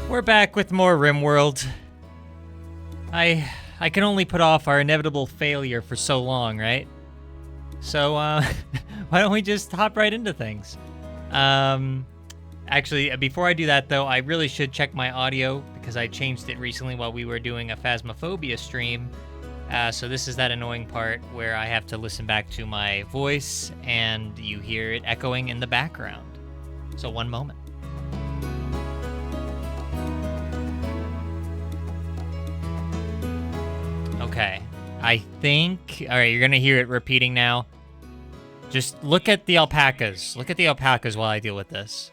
We're back with more RimWorld. I can only put off our inevitable failure for so long, right? So, why don't we just hop right into things? Actually, before I do that, though, I really should check my audio because I changed it recently while we were doing a Phasmophobia stream. So this is that annoying part where I have to listen back to my voice and you hear it echoing in the background. So one moment. Okay, I think... All right, you're going to hear it repeating now. Just look at the alpacas. Look at the alpacas while I deal with this.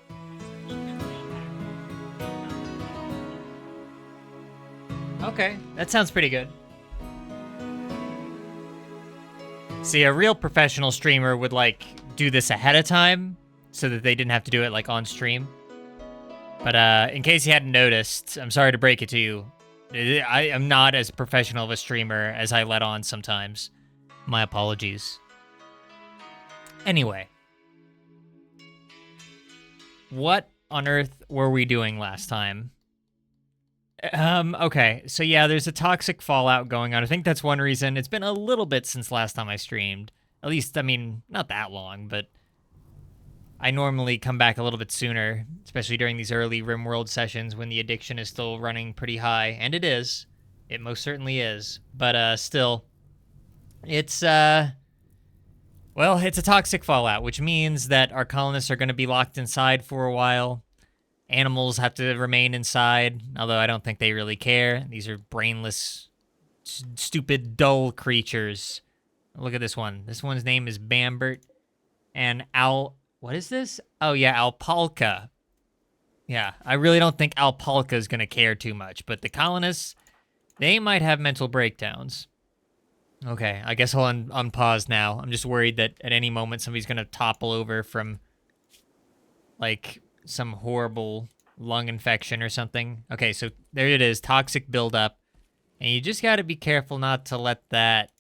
Okay, that sounds pretty good. See, a real professional streamer would, like, do this ahead of time so that they didn't have to do it, like, on stream. But in case you hadn't noticed, I'm sorry to break it to you. I am not as professional of a streamer as I let on sometimes. My apologies. Anyway. What on earth were we doing last time? Okay, so yeah, there's a toxic fallout going on. I think that's one reason. It's been a little bit since last time I streamed. At least, I mean, not that long, but I normally come back a little bit sooner, especially during these early RimWorld sessions when the addiction is still running pretty high, and it is. It most certainly is. But still, it's, well, it's a toxic fallout, which means that our colonists are going to be locked inside for a while. Animals have to remain inside, although I don't think they really care. These are brainless, stupid, dull creatures. Look at this one. This one's name is Bambert. And what is this? Oh, yeah, Alpalka. Yeah, I really don't think Alpalka is going to care too much, but the colonists, they might have mental breakdowns. Okay, I guess I'll unpause now. I'm just worried that at any moment somebody's going to topple over from, like, some horrible lung infection or something. Okay, so there it is, toxic buildup. And you just got to be careful not to let that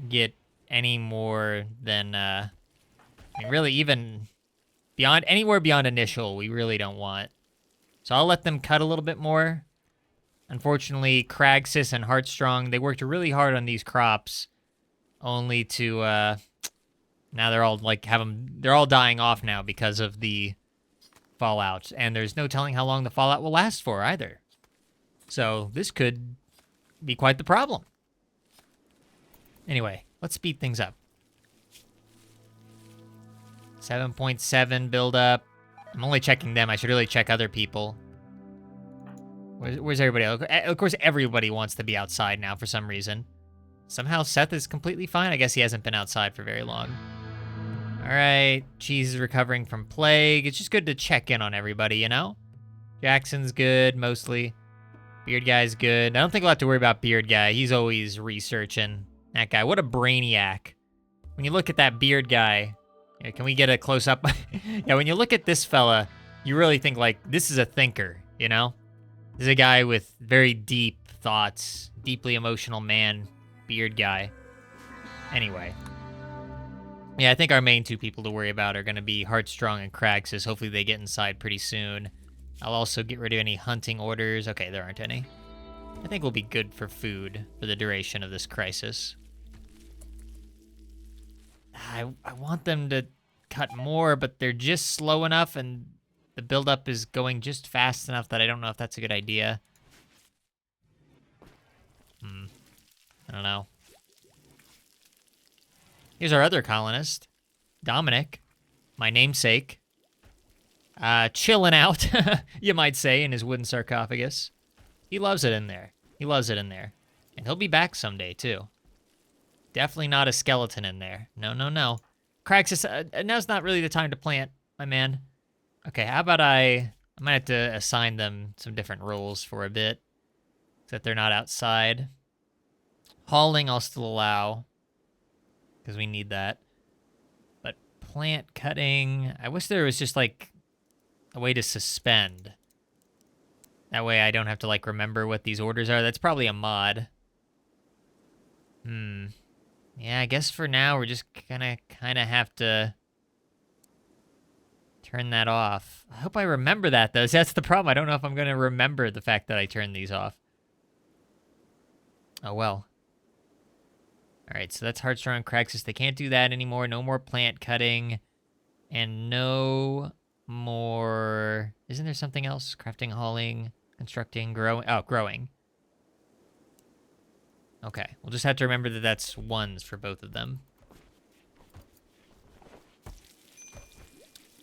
get any more than, I mean, really even beyond, anywhere beyond initial, we really don't want. So I'll let them cut a little bit more. Unfortunately, Cragsis and Heartstrong, they worked really hard on these crops, only to, now they're all, like, they're all dying off now because of the fallout, and there's no telling how long the fallout will last for either. So this could be quite the problem. Anyway, let's speed things up. 7.7 build up. I'm only checking them. I should really check other people. Where's everybody else? Of course, everybody wants to be outside now for some reason. Somehow Seth is completely fine. I guess he hasn't been outside for very long. All right, Cheese is recovering from plague. It's just good to check in on everybody, you know? Jackson's good, mostly. Beard Guy's good. I don't think we'll have to worry about Beard Guy. He's always researching. That guy, what a brainiac. When you look at that Beard Guy, yeah, can we get a close-up? Yeah, when you look at this fella, you really think, like, this is a thinker, you know? This is a guy with very deep thoughts, deeply emotional man, Beard Guy. Anyway. Yeah, I think our main two people to worry about are going to be Heartstrong and Cragsis. Hopefully they get inside pretty soon. I'll also get rid of any hunting orders. Okay, there aren't any. I think we'll be good for food for the duration of this crisis. I want them to cut more, but they're just slow enough and the buildup is going just fast enough that I don't know if that's a good idea. I don't know. Here's our other colonist, Dominic, my namesake. Chilling out, you might say, in his wooden sarcophagus. He loves it in there. He loves it in there. And he'll be back someday, too. Definitely not a skeleton in there. No, no, no. Craxus, now's not really the time to plant, my man. Okay, how about I might have to assign them some different roles for a bit, so that they're not outside. Hauling I'll still allow, because we need that. But plant cutting, I wish there was just, like, a way to suspend. That way I don't have to, like, remember what these orders are. That's probably a mod. Yeah, I guess for now we're just gonna kind of have to Turn that off. I hope I remember that, though. That's the problem. I don't know if I'm going to remember the fact that I turned these off. Oh, well. All right, so that's Heartstrong Craxus. They can't do that anymore. No more plant cutting. And no more... Isn't there something else? Crafting, hauling, constructing, growing. Oh, growing. Okay, we'll just have to remember that that's ones for both of them.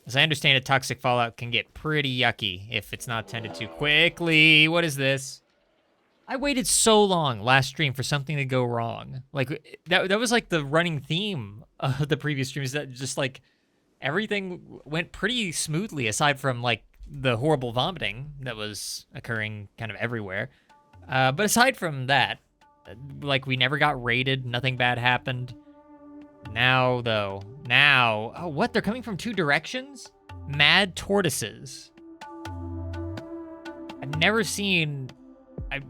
As I understand it, toxic fallout can get pretty yucky if it's not tended to quickly. What is this? I waited so long last stream for something to go wrong. Like, that was like the running theme of the previous streams, that just like everything went pretty smoothly aside from like the horrible vomiting that was occurring kind of everywhere. But aside from that, like we never got raided, nothing bad happened. Now, though, oh, what? They're coming from two directions? Mad tortoises. I've never seen,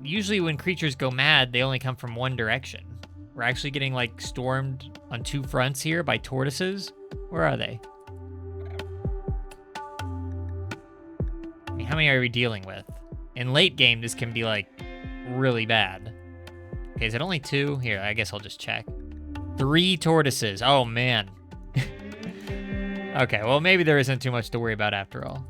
usually when creatures go mad, they only come from one direction. We're actually getting, like, stormed on two fronts here by tortoises. Where are they? I mean, how many are we dealing with? In late game, this can be, like, really bad. Okay, is it only two? Here, I guess I'll just check. 3 tortoises. Oh, man. Okay, well, maybe there isn't too much to worry about after all.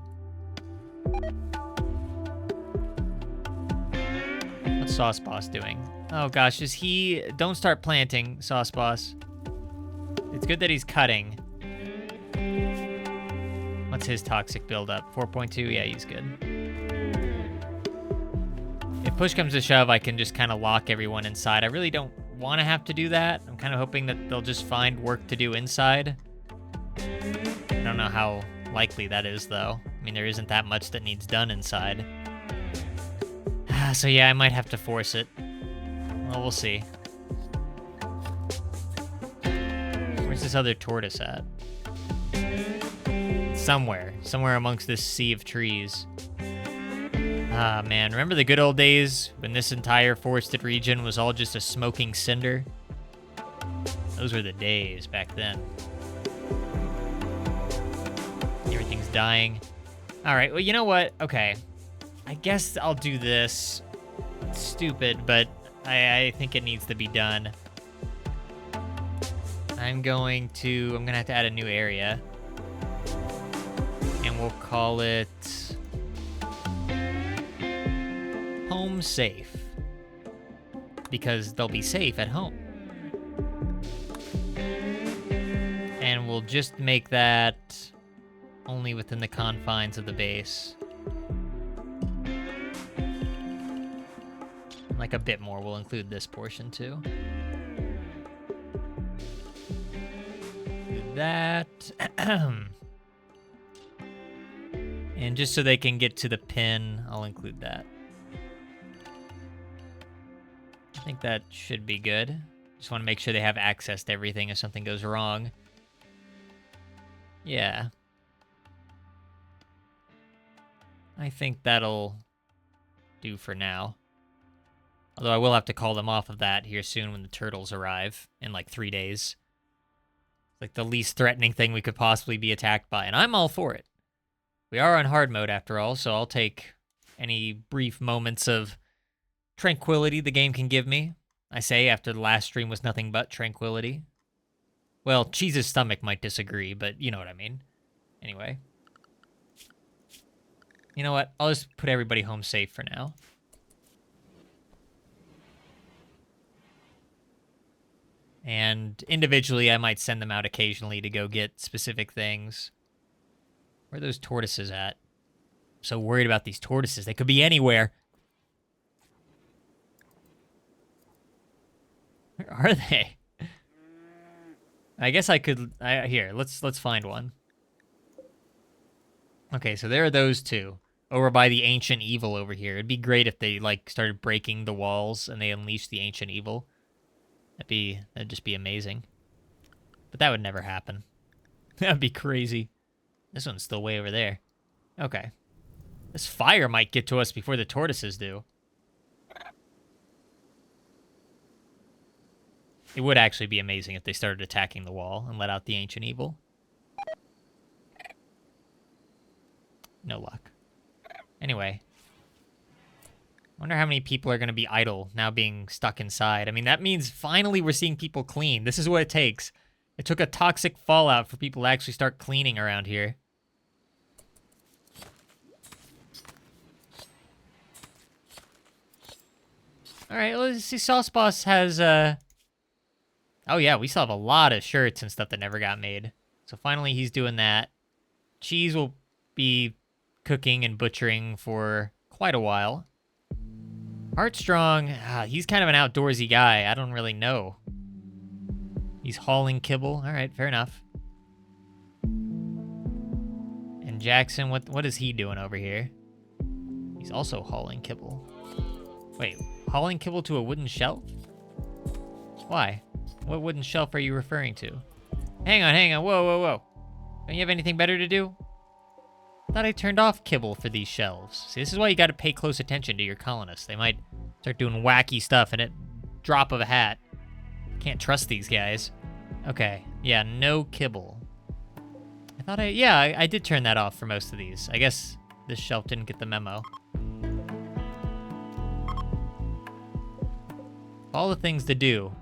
What's Sauce Boss doing? Oh, gosh, is he... Don't start planting, Sauce Boss. It's good that he's cutting. What's his toxic buildup? 4.2? Yeah, he's good. If push comes to shove, I can just kind of lock everyone inside. I really don't want to have to do that. I'm kind of hoping that they'll just find work to do inside. I don't know how likely that is, though. I mean, there isn't that much that needs done inside. So yeah, I might have to force it. Well, we'll see. Where's this other tortoise at? Somewhere amongst this sea of trees. Ah, man, remember the good old days when this entire forested region was all just a smoking cinder? Those were the days back then. Everything's dying. All right, well, you know what? Okay. I guess I'll do this. It's stupid, but I think it needs to be done. I'm gonna have to add a new area. And we'll call it... Home safe, because they'll be safe at home. And we'll just make that only within the confines of the base. Like a bit more, we'll include this portion too. Do that. And just so they can get to the pin, I'll include that. I think that should be good. Just want to make sure they have access to everything if something goes wrong. Yeah. I think that'll do for now. Although I will have to call them off of that here soon when the turtles arrive in like 3 days. Like the least threatening thing we could possibly be attacked by, and I'm all for it. We are on hard mode after all, so I'll take any brief moments of tranquility the game can give me. I say after the last stream was nothing but tranquility. Well, Cheese's stomach might disagree, but you know what I mean. Anyway. You know what? I'll just put everybody home safe for now. And individually, I might send them out occasionally to go get specific things. Where are those tortoises at? I'm so worried about these tortoises. They could be anywhere. Where are they? I guess I could... here, let's find one. Okay, so there are those two. Over by the ancient evil over here. It'd be great if they, like, started breaking the walls and they unleashed the ancient evil. That'd just be amazing. But that would never happen. That'd be crazy. This one's still way over there. Okay. This fire might get to us before the tortoises do. It would actually be amazing if they started attacking the wall and let out the ancient evil. No luck. Anyway. I wonder how many people are going to be idle now being stuck inside. I mean, that means finally we're seeing people clean. This is what it takes. It took a toxic fallout for people to actually start cleaning around here. All right, let's see. Sauce Boss has, oh yeah, we still have a lot of shirts and stuff that never got made. So finally he's doing that. Cheese will be cooking and butchering for quite a while. Heartstrong, he's kind of an outdoorsy guy. I don't really know. He's hauling kibble. All right, fair enough. And Jackson, what is he doing over here? He's also hauling kibble. Wait, hauling kibble to a wooden shelf? Why? What wooden shelf are you referring to? Hang on. Whoa. Don't you have anything better to do? I thought I turned off kibble for these shelves. See, this is why you got to pay close attention to your colonists. They might start doing wacky stuff and at drop of a hat. Can't trust these guys. Okay, yeah, no kibble. I thought I did turn that off for most of these. I guess this shelf didn't get the memo. All the things to do.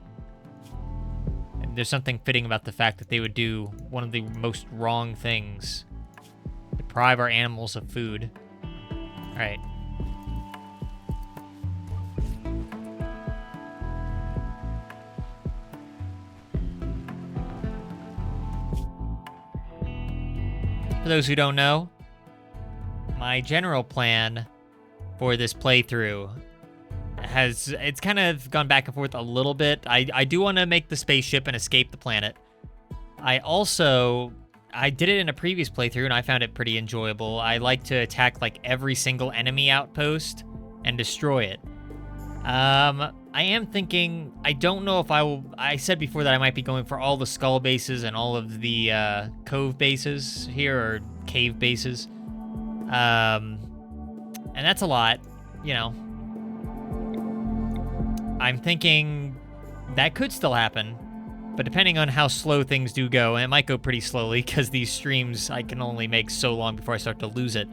And there's something fitting about the fact that they would do one of the most wrong things. Deprive our animals of food. All right. For those who don't know, my general plan for this playthrough it's kind of gone back and forth a little bit. I do want to make the spaceship and escape the planet. I did it in a previous playthrough and I found it pretty enjoyable. I like to attack like every single enemy outpost and destroy it. I am thinking, I don't know if I said before that I might be going for all the skull bases and all of the cove bases here, or cave bases. And that's a lot, you know. I'm thinking that could still happen, but depending on how slow things do go, and it might go pretty slowly because these streams I can only make so long before I start to lose it.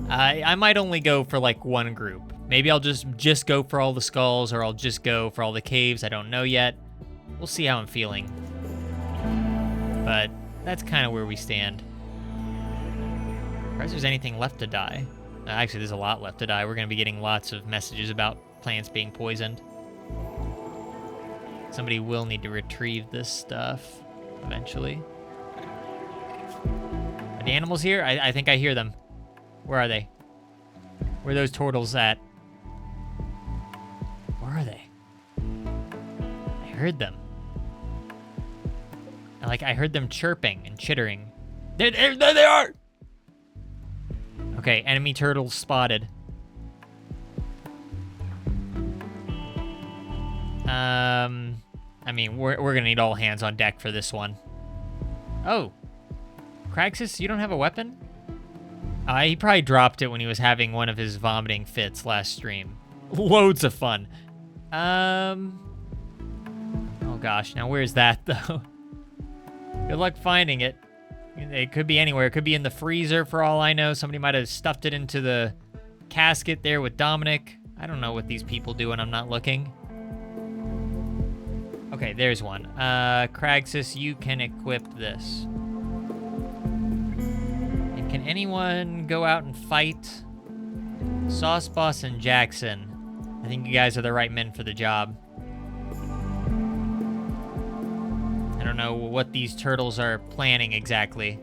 I might only go for like one group. Maybe I'll just go for all the skulls, or I'll just go for all the caves. I don't know yet. We'll see how I'm feeling. But that's kind of where we stand. If there's anything left to die. Actually, there's a lot left to die. We're going to be getting lots of messages about plants being poisoned. Somebody will need to retrieve this stuff eventually. Are the animals here? I think I hear them. Where are they? Where are those turtles at? Where are they? I heard them. I heard them chirping and chittering. There they are! Okay, enemy turtles spotted. I mean, we're gonna need all hands on deck for this one. Oh, Craxus, you don't have a weapon? He probably dropped it when he was having one of his vomiting fits last stream. Loads of fun. Oh gosh, now where's that though? Good luck finding it. It could be anywhere. It could be in the freezer for all I know. Somebody might have stuffed it into the casket there with Dominic. I don't know what these people do when I'm not looking. Okay, there's one. Craxus, you can equip this. And can anyone go out and fight? Sauce Boss and Jackson. I think you guys are the right men for the job. I don't know what these turtles are planning exactly.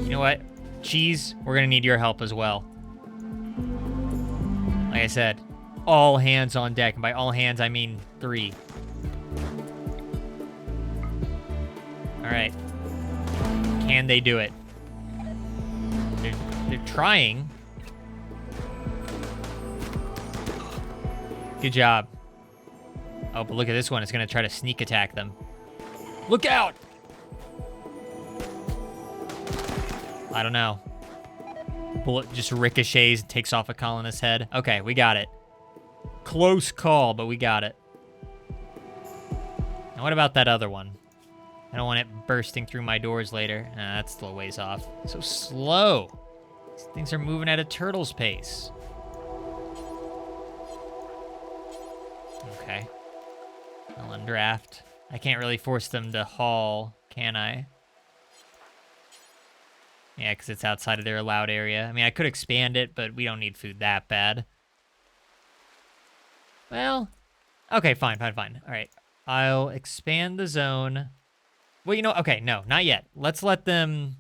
You know what? Cheese, we're gonna need your help as well. Like I said, all hands on deck. And by all hands, I mean 3. All right. Can they do it? They're trying. Good job. Oh, but look at this one. It's going to try to sneak attack them. Look out! I don't know. Bullet just ricochets and takes off a colonist's head. Okay, we got it. Close call, but we got it. Now what about that other one? I don't want it bursting through my doors later. That's still a ways off. So slow. These things are moving at a turtle's pace. Okay. I'll undraft. I can't really force them to haul, can I? Yeah, because it's outside of their allowed area. I mean, I could expand it, but we don't need food that bad. Well, okay, fine. All right. I'll expand the zone. Well, you know, okay, no, not yet. Let's let them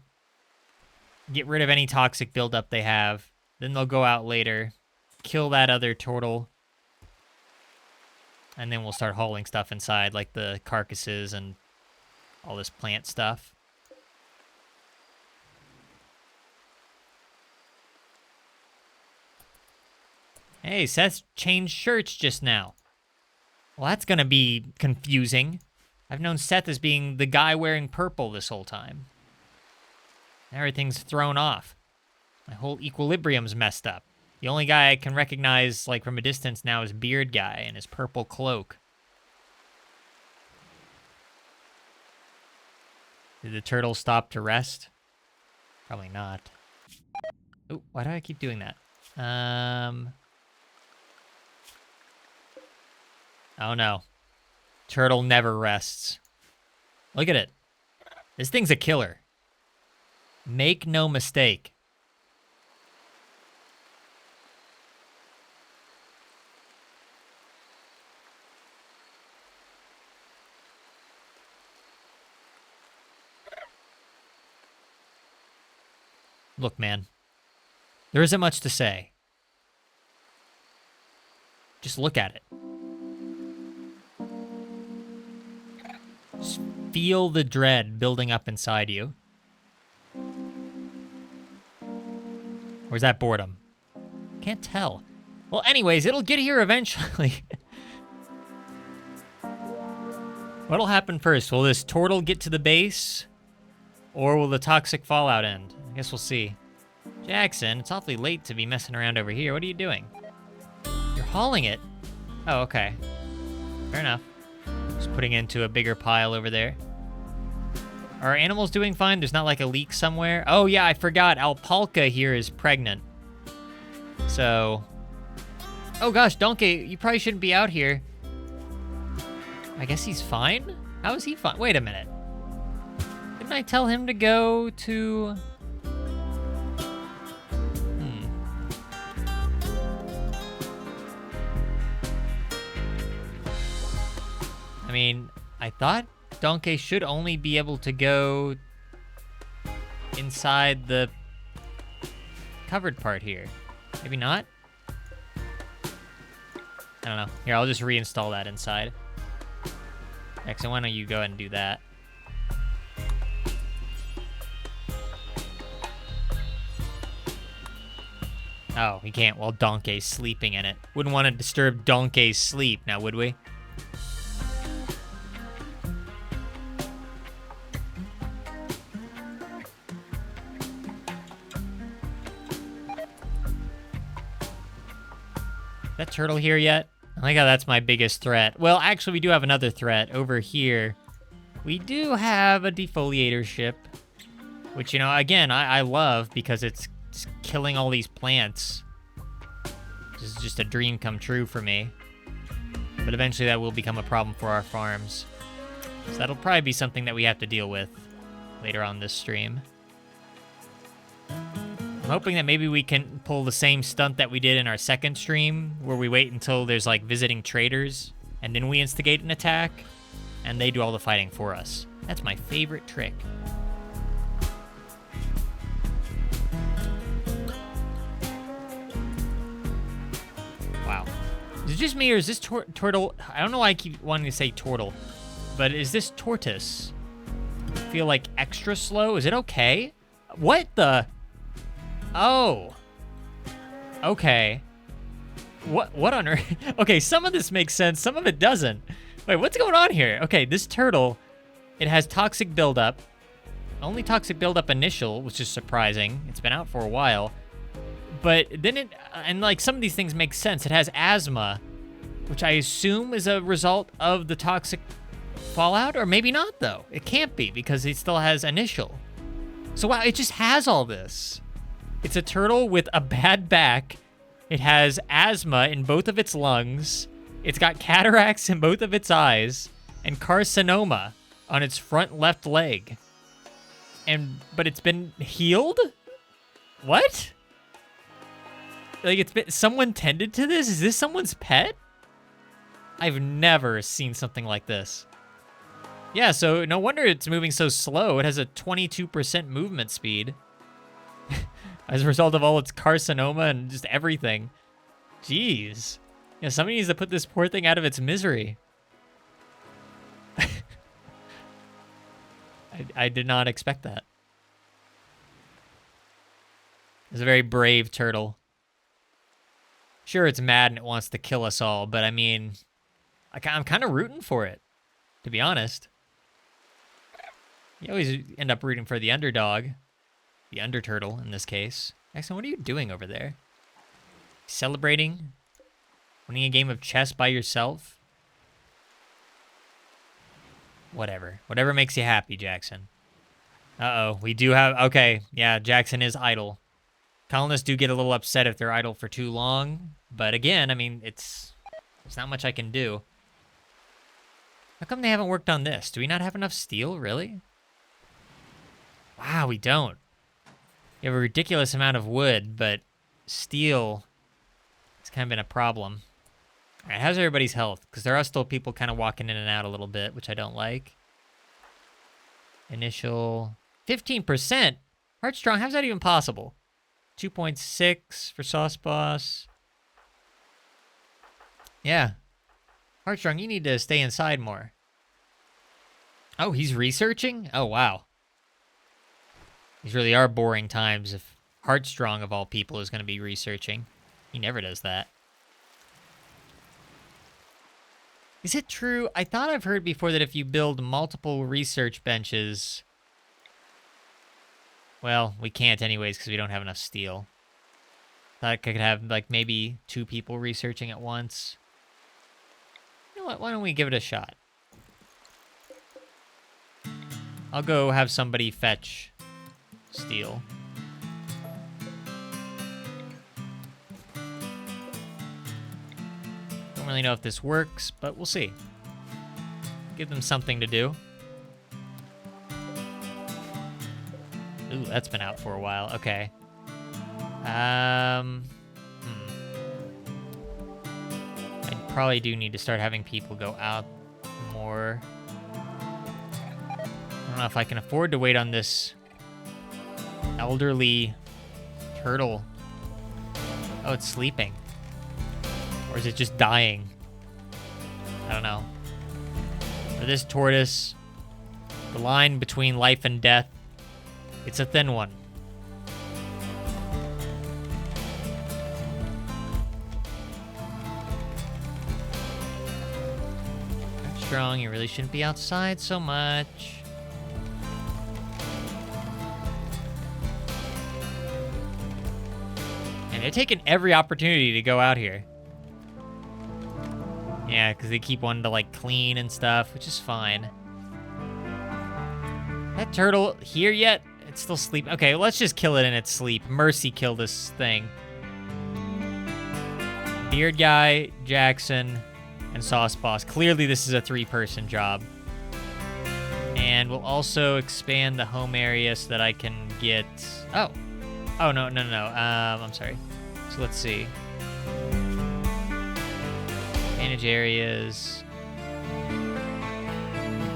get rid of any toxic buildup they have. Then they'll go out later, kill that other turtle, and then we'll start hauling stuff inside, like the carcasses and all this plant stuff. Hey, Seth changed shirts just now. Well, that's gonna be confusing. I've known Seth as being the guy wearing purple this whole time. Everything's thrown off. My whole equilibrium's messed up. The only guy I can recognize, like, from a distance now is Beard Guy and his purple cloak. Did the turtle stop to rest? Probably not. Oh, why do I keep doing that? Oh no. Turtle never rests. Look at it. This thing's a killer. Make no mistake. Look, man. There isn't much to say. Just look at it. Just feel the dread building up inside you. Or is that boredom? Can't tell. Well, anyways, it'll get here eventually. What'll happen first? Will this turtle get to the base? Or will the toxic fallout end? I guess we'll see. Jackson, it's awfully late to be messing around over here. What are you doing? You're hauling it? Oh, okay. Fair enough. Just putting it into a bigger pile over there. Are animals doing fine? There's not like a leak somewhere? Oh yeah, I forgot. Alpalka here is pregnant. So... Oh gosh, Donkey, you probably shouldn't be out here. I guess he's fine? How is he fine? Wait a minute. Didn't I tell him to go to... I mean, I thought Donkey should only be able to go inside the covered part here. Maybe not? I don't know. Here, I'll just reinstall that inside. Actually, why don't you go ahead and do that? Oh, we can't while Donkey's sleeping in it. Wouldn't want to disturb Donkey's sleep, now would we? That turtle here yet? I like how that's my biggest threat. Well, actually, we do have another threat over here. We do have a defoliator ship, which, you know, again, I love because it's killing all these plants. This is just a dream come true for me. But eventually that will become a problem for our farms. So that'll probably be something that we have to deal with later on this stream. I'm hoping that maybe we can pull the same stunt that we did in our second stream, where we wait until there's, like, visiting traders, and then we instigate an attack, and they do all the fighting for us. That's my favorite trick. Wow. Is it just me, or is this turtle... I don't know why I keep wanting to say turtle, but is this tortoise feel, like, extra slow? Is it okay? What the... Oh. Okay. What on earth? Okay, some of this makes sense, some of it doesn't. Wait, what's going on here? Okay, this turtle, it has toxic buildup. Only toxic buildup initial, which is surprising. It's been out for a while. But then it, and like some of these things make sense. It has asthma, which I assume is a result of the toxic fallout, or maybe not, though. It can't be, because it still has initial. So, wow, it just has all this. It's a turtle with a bad back. It has asthma in both of its lungs. It's got cataracts in both of its eyes. And carcinoma on its front left leg. But it's been healed? What? Like, it's been, someone tended to this? Is this someone's pet? I've never seen something like this. Yeah, so no wonder it's moving so slow. It has a 22% movement speed. As a result of all its carcinoma and just everything. Jeez. Yeah, somebody needs to put this poor thing out of its misery. I did not expect that. It's a very brave turtle. Sure, it's mad and it wants to kill us all, but I mean, I'm kind of rooting for it, to be honest. You always end up rooting for the underdog. The underturtle, in this case. Jackson, what are you doing over there? Celebrating? Winning a game of chess by yourself? Whatever. Whatever makes you happy, Jackson. Uh-oh. We do have... Okay. Yeah, Jackson is idle. Colonists do get a little upset if they're idle for too long. But again, I mean, it's not much I can do. How come they haven't worked on this? Do we not have enough steel, really? Wow, we don't. You have a ridiculous amount of wood, but steel... It's kind of been a problem. All right, how's everybody's health? Because there are still people kind of walking in and out a little bit, which I don't like. Initial 15%? Heartstrong, how's that even possible? 2.6 for Sauce Boss. Yeah. Heartstrong, you need to stay inside more. Oh, he's researching? Oh, wow. These really are boring times if Heartstrong, of all people, is going to be researching. He never does that. Is it true? I thought I've heard before that if you build multiple research benches... Well, we can't anyways because we don't have enough steel. Thought I could have, like, maybe 2 people researching at once. You know what? Why don't we give it a shot? I'll go have somebody fetch steel. Don't really know if this works, but we'll see. Give them something to do. Ooh, that's been out for a while. Okay. I probably do need to start having people go out more. I don't know if I can afford to wait on this elderly turtle. Oh, it's sleeping. Or is it just dying? I don't know. For this tortoise, the line between life and death, it's a thin one. Strong, you really shouldn't be outside so much. And they're taking every opportunity to go out here. Yeah, because they keep wanting to, like, clean and stuff, which is fine. That turtle here yet? It's still sleep. Okay, let's just kill it in its sleep. Mercy kill this thing. Beard Guy, Jackson, and Sauce Boss. Clearly this is a 3-person job. And we'll also expand the home area so that I can get... Oh, no. I'm sorry. So let's see. Manage areas.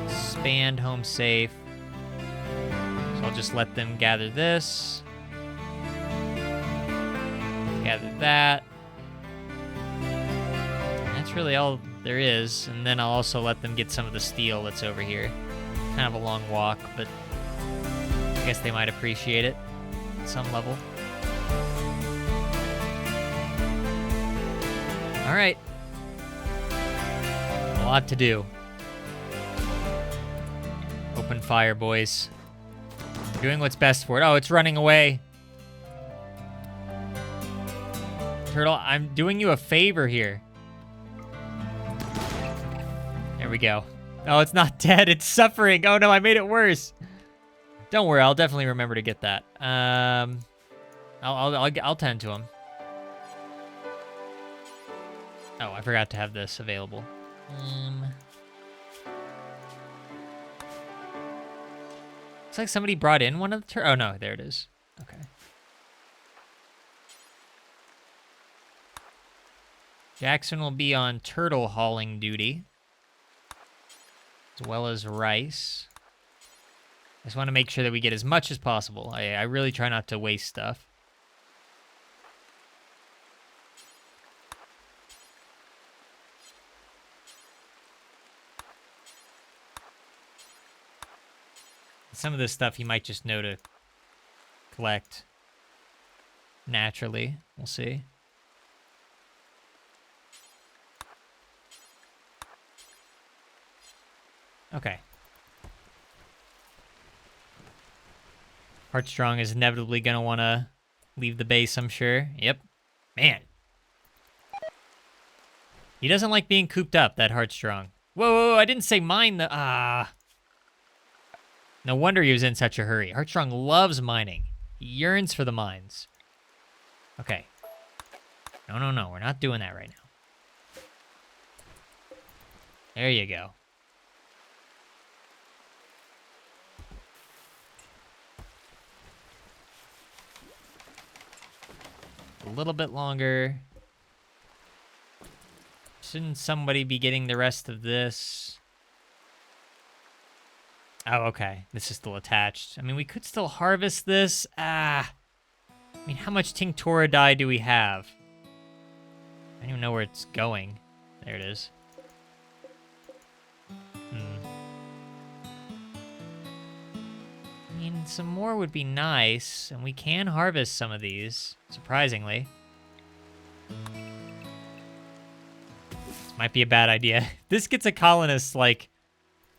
Expand home safe. So I'll just let them gather this. Gather that. And that's really all there is. And then I'll also let them get some of the steel that's over here. Kind of a long walk, but I guess they might appreciate it at some level. All right. A lot to do. Open fire, boys. We're doing what's best for it. Oh, it's running away. Turtle, I'm doing you a favor here. There we go. Oh, it's not dead. It's suffering. Oh no, I made it worse. Don't worry, I'll definitely remember to get that. I'll tend to him. Oh, I forgot to have this available. Looks like somebody brought in one of the oh no, there it is. Okay. Jackson will be on turtle hauling duty, as well as rice. I just want to make sure that we get as much as possible. I really try not to waste stuff. Some of this stuff you might just know to collect naturally. We'll see. Okay. Heartstrong is inevitably going to want to leave the base, I'm sure. Yep. Man. He doesn't like being cooped up, that Heartstrong. Whoa, I didn't say mine. No wonder he was in such a hurry. Heartstrong loves mining. He yearns for the mines. Okay. No. We're not doing that right now. There you go. A little bit longer. Shouldn't somebody be getting the rest of this? Oh, okay. This is still attached. I mean, we could still harvest this. I mean, how much Tinctura dye do we have? I don't even know where it's going. There it is. I mean, some more would be nice, and we can harvest some of these, surprisingly. This might be a bad idea. This gets a colonist, like,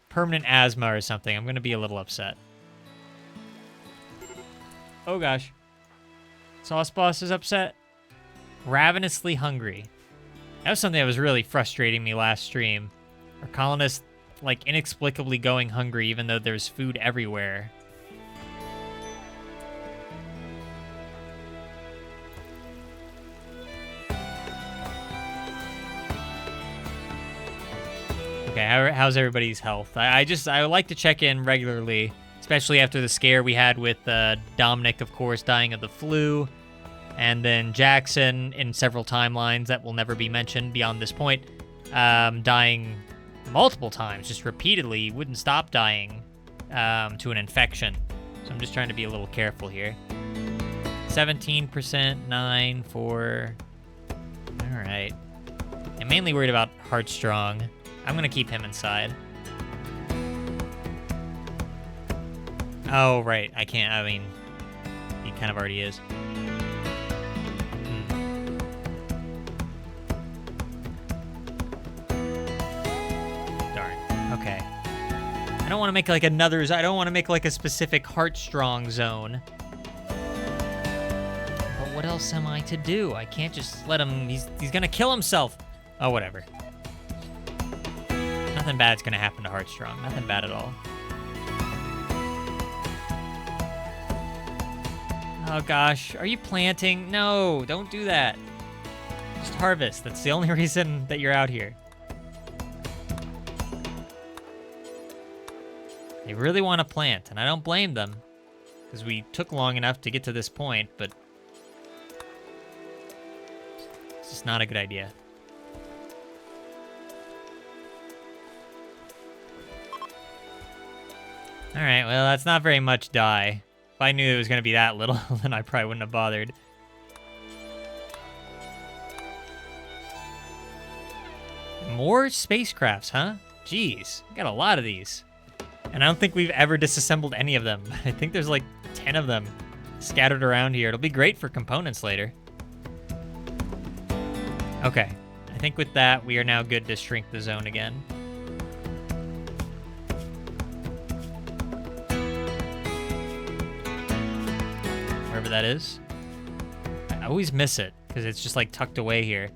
permanent asthma or something. I'm going to be a little upset. Oh, gosh. Sauce Boss is upset. Ravenously hungry. That was something that was really frustrating me last stream. Our colonists, like, inexplicably going hungry even though there's food everywhere. Okay, how's everybody's health? I like to check in regularly, especially after the scare we had with Dominic, of course, dying of the flu, and then Jackson in several timelines that will never be mentioned beyond this point, dying multiple times, just repeatedly. He wouldn't stop dying to an infection. So I'm just trying to be a little careful here. 17%, 9, 4. All right. I'm mainly worried about Heartstrong. I'm going to keep him inside. Oh, right. I can't. I mean, he kind of already is. Darn. Okay. I don't want to make like another... I don't want to make like a specific Heartstrong zone. But what else am I to do? I can't just let him... He's going to kill himself. Oh, whatever. Nothing bad's gonna happen to Heartstrong. Nothing bad at all. Oh gosh, are you planting? No, don't do that. Just harvest. That's the only reason that you're out here. They really want to plant, and I don't blame them. Because we took long enough to get to this point, but... it's just not a good idea. Alright, well, that's not very much dye. If I knew it was going to be that little, then I probably wouldn't have bothered. More spacecrafts, huh? Jeez, we got a lot of these. And I don't think we've ever disassembled any of them. I think there's like 10 of them scattered around here. It'll be great for components later. Okay, I think with that, we are now good to shrink the zone again. Wherever that is. I always miss it, because it's just like tucked away here.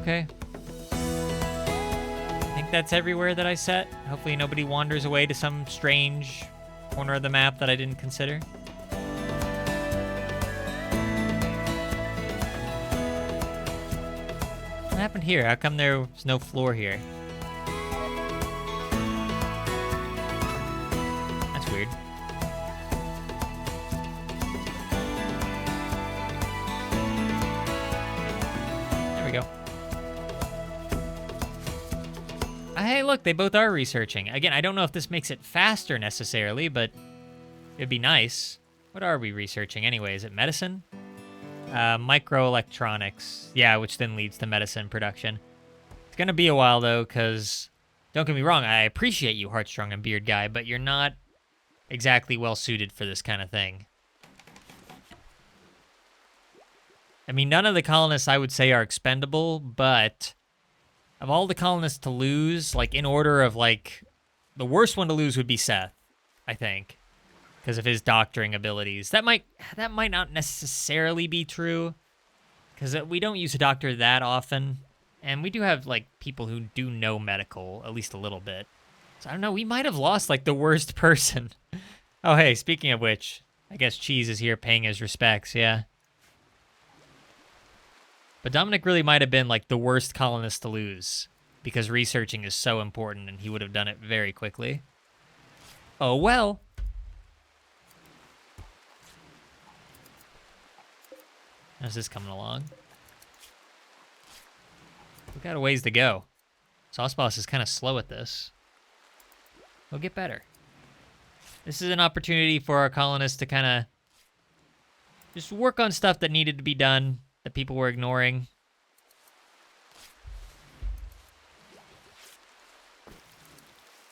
Okay. I think that's everywhere that I set. Hopefully nobody wanders away to some strange corner of the map that I didn't consider. What happened here? How come there's no floor here? That's weird. There we go. Hey, look, they both are researching. Again, I don't know if this makes it faster necessarily, but it'd be nice. What are we researching anyway? Is it medicine? Microelectronics. Yeah, which then leads to medicine production. It's gonna be a while, though, because, don't get me wrong, I appreciate you, Heartstrong and Beard Guy, but you're not exactly well-suited for this kind of thing. I mean, none of the colonists, I would say, are expendable, but of all the colonists to lose, like, in order of, like, the worst one to lose would be Seth, I think, because of his doctoring abilities. That might not necessarily be true, because we don't use a doctor that often, and we do have, like, people who do know medical, at least a little bit. So, I don't know, we might have lost, like, the worst person. Oh, hey, speaking of which, I guess Cheese is here paying his respects, yeah. But Dominic really might have been, like, the worst colonist to lose, because researching is so important, and he would have done it very quickly. Oh, well. How's this coming along? We've got a ways to go. Sauce Boss is kind of slow at this. We'll get better. This is an opportunity for our colonists to kind of just work on stuff that needed to be done, that people were ignoring.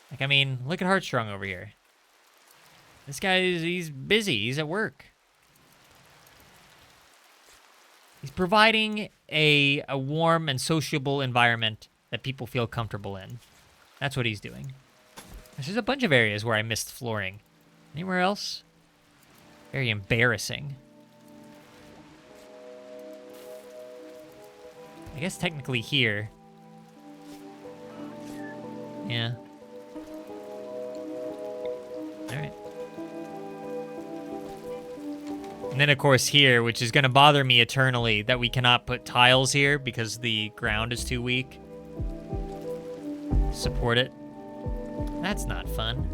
Like, I mean, look at Heartstrong over here. This guy, he's busy. He's at work. He's providing a warm and sociable environment that people feel comfortable in. That's what he's doing. There's a bunch of areas where I missed flooring. Anywhere else? Very embarrassing. I guess technically here. Yeah. Alright. And then, of course, here, which is going to bother me eternally, that we cannot put tiles here because the ground is too weak. Support it. That's not fun.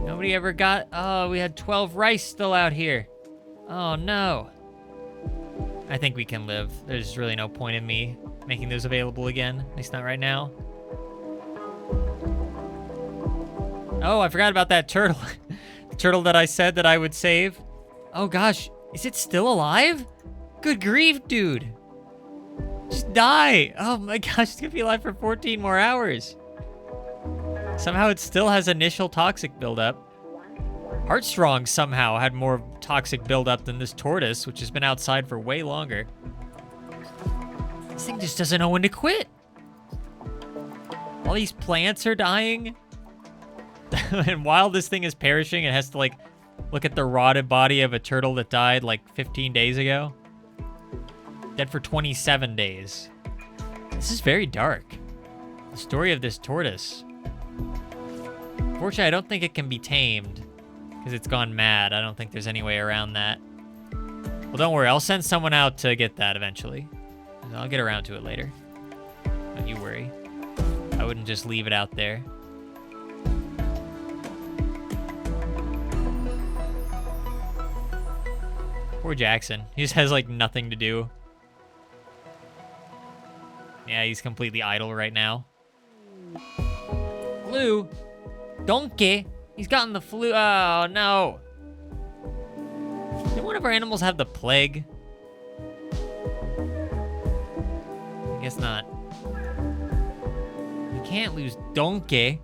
Nobody ever got... Oh, we had 12 rice still out here. Oh, no. I think we can live. There's really no point in me making those available again. At least not right now. Oh, I forgot about that turtle. The turtle that I said that I would save. Oh, gosh. Is it still alive? Good grief, dude. Just die. Oh, my gosh. It's going to be alive for 14 more hours. Somehow it still has initial toxic buildup. Heartstrong somehow had more toxic buildup than this tortoise, which has been outside for way longer. This thing just doesn't know when to quit. All these plants are dying. And while this thing is perishing, it has to, like, look at the rotted body of a turtle that died, like, 15 days ago. Dead for 27 days. This is very dark. The story of this tortoise. Fortunately, I don't think it can be tamed, because it's gone mad. I don't think there's any way around that. Well, don't worry. I'll send someone out to get that eventually. I'll get around to it later. Don't you worry. I wouldn't just leave it out there. Poor Jackson. He just has, like, nothing to do. Yeah, he's completely idle right now. Flu? Donkey? He's gotten the flu. Oh, no. Did one of our animals have the plague? I guess not. We can't lose Donkey.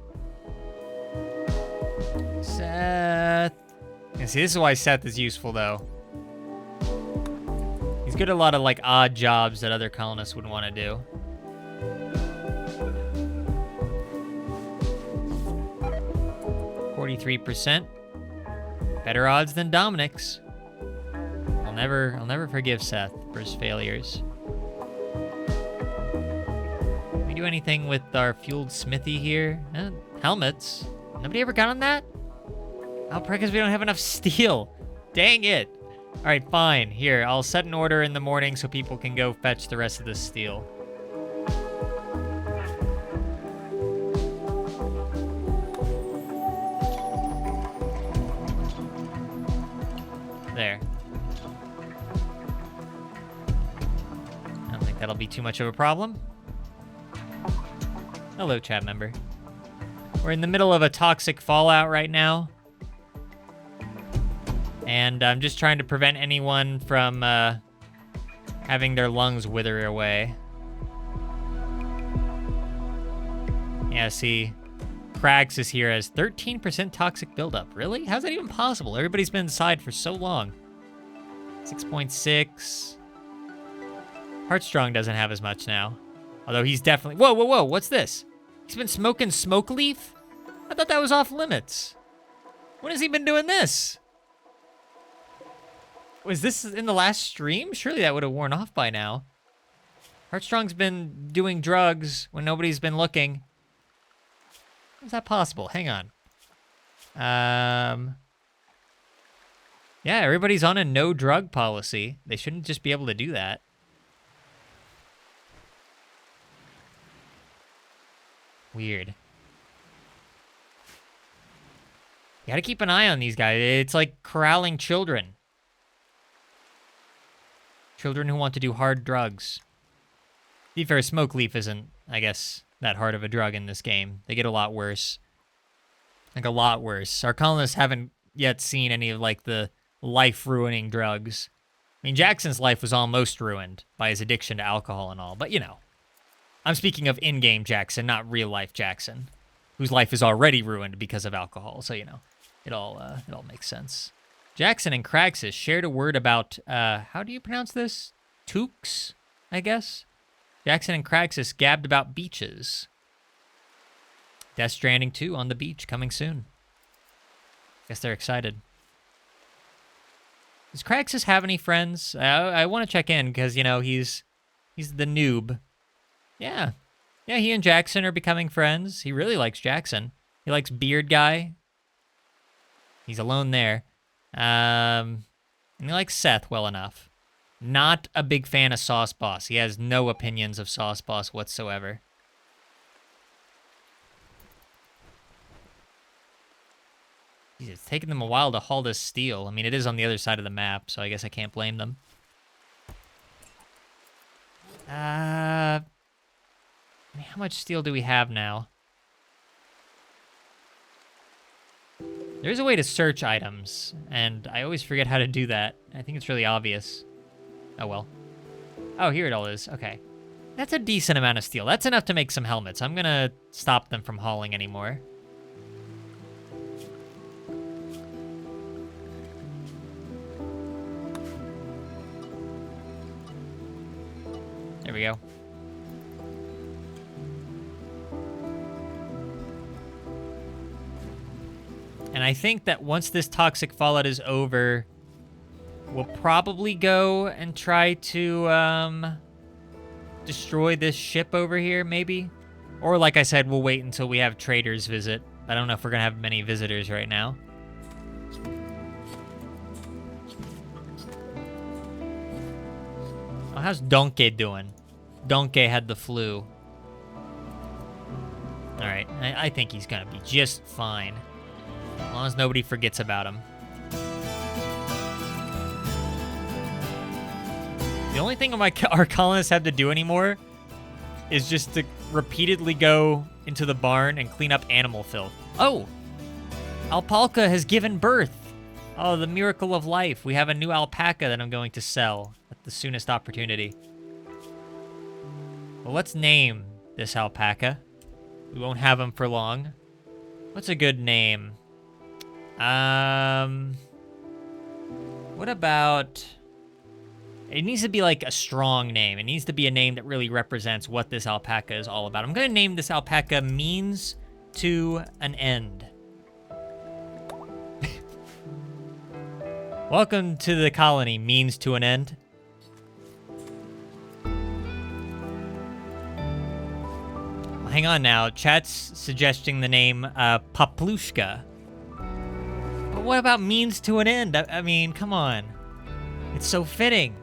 Seth. And see, this is why Seth is useful, though. He's good at a lot of, like, odd jobs that other colonists would want to do. %. Better odds than Dominic's. I'll never forgive Seth for his failures. Can we do anything with our fueled smithy here? Helmets. Nobody ever got on that? Oh, probably because we don't have enough steel. Dang it. All right, fine. Here, I'll set an order in the morning so people can go fetch the rest of the steel. There. I don't think that'll be too much of a problem. Hello, chat member. We're in the middle of a toxic fallout right now. And I'm just trying to prevent anyone from having their lungs wither away. Yeah, see, Krags is here as 13% toxic buildup. Really? How's that even possible? Everybody's been inside for so long. 6.6. Heartstrong doesn't have as much now. Although he's definitely... Whoa, whoa, whoa, what's this? He's been smoking smoke leaf? I thought that was off limits. When has he been doing this? Was this in the last stream? Surely that would have worn off by now. Heartstrong's been doing drugs when nobody's been looking. How is that possible? Hang on. Yeah, everybody's on a no drug policy. They shouldn't just be able to do that. Weird. You gotta keep an eye on these guys. It's like corralling children. Children who want to do hard drugs. To be fair, smoke leaf isn't, I guess, that hard of a drug in this game. They get a lot worse. Like, a lot worse. Our colonists haven't yet seen any of, like, the life-ruining drugs. I mean, Jackson's life was almost ruined by his addiction to alcohol and all, but, you know. I'm speaking of in-game Jackson, not real-life Jackson, whose life is already ruined because of alcohol, so, you know, it all makes sense. Jackson and Kraxis shared a word about, how do you pronounce this? Toques, I guess? Jackson and Kraxis gabbed about beaches. Death Stranding 2 on the beach, coming soon. Guess they're excited. Does Kraxis have any friends? I want to check in, because, you know, he's the noob. Yeah. Yeah, he and Jackson are becoming friends. He really likes Jackson. He likes Beard Guy. He's alone there. And he likes Seth well enough. Not a big fan of Sauce Boss. He has no opinions of Sauce Boss whatsoever. Jeez, it's taken them a while to haul this steel. I mean, it is on the other side of the map, so I guess I can't blame them. I mean, how much steel do we have now? There's a way to search items, and I always forget how to do that. I think it's really obvious. Oh, well. Oh, here it all is. Okay. That's a decent amount of steel. That's enough to make some helmets. I'm gonna stop them from hauling anymore. There we go. And I think that once this toxic fallout is over, we'll probably go and try to destroy this ship over here, maybe. Or like I said, we'll wait until we have traders visit. I don't know if we're gonna have many visitors right now. Oh, how's Donkey doing? Donkey had the flu. Alright, I think he's gonna be just fine. As long as nobody forgets about him. The only thing our colonists have to do anymore is just to repeatedly go into the barn and clean up animal filth. Oh! Alpaca has given birth! Oh, the miracle of life. We have a new alpaca that I'm going to sell at the soonest opportunity. Well, let's name this alpaca. We won't have him for long. What's a good name? What about... It needs to be like a strong name. It needs to be a name that really represents what this alpaca is all about. I'm going to name this alpaca Means to an End. Welcome to the colony, means to an end. Hang on now, chat's suggesting the name Poplushka. But what about means to an end? I mean, come on. It's so fitting.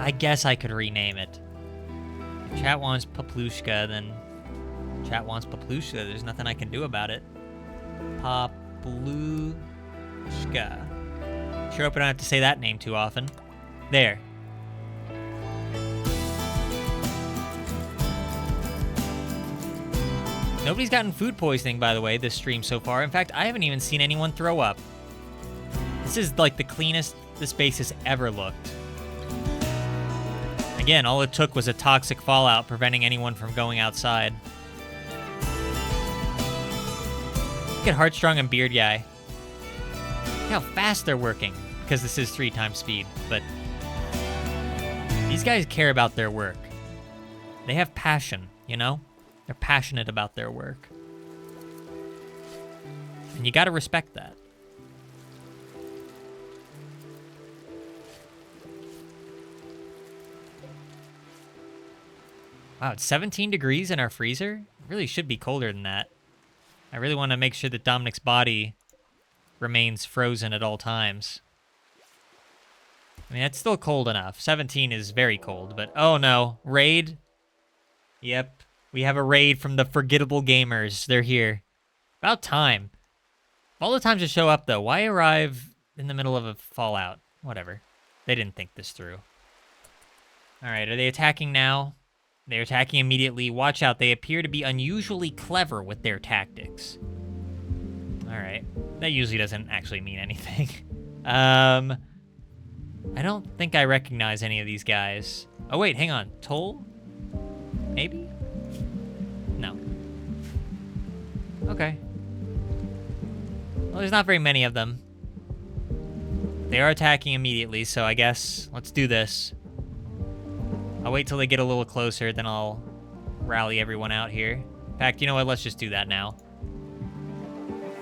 I guess I could rename it. If chat wants Poplushka, then chat wants Poplushka. There's nothing I can do about it. Poplushka. Sure hope I don't have to say that name too often. There. Nobody's gotten food poisoning, by the way, this stream so far. In fact, I haven't even seen anyone throw up. This is like the cleanest this base has ever looked. Again, all it took was a toxic fallout preventing anyone from going outside. Look at Heartstrong and Beard Guy. Look how fast they're working, because this is 3 times speed, but these guys care about their work. They have passion, you know? They're passionate about their work. And you gotta respect that. Wow, it's 17 degrees in our freezer? It really should be colder than that. I really want to make sure that Dominic's body remains frozen at all times. I mean, it's still cold enough. 17 is very cold, but oh no. Raid? Yep. We have a raid from the Forgettable Gamers. They're here. About time. All the times to show up, though. Why arrive in the middle of a fallout? Whatever. They didn't think this through. Alright, are they attacking now? They're attacking immediately. Watch out, they appear to be unusually clever with their tactics. Alright. That usually doesn't actually mean anything. I don't think I recognize any of these guys. Oh wait, hang on. Toll? Maybe? No. Okay. Well, there's not very many of them. They are attacking immediately, so I guess let's do this. I'll wait till they get a little closer, then I'll rally everyone out here. In fact, you know what? Let's just do that now.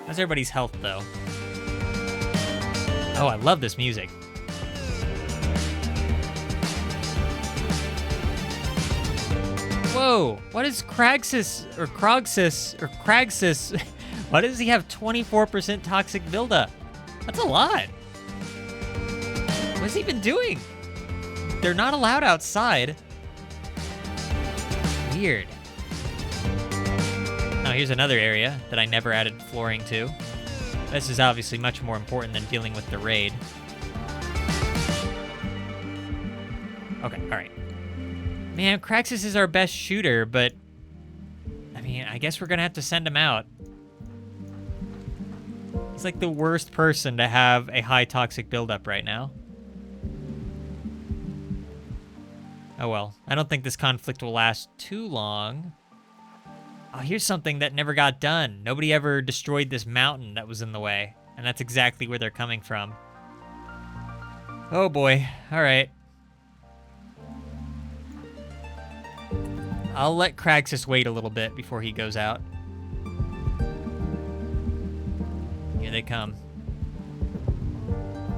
How's everybody's health, though? Oh, I love this music. Whoa, what is Cragsis, or Krogsis, or Cragsis? Why does he have 24% toxic buildup? That's a lot. What's he been doing? They're not allowed outside. Weird. Now here's another area that I never added flooring to. This is obviously much more important than dealing with the raid. Okay, alright. Man, Craxus is our best shooter, but I mean, I guess we're gonna have to send him out. He's like the worst person to have a high toxic buildup right now. Oh well, I don't think this conflict will last too long. Oh, here's something that never got done. Nobody ever destroyed this mountain that was in the way, and that's exactly where they're coming from. Oh boy, alright. I'll let Craxus wait a little bit before he goes out. Here they come.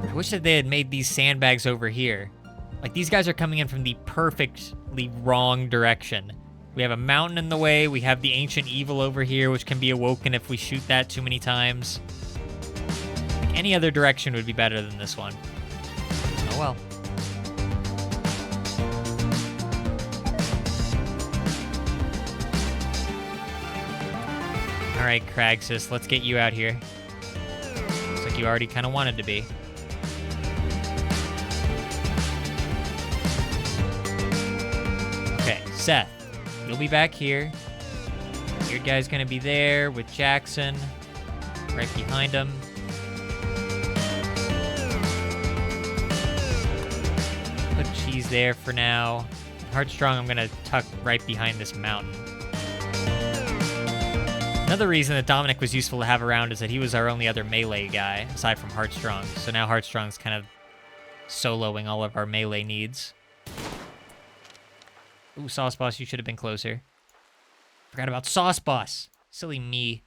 I wish that they had made these sandbags over here. Like, these guys are coming in from the perfectly wrong direction. We have a mountain in the way, we have the ancient evil over here, which can be awoken if we shoot that too many times. Like, any other direction would be better than this one. Oh well. Alright, Craxus, let's get you out here. Looks like you already kind of wanted to be. Okay, Seth, you'll be back here. Your guy's gonna be there with Jackson, right behind him. Put Cheese there for now. Heartstrong, I'm gonna tuck right behind this mountain. Another reason that Dominic was useful to have around is that he was our only other melee guy, aside from Heartstrong. So now Heartstrong's kind of soloing all of our melee needs. Ooh, Sauce Boss, you should have been closer. Forgot about Sauce Boss. Silly me.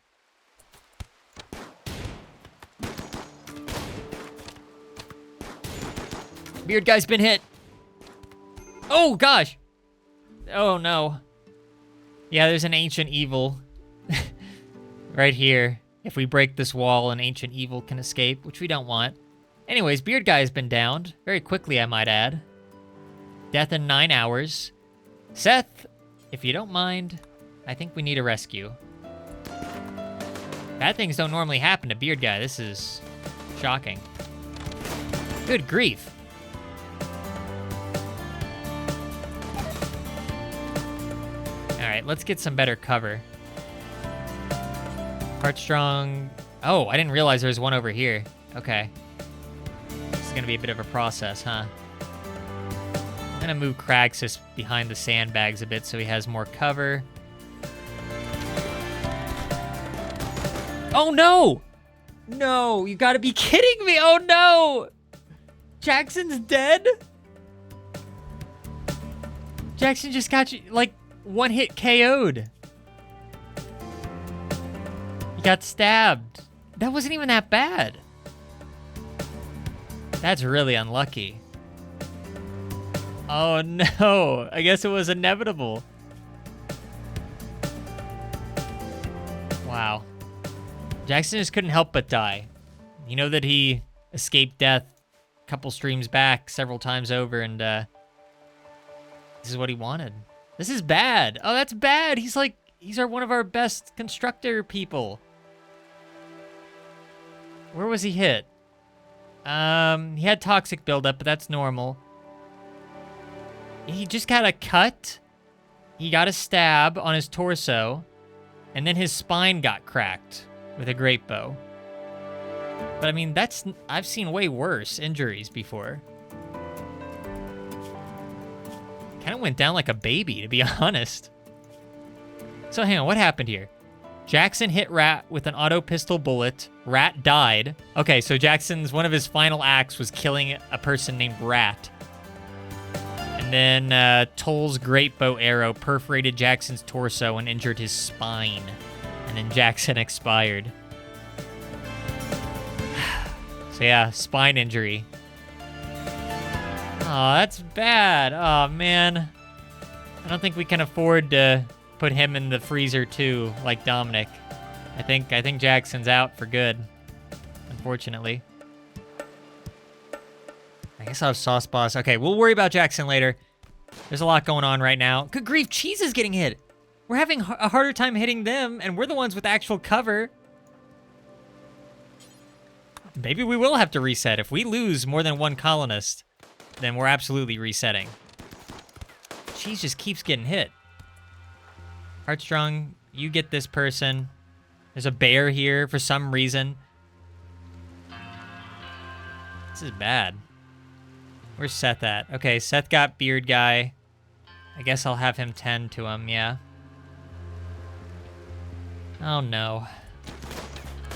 Beard guy's been hit. Oh, gosh. Oh, no. Yeah, there's an ancient evil right here. If we break this wall, an ancient evil can escape, which we don't want. Anyways, Beard guy's been downed. Very quickly, I might add. Death in 9 hours. Seth, if you don't mind, I think we need a rescue. Bad things don't normally happen to Beard guy. This is shocking. Good grief. All right, let's get some better cover. Heartstrong. Oh, I didn't realize there was one over here. Okay. This is gonna be a bit of a process, huh? I'm gonna move Kraxus behind the sandbags a bit so he has more cover. Oh no! No, you gotta be kidding me! Oh no! Jackson's dead? Jackson just got you, like, one hit KO'd. He got stabbed. That wasn't even that bad. That's really unlucky. Oh no, I guess it was inevitable. Wow. Jackson just couldn't help but die. You know that he escaped death a couple streams back, several times over, and this is what he wanted. This is bad. Oh, that's bad. He's one of our best constructor people. Where was he hit? He had toxic buildup, but that's normal. He just got a cut. He got a stab on his torso, and then his spine got cracked with a great bow. But I mean, I've seen way worse injuries before. Kind of went down like a baby, to be honest. So hang on, what happened here? Jackson hit Rat with an auto pistol bullet. Rat died. Okay, so Jackson's, one of his final acts was killing a person named Rat. And then Toll's great bow arrow perforated Jackson's torso and injured his spine. And then Jackson expired. So yeah, spine injury. Oh, that's bad. Oh, man. I don't think we can afford to put him in the freezer, too, like Dominic. I think Jackson's out for good, unfortunately. I guess I'll have Sauce Boss. Okay, we'll worry about Jackson later. There's a lot going on right now. Good grief, Cheese is getting hit. We're having a harder time hitting them, and we're the ones with actual cover. Maybe we will have to reset. If we lose more than one colonist, then we're absolutely resetting. Cheese just keeps getting hit. Heartstrong, you get this person. There's a bear here for some reason. This is bad. Where's Seth at? Okay, Seth got Beard Guy. I guess I'll have him tend to him, yeah. Oh no.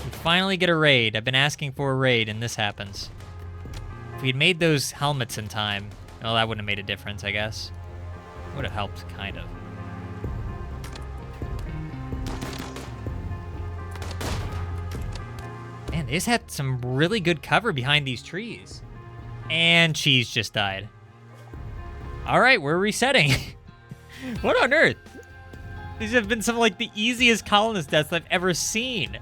We finally get a raid. I've been asking for a raid, and this happens. If we had made those helmets in time, well, that wouldn't have made a difference, I guess. Would have helped, kind of. Man, they just had some really good cover behind these trees. And Cheese just died. All right, we're resetting. What on earth? These have been some of, like, the easiest colonist deaths I've ever seen.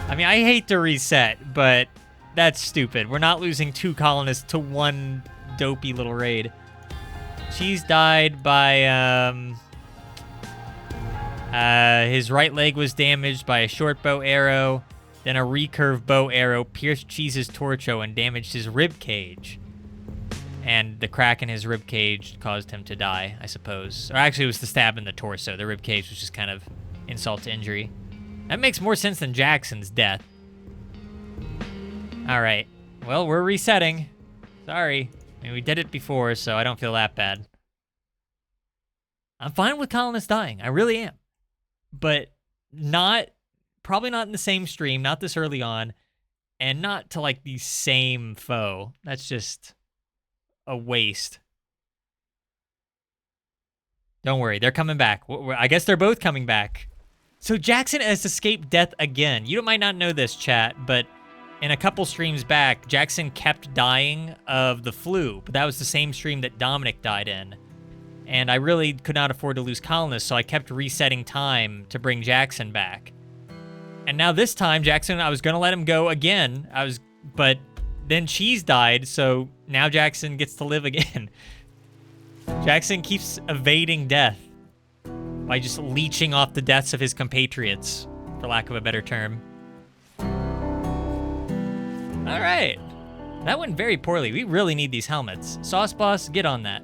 I mean, I hate to reset, but that's stupid. We're not losing 2 colonists to one dopey little raid. Cheese died by, his right leg was damaged by a short bow arrow. Then a recurve bow arrow pierced Cheese's torso and damaged his rib cage. And the crack in his rib cage caused him to die, I suppose. Or actually, it was the stab in the torso. The rib cage was just kind of insult to injury. That makes more sense than Jackson's death. All right. Well, we're resetting. Sorry. I mean, we did it before, so I don't feel that bad. I'm fine with colonists dying. I really am. But probably not in the same stream, not this early on, and not to, like, the same foe. That's just a waste. Don't worry, they're coming back. I guess they're both coming back. So Jackson has escaped death again. You might not know this, chat, but in a couple streams back, Jackson kept dying of the flu, but that was the same stream that Dominic died in. And I really could not afford to lose colonists, so I kept resetting time to bring Jackson back. And now this time, Jackson, I was going to let him go again, but then Cheese died, so now Jackson gets to live again. Jackson keeps evading death by just leeching off the deaths of his compatriots, for lack of a better term. All right. That went very poorly. We really need these helmets. Sauce Boss, get on that.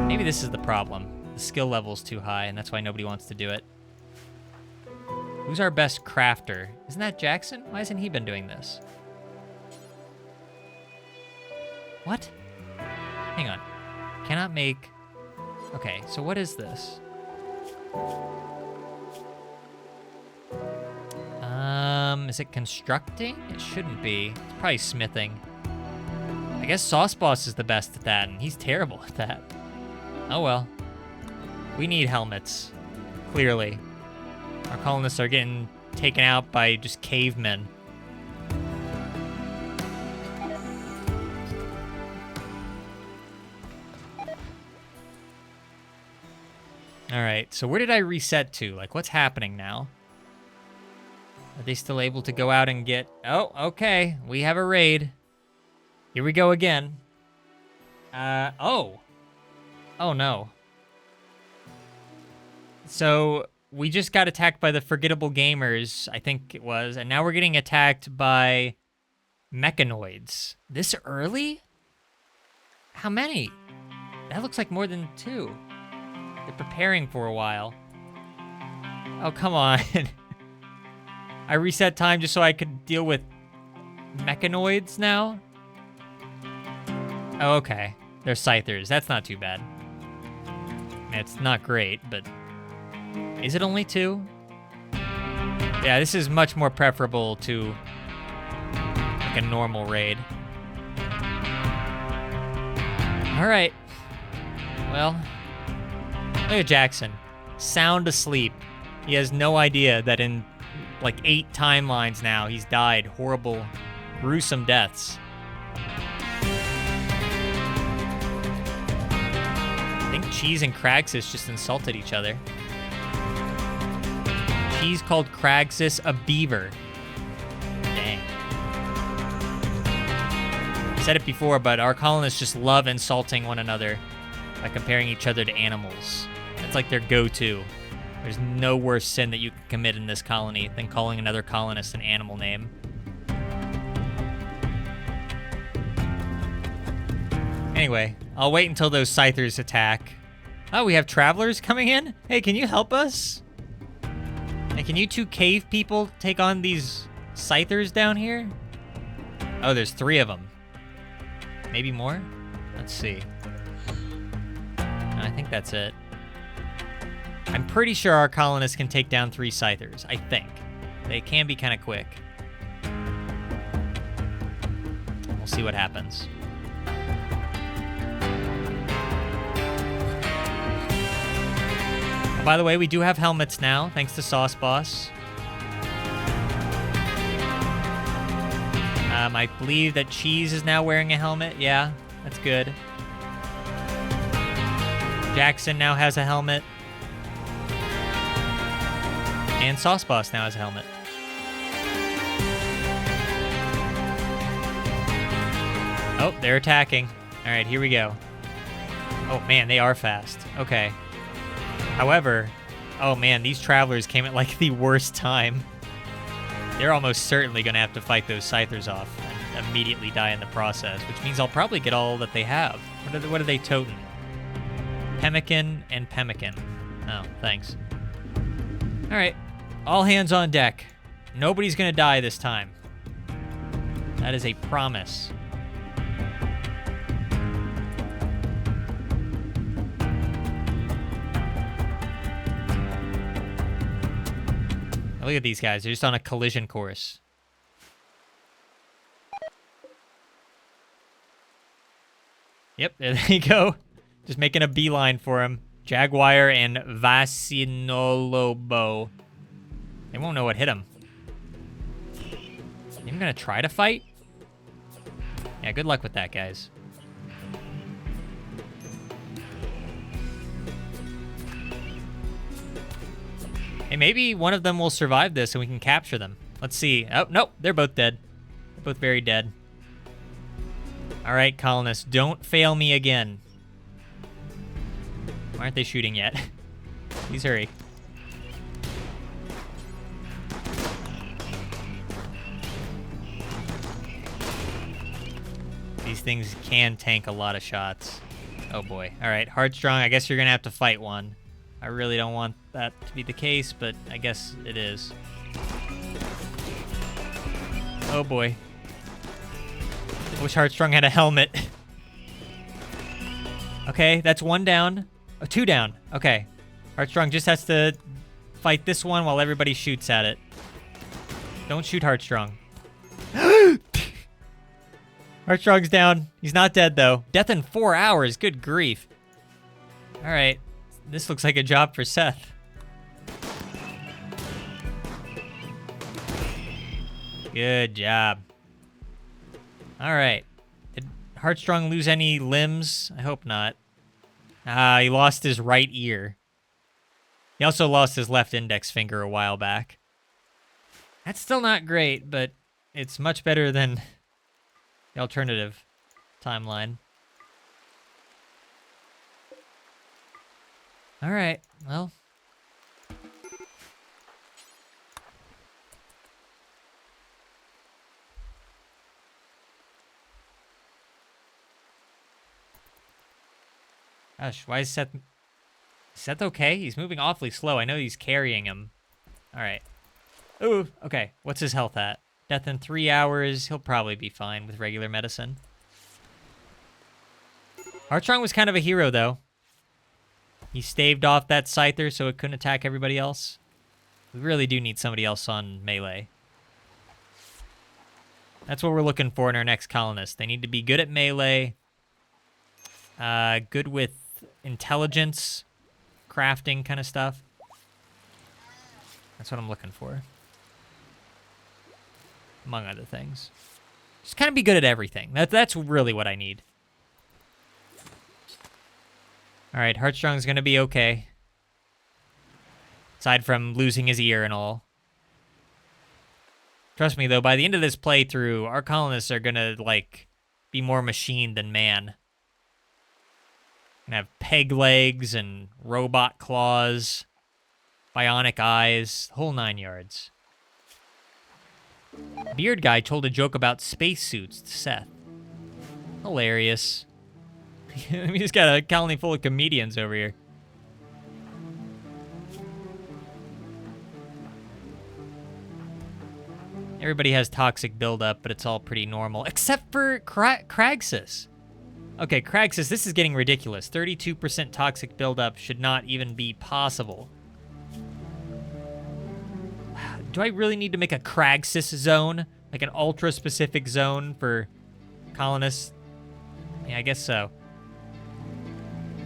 Maybe this is the problem. The skill level's too high, and that's why nobody wants to do it. Who's our best crafter? Isn't that Jackson? Why hasn't he been doing this? What? Hang on. Cannot make... Okay, so what is this? Is it constructing? It shouldn't be. It's probably smithing. I guess Sauce Boss is the best at that, and he's terrible at that. Oh well. We need helmets. Clearly. Our colonists are getting taken out by just cavemen. Alright, so where did I reset to? Like, what's happening now? Are they still able to go out and get... Oh, okay. We have a raid. Here we go again. Oh. Oh, no. So, we just got attacked by the Forgettable Gamers, I think it was, and now we're getting attacked by mechanoids. This early? How many? That looks like more than 2. They're preparing for a while. Oh, come on. I reset time just so I could deal with mechanoids now? Oh, okay. They're scythers. That's not too bad. It's not great, but... Is it only 2? Yeah, this is much more preferable to like a normal raid. Alright. Well, look at Jackson. Sound asleep. He has no idea that in like 8 timelines now he's died horrible, gruesome deaths. I think Cheese and Craxus just insulted each other. Cheese called Craxus a beaver. Dang. I said it before, but our colonists just love insulting one another by comparing each other to animals. It's like their go-to. There's no worse sin that you can commit in this colony than calling another colonist an animal name. Anyway, I'll wait until those scythers attack. Oh, we have travelers coming in? Hey, can you help us? And can you 2 cave people take on these scythers down here? Oh, there's 3 of them. Maybe more? Let's see. No, I think that's it. I'm pretty sure our colonists can take down 3 scythers. I think. They can be kind of quick. We'll see what happens. Oh, by the way, we do have helmets now, thanks to Sauce Boss. I believe that Cheese is now wearing a helmet. Yeah, that's good. Jackson now has a helmet. And Sauce Boss now has a helmet. Oh, they're attacking. All right, here we go. Oh, man, they are fast. Okay. However, oh, man, these travelers came at, like, the worst time. They're almost certainly going to have to fight those scythers off and immediately die in the process, which means I'll probably get all that they have. What are they toting? Pemmican and pemmican. Oh, thanks. All right. All hands on deck. Nobody's gonna die this time. That is a promise. Look at these guys. They're just on a collision course. Yep, there they go. Just making a beeline for him. Jaguar and Vasinolobo. They won't know what hit him. I'm gonna try to fight? Yeah, good luck with that, guys. Hey, maybe one of them will survive this and we can capture them. Let's see. Oh, nope, they're both dead. They're both very dead. All right, colonists, don't fail me again. Why aren't they shooting yet? Please hurry. These things can tank a lot of shots. Oh boy. All right, Heartstrong, I guess you're gonna have to fight one. I really don't want that to be the case, but I guess it is. Oh boy. I wish Heartstrong had a helmet. Okay, that's one down. Oh, two down. Okay. Heartstrong just has to fight this one while everybody shoots at it. Don't shoot Heartstrong. Heartstrong's down. He's not dead, though. Death in 4 hours. Good grief. All right. This looks like a job for Seth. Good job. All right. Did Heartstrong lose any limbs? I hope not. He lost his right ear. He also lost his left index finger a while back. That's still not great, but it's much better than the alternative timeline. All right, well. Gosh, why is Seth okay? He's moving awfully slow. I know he's carrying him. All right. Ooh, okay. What's his health at? Death in 3 hours. He'll probably be fine with regular medicine. Heartstrong was kind of a hero, though. He staved off that Scyther so it couldn't attack everybody else. We really do need somebody else on melee. That's what we're looking for in our next colonist. They need to be good at melee. Good with intelligence, crafting kind of stuff. That's what I'm looking for. Among other things. Just kind of be good at everything. That's really what I need. All right, Heartstrong's going to be okay. Aside from losing his ear and all. Trust me, though, by the end of this playthrough, our colonists are going to, like, be more machine than man. Gonna have peg legs and robot claws, bionic eyes, whole 9 yards. Beard guy told a joke about spacesuits to Seth. Hilarious. We just got a colony full of comedians over here. Everybody has toxic buildup, but it's all pretty normal, except for Kraxus. Okay, Kraxus, this is getting ridiculous. 32% toxic buildup should not even be possible. Do I really need to make a Kraxus zone? Like an ultra-specific zone for colonists? Yeah, I guess so.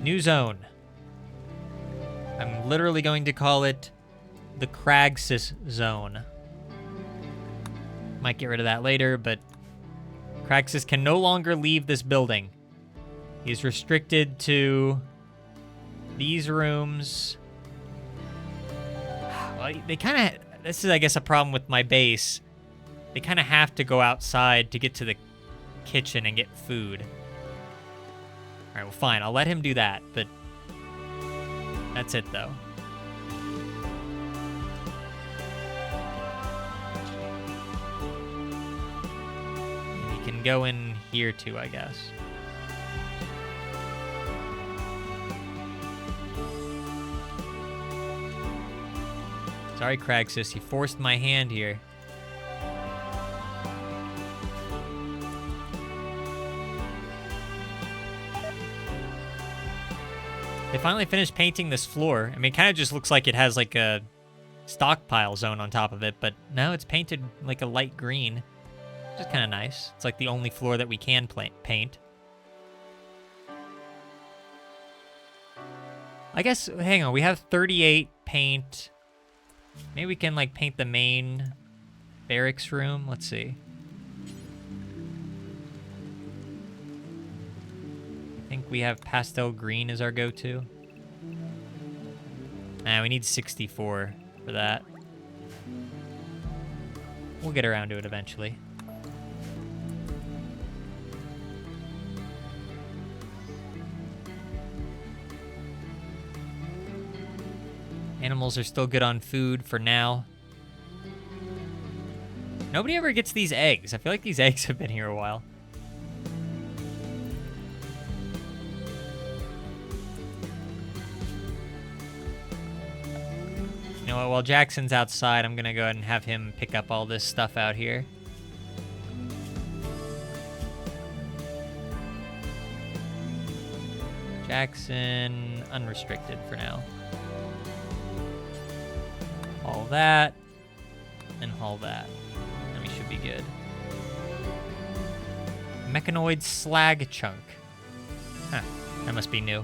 New zone. I'm literally going to call it the Kraxus zone. Might get rid of that later, but Kraxus can no longer leave this building. He's restricted to these rooms. Well, they kind of... This is, I guess, a problem with my base. They kind of have to go outside to get to the kitchen and get food. All right, well, fine. I'll let him do that, but that's it, though. And he can go in here, too, I guess. Sorry, Kraxus, you forced my hand here. They finally finished painting this floor. I mean, it kind of just looks like it has like a stockpile zone on top of it, but no, it's painted like a light green, which is kind of nice. It's like the only floor that we can paint. I guess, hang on, we have 38 paint. Maybe we can, like, paint the main barracks room. Let's see. think we have pastel green as our go-to. Nah, we need 64 for that. We'll get around to it eventually. Animals are still good on food for now. Nobody ever gets these eggs. I feel like these eggs have been here a while. You know what, while Jackson's outside, I'm gonna go ahead and have him pick up all this stuff out here. Jackson, unrestricted for now. Haul that, and haul that. And we should be good. Mechanoid slag chunk. Huh, that must be new.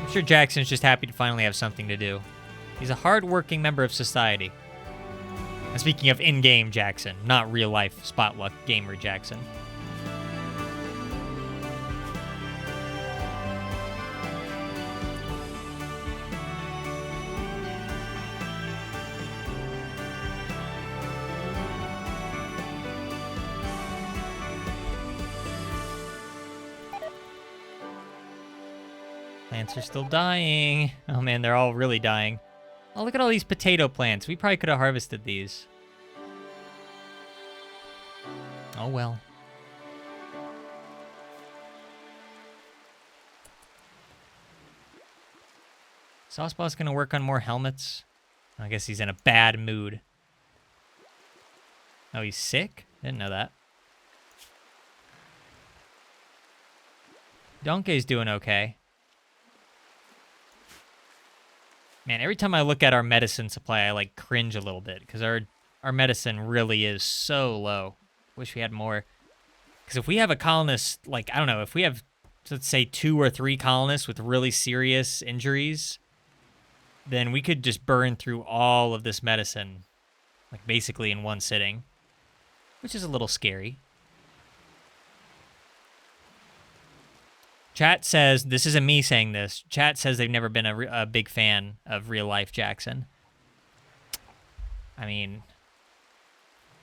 I'm sure Jackson's just happy to finally have something to do. He's a hard-working member of society. And speaking of in-game Jackson, not real-life Spotluck gamer Jackson. Plants are still dying. Oh man, they're all really dying. Oh, look at all these potato plants. We probably could have harvested these. Oh well. Sauceball's gonna work on more helmets. I guess he's in a bad mood. Oh, he's sick? Didn't know that. Donkey's doing okay. Man, every time I look at our medicine supply, I like cringe a little bit because our medicine really is so low. Wish we had more. Because if we have a colonist, like, I don't know, if we have, let's say, 2 or 3 colonists with really serious injuries, then we could just burn through all of this medicine, like, basically in one sitting, which is a little scary. Chat says, this isn't me saying this, chat says they've never been a big fan of real-life Jackson. I mean,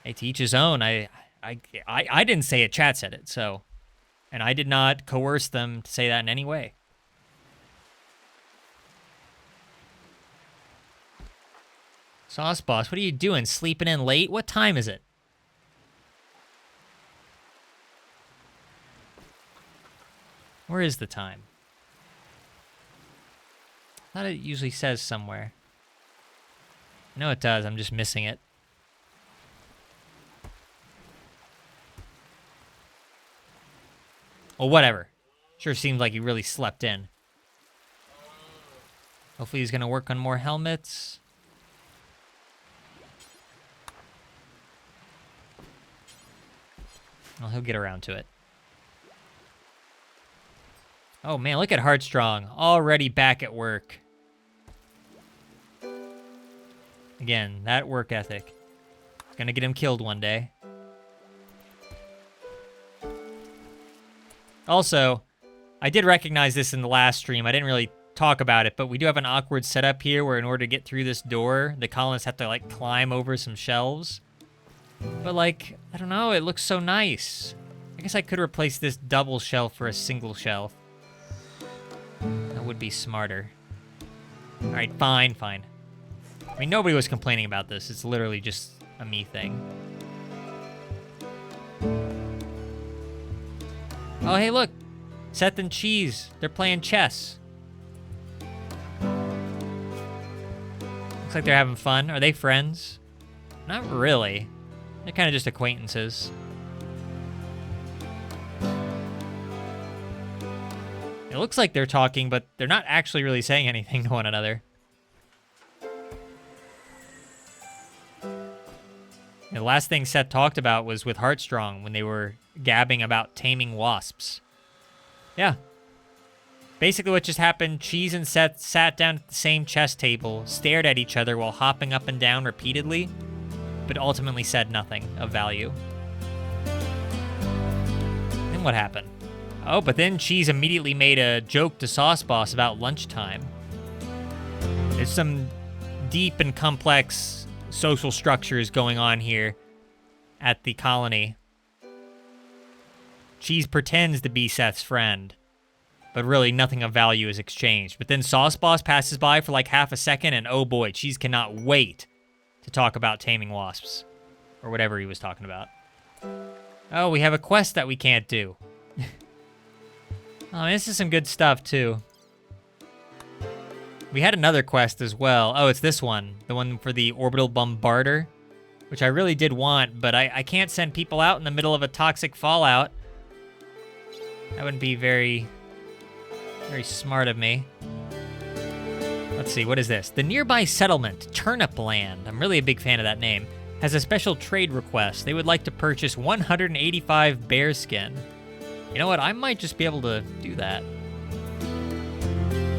hey, to each his own. I didn't say it, chat said it, so. And I did not coerce them to say that in any way. Sauce Boss, what are you doing? Sleeping in late? What time is it? Where is the time? I thought it usually says somewhere. No, it does. I'm just missing it. Well, whatever. Sure seems like he really slept in. Hopefully he's going to work on more helmets. Well, he'll get around to it. Oh man, look at Heartstrong, already back at work. Again, that work ethic. It's gonna get him killed one day. Also, I did recognize this in the last stream. I didn't really talk about it, but we do have an awkward setup here where in order to get through this door, the colonists have to like climb over some shelves. But like, I don't know, it looks so nice. I guess I could replace this double shelf for a single shelf. That would be smarter. Alright, fine, fine. I mean, nobody was complaining about this. It's literally just a me thing. Oh, hey, look. Seth and Cheese. They're playing chess. Looks like they're having fun. Are they friends? Not really. They're kind of just acquaintances. It looks like they're talking, but they're not actually really saying anything to one another. The last thing Seth talked about was with Heartstrong when they were gabbing about taming wasps. Yeah. Basically what just happened, Cheese and Seth sat down at the same chess table, stared at each other while hopping up and down repeatedly, but ultimately said nothing of value. Then what happened? Oh, but then Cheese immediately made a joke to Sauce Boss about lunchtime. There's some deep and complex social structures going on here at the colony. Cheese pretends to be Seth's friend, but really nothing of value is exchanged. But then Sauce Boss passes by for like half a second, and oh boy, Cheese cannot wait to talk about taming wasps, or whatever he was talking about. Oh, we have a quest that we can't do. Oh, this is some good stuff, too. We had another quest as well. Oh, it's this one. The one for the orbital bombarder, which I really did want, but I can't send people out in the middle of a toxic fallout. That wouldn't be very smart of me. Let's see, what is this? The nearby settlement, Turnip Land, I'm really a big fan of that name, has a special trade request. They would like to purchase 185 bear skin. You know what? I might just be able to do that.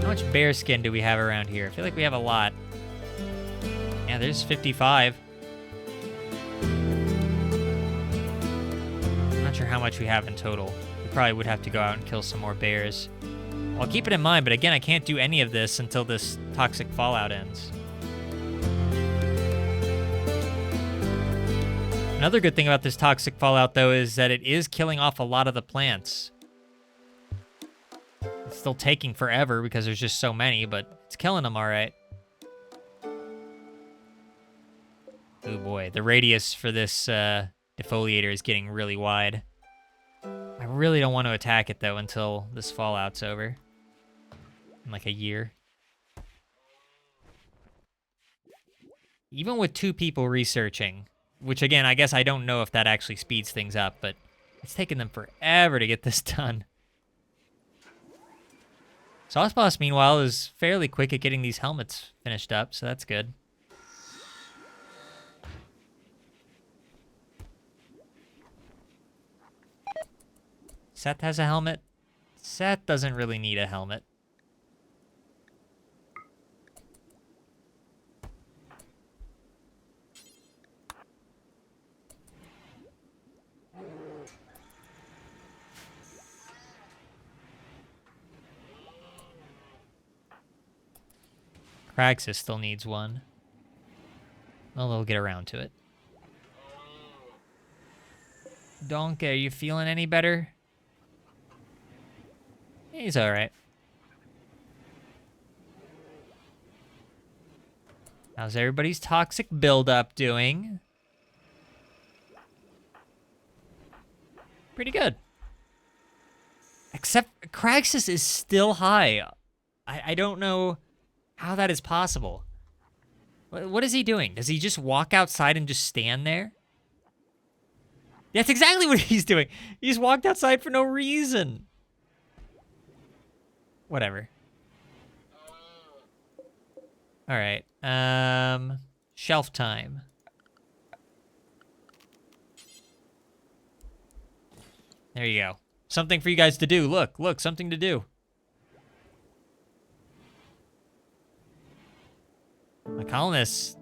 How much bear skin do we have around here? I feel like we have a lot. Yeah, there's 55. I'm not sure how much we have in total. We probably would have to go out and kill some more bears. I'll keep it in mind, but again, I can't do any of this until this toxic fallout ends. Another good thing about this toxic fallout, though, is that it is killing off a lot of the plants. It's still taking forever because there's just so many, but it's killing them all right. Oh boy, the radius for this defoliator is getting really wide. I really don't want to attack it, though, until this fallout's over. In like a year. Even with 2 people researching, which again, I guess I don't know if that actually speeds things up, but it's taken them forever to get this done. Sauce Boss, meanwhile, is fairly quick at getting these helmets finished up, so that's good. Seth has a helmet. Seth doesn't really need a helmet. Praxis still needs one. Well, they'll get around to it. Donkey, are you feeling any better? He's alright. How's everybody's toxic buildup doing? Pretty good. Except Craxus is still high. I don't know how that is possible. What is he doing? Does he just walk outside and just stand there? That's exactly what he's doing. He just walked outside for no reason. Whatever. All right. Shelf time. There you go. Something for you guys to do. Look, something to do. My colonists,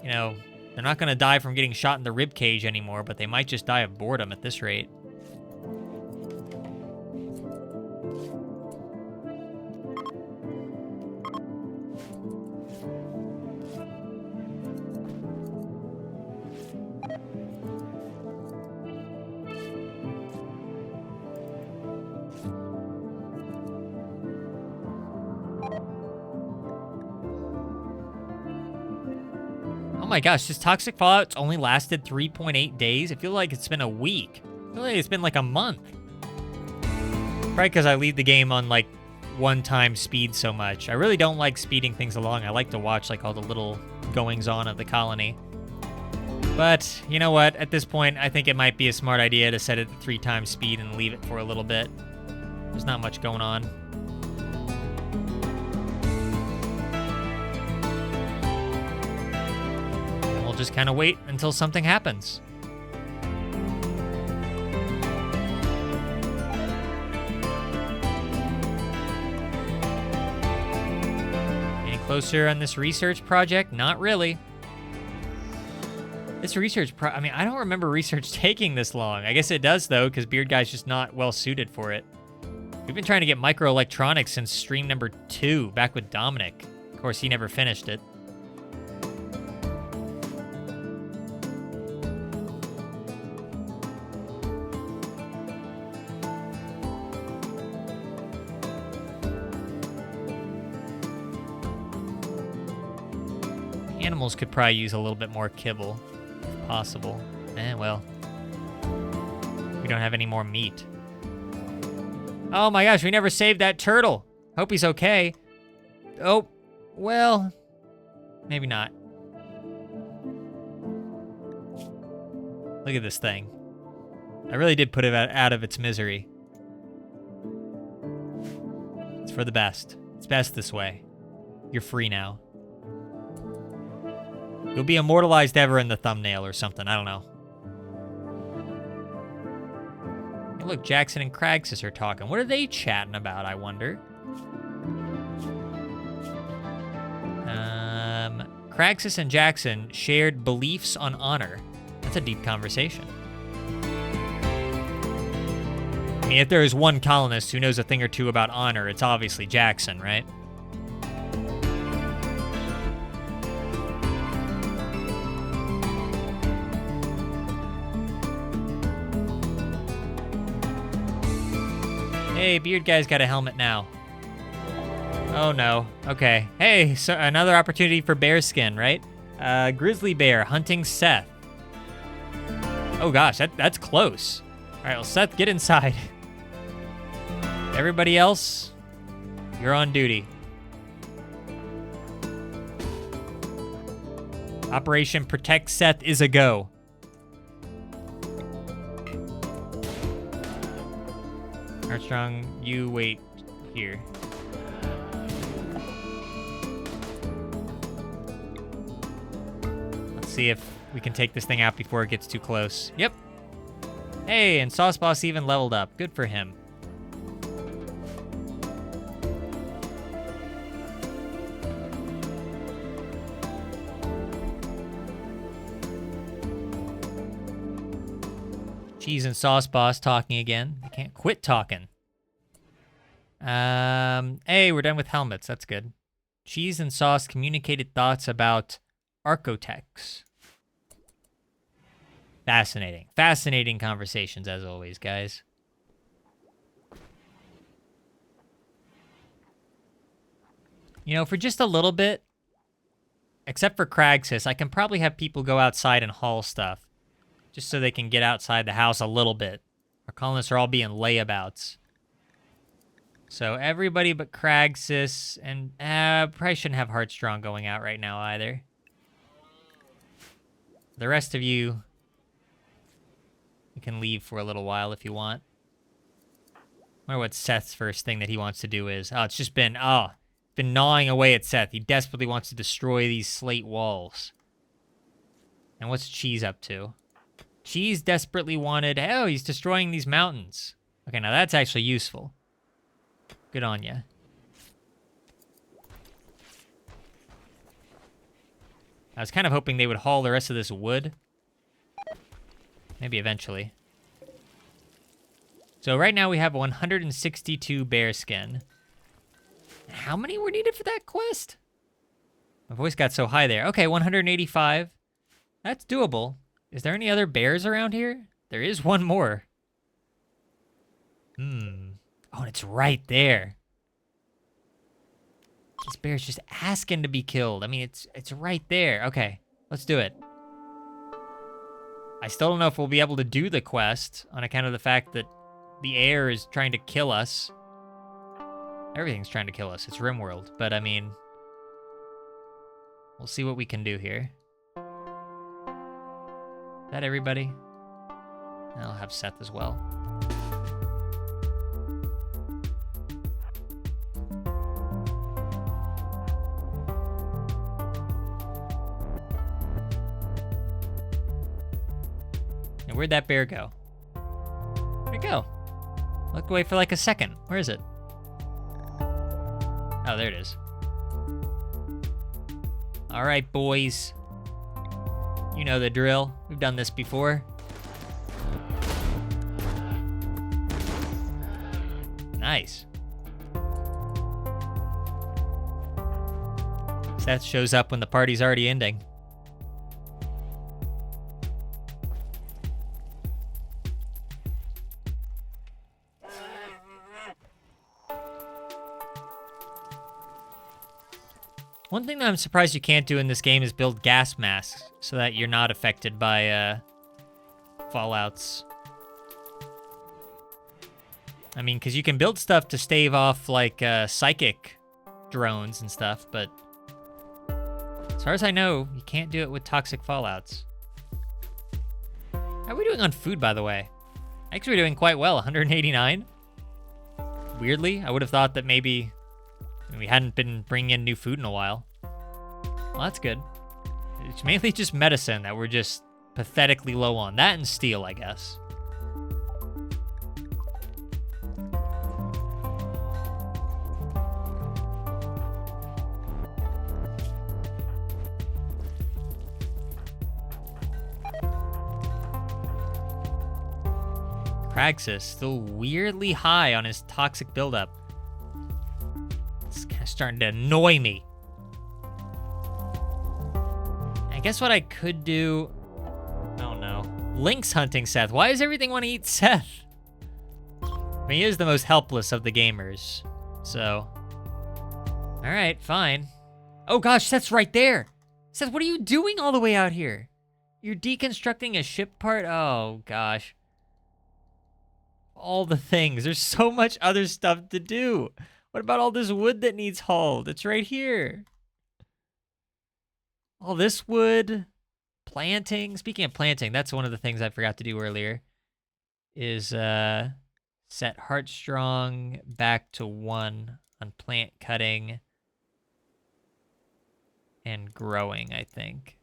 you know, they're not going to die from getting shot in the rib cage anymore, but they might just die of boredom at this rate. Oh my gosh, this toxic fallout's only lasted 3.8 days. I feel like it's been a week. I feel like it's been like a month. Probably because I leave the game on like 1x speed so much. I really don't like speeding things along. I like to watch like all the little goings on of the colony. But you know what? At this point, I think it might be a smart idea to set it at 3x speed and leave it for a little bit. There's not much going on. Just kind of wait until something happens. Any closer on this research project? Not really. This research, I mean, I don't remember research taking this long. I guess it does, though, because Beard Guy's just not well suited for it. We've been trying to get microelectronics since stream number 2, back with Dominic. Of course, he never finished it. Animals could probably use a little bit more kibble, if possible. Well, we don't have any more meat. Oh my gosh, we never saved that turtle. Hope he's okay. Oh, well, maybe not. Look at this thing. I really did put it out of its misery. It's for the best. It's best this way. You're free now. You'll be immortalized ever in the thumbnail or something. I don't know. Hey, look, Jackson and Cragsis are talking. What are they chatting about, I wonder? Cragsis and Jackson shared beliefs on honor. That's a deep conversation. I mean, if there is one colonist who knows a thing or two about honor, it's obviously Jackson, right? Hey, Beard Guy's got a helmet now. Oh no. Okay. Hey, so another opportunity for bear skin, right? Grizzly bear hunting Seth. Oh gosh, that's close. All right, well, Seth, get inside. Everybody else, you're on duty. Operation Protect Seth is a go. Armstrong, you wait here. Let's see if we can take this thing out before it gets too close. Yep. Hey, and Sauce Boss even leveled up. Good for him. Cheese and Sauce Boss talking again. I can't quit talking. Hey, we're done with helmets. That's good. Cheese and Sauce communicated thoughts about Archotechs. Fascinating. Fascinating conversations, as always, guys. You know, for just a little bit, except for Cragsis, I can probably have people go outside and haul stuff. Just so they can get outside the house a little bit. Our colonists are all being layabouts. So everybody but Cragsis, and probably shouldn't have Heartstrong going out right now either. The rest of you can leave for a little while if you want. I wonder what Seth's first thing that he wants to do is. Oh, it's just been gnawing away at Seth. He desperately wants to destroy these slate walls. And what's Cheese up to? Cheese desperately wanted, oh, he's destroying these mountains. Okay, now that's actually useful. Good on ya. I was kind of hoping they would haul the rest of this wood. Maybe eventually. So right now we have 162 bear skin. How many were needed for that quest? My voice got so high there. Okay, 185. That's doable. Is there any other bears around here? There is one more. Oh, and it's right there. This bear's just asking to be killed. I mean, it's right there. Okay, let's do it. I still don't know if we'll be able to do the quest on account of the fact that the air is trying to kill us. Everything's trying to kill us. It's RimWorld. But, I mean, we'll see what we can do here. Is that everybody? I'll have Seth as well. And where'd that bear go? Where'd it go? Look away for like a second. Where is it? Oh, there it is. All right, boys. You know the drill. We've done this before. Nice. Seth shows up when the party's already ending. One thing that I'm surprised you can't do in this game is build gas masks so that you're not affected by fallouts. I mean, because you can build stuff to stave off like psychic drones and stuff, but as far as I know, you can't do it with toxic fallouts. How are we doing on food, by the way? Actually, we're doing quite well, 189. Weirdly, I would have thought that maybe we hadn't been bringing in new food in a while. Well, that's good. It's mainly just medicine that we're just pathetically low on. That and steel, I guess. Praxis still weirdly high on his toxic buildup. It's kind of starting to annoy me. I guess what I could do... I don't know. Lynx hunting Seth. Why does everything want to eat Seth? I mean, he is the most helpless of the gamers. So... Alright, fine. Oh gosh, Seth's right there! Seth, what are you doing all the way out here? You're deconstructing a ship part? Oh gosh. All the things. There's so much other stuff to do. What about all this wood that needs hauled? It's right here. All this wood. Planting. Speaking of planting, that's one of the things I forgot to do earlier. Is set Heartstrong back to 1 on plant cutting. And growing, I think.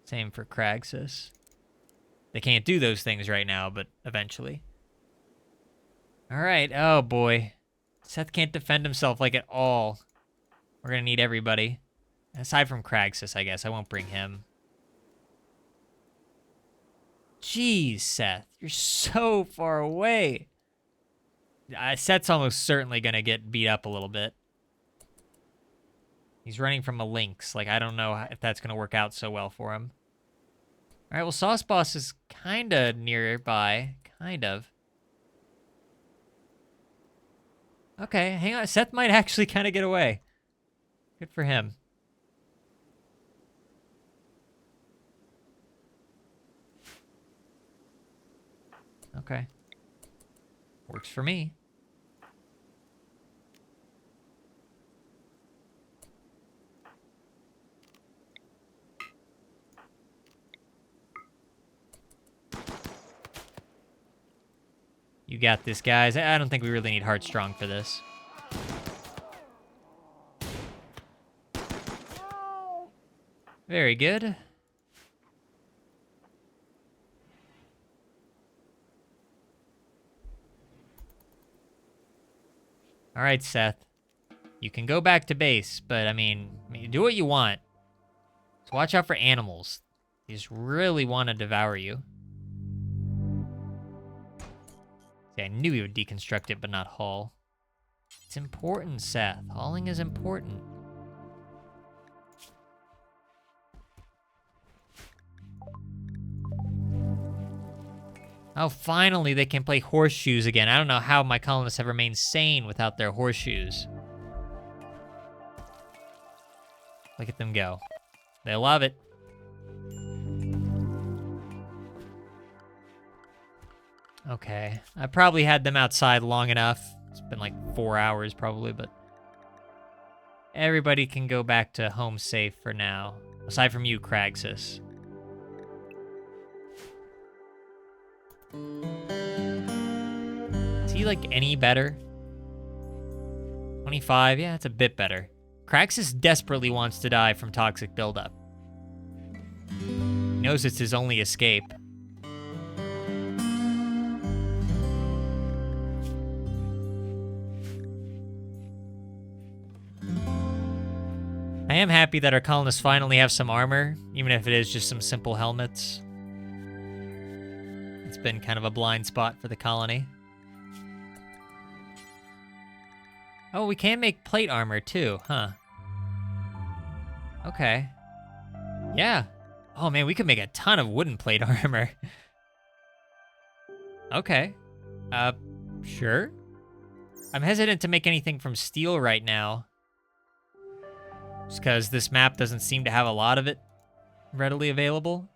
Same for Craxus. They can't do those things right now, but eventually. Alright, oh boy. Seth can't defend himself like at all. We're gonna need everybody. Aside from Craxus, I guess. I won't bring him. Jeez, Seth. You're so far away. Seth's almost certainly gonna get beat up a little bit. He's running from a lynx. Like, I don't know if that's gonna work out so well for him. Alright, well, Sauce Boss is kinda nearby. Kind of. Okay, hang on. Seth might actually kind of get away. Good for him. Okay. Works for me. You got this, guys. I don't think we really need Heartstrong for this. Very good. All right, Seth. You can go back to base, but I mean, do what you want. So watch out for animals. They just really want to devour you. See, I knew he would deconstruct it, but not haul. It's important, Seth. Hauling is important. Oh, finally they can play horseshoes again. I don't know how my colonists have remained sane without their horseshoes. Look at them go. They love it. Okay, I probably had them outside long enough. It's been like 4 hours probably, but everybody can go back to home safe for now. Aside from you, Craxus. Is he like any better? 25, yeah, it's a bit better. Craxus desperately wants to die from toxic buildup. He knows it's his only escape. I am happy that our colonists finally have some armor, even if it is just some simple helmets. It's been kind of a blind spot for the colony. Oh, we can make plate armor too, huh? Okay. Yeah. Oh man, we could make a ton of wooden plate armor. Okay. Sure. I'm hesitant to make anything from steel right now. Just because this map doesn't seem to have a lot of it readily available.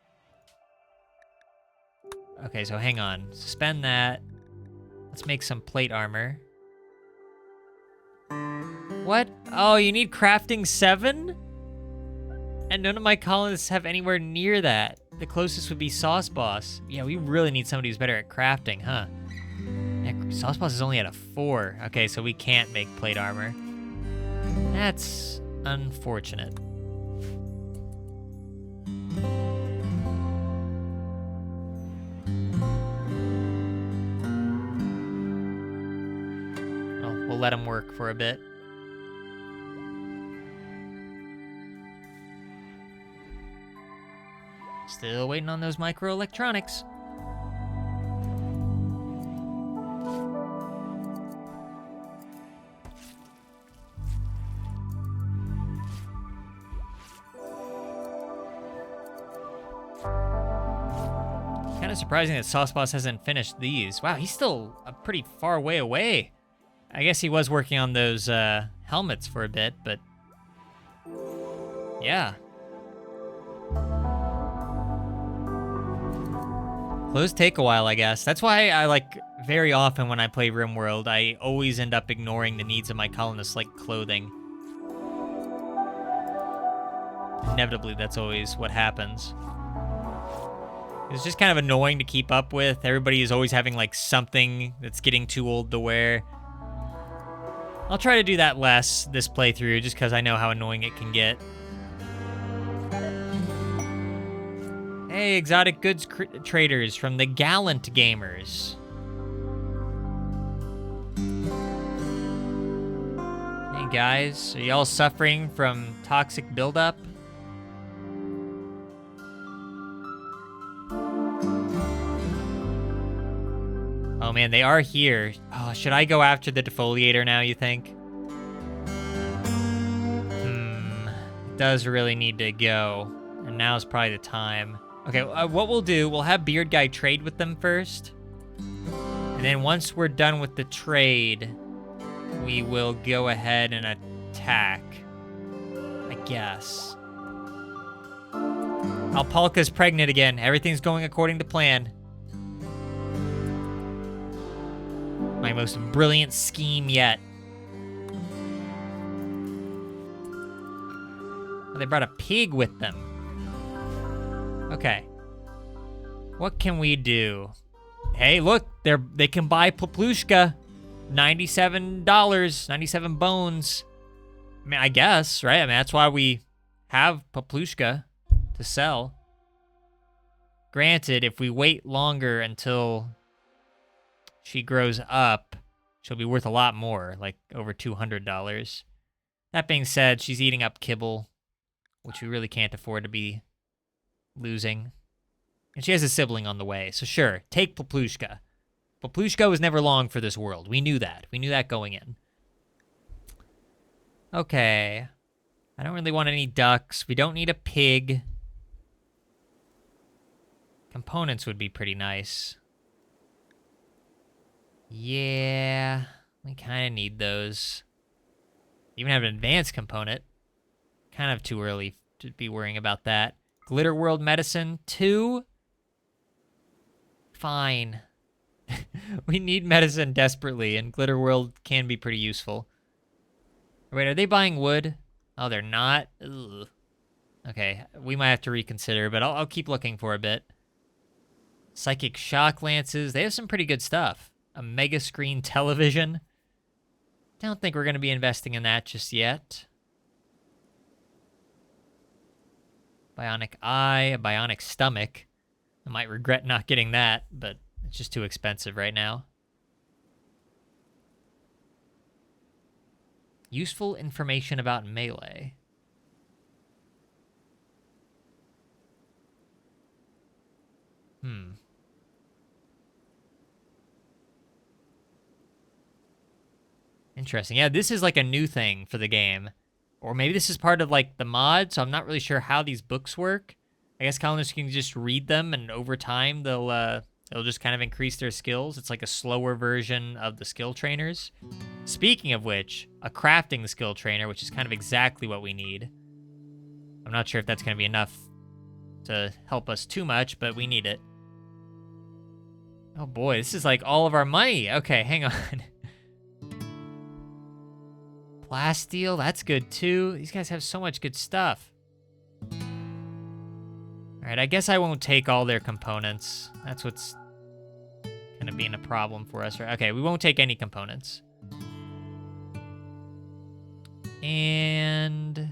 Okay, so hang on. Suspend that. Let's make some plate armor. What? Oh, you need crafting 7? And none of my colonists have anywhere near that. The closest would be Sauce Boss. Yeah, we really need somebody who's better at crafting, huh? Yeah, Sauce Boss is only at a 4. Okay, so we can't make plate armor. That's unfortunate. Well, we'll let him work for a bit. Still waiting on those microelectronics. Kind of surprising that Sauce Boss hasn't finished these. Wow, he's still a pretty far way away. I guess he was working on those helmets for a bit, but yeah. Those take a while, I guess. That's why I like very often when I play RimWorld, I always end up ignoring the needs of my colonists, like clothing. Inevitably, that's always what happens. It's just kind of annoying to keep up with. Everybody is always having like something that's getting too old to wear. I'll try to do that less this playthrough, just because I know how annoying it can get. Hey, exotic goods traders from the Gallant Gamers. Hey guys, are y'all suffering from toxic buildup? Oh man, they are here. Oh, should I go after the defoliator now, you think? It does really need to go. And now's probably the time. Okay, what we'll do, we'll have Beard Guy trade with them first. And then once we're done with the trade, we will go ahead and attack. I guess. Alpalka's pregnant again. Everything's going according to plan. My most brilliant scheme yet. Oh, they brought a pig with them. Okay. What can we do? Hey, look, they can buy Poplushka. $97, 97 bones. I mean, I guess, right? I mean, that's why we have Poplushka to sell. Granted, if we wait longer until she grows up, she'll be worth a lot more, like over $200. That being said, she's eating up kibble, which we really can't afford to be losing. And she has a sibling on the way, so sure, take Poplushka. Poplushka was never long for this world. We knew that. We knew that going in. Okay. I don't really want any ducks. We don't need a pig. Components would be pretty nice. Yeah, we kind of need those. Even have an advanced component. Kind of too early to be worrying about that. Glitter World Medicine 2? Fine. We need medicine desperately, and Glitter World can be pretty useful. Wait, are they buying wood? Oh, they're not? Ugh. Okay, we might have to reconsider, but I'll keep looking for a bit. Psychic Shock Lances. They have some pretty good stuff. A mega screen television. Don't think we're going to be investing in that just yet. Bionic eye, a bionic stomach. I might regret not getting that, but it's just too expensive right now. Useful information about melee. Interesting. Yeah, this is like a new thing for the game. Or maybe this is part of like the mod, so I'm not really sure how these books work. I guess colonists can just read them, and over time they'll just kind of increase their skills. It's like a slower version of the skill trainers. Speaking of which, a crafting skill trainer, which is kind of exactly what we need. I'm not sure if that's going to be enough to help us too much, but we need it. Oh boy, this is like all of our money. Okay, hang on. Plasteel, that's good too. These guys have so much good stuff. Alright, I guess I won't take all their components. That's what's gonna be a problem for us, right? Okay, we won't take any components. And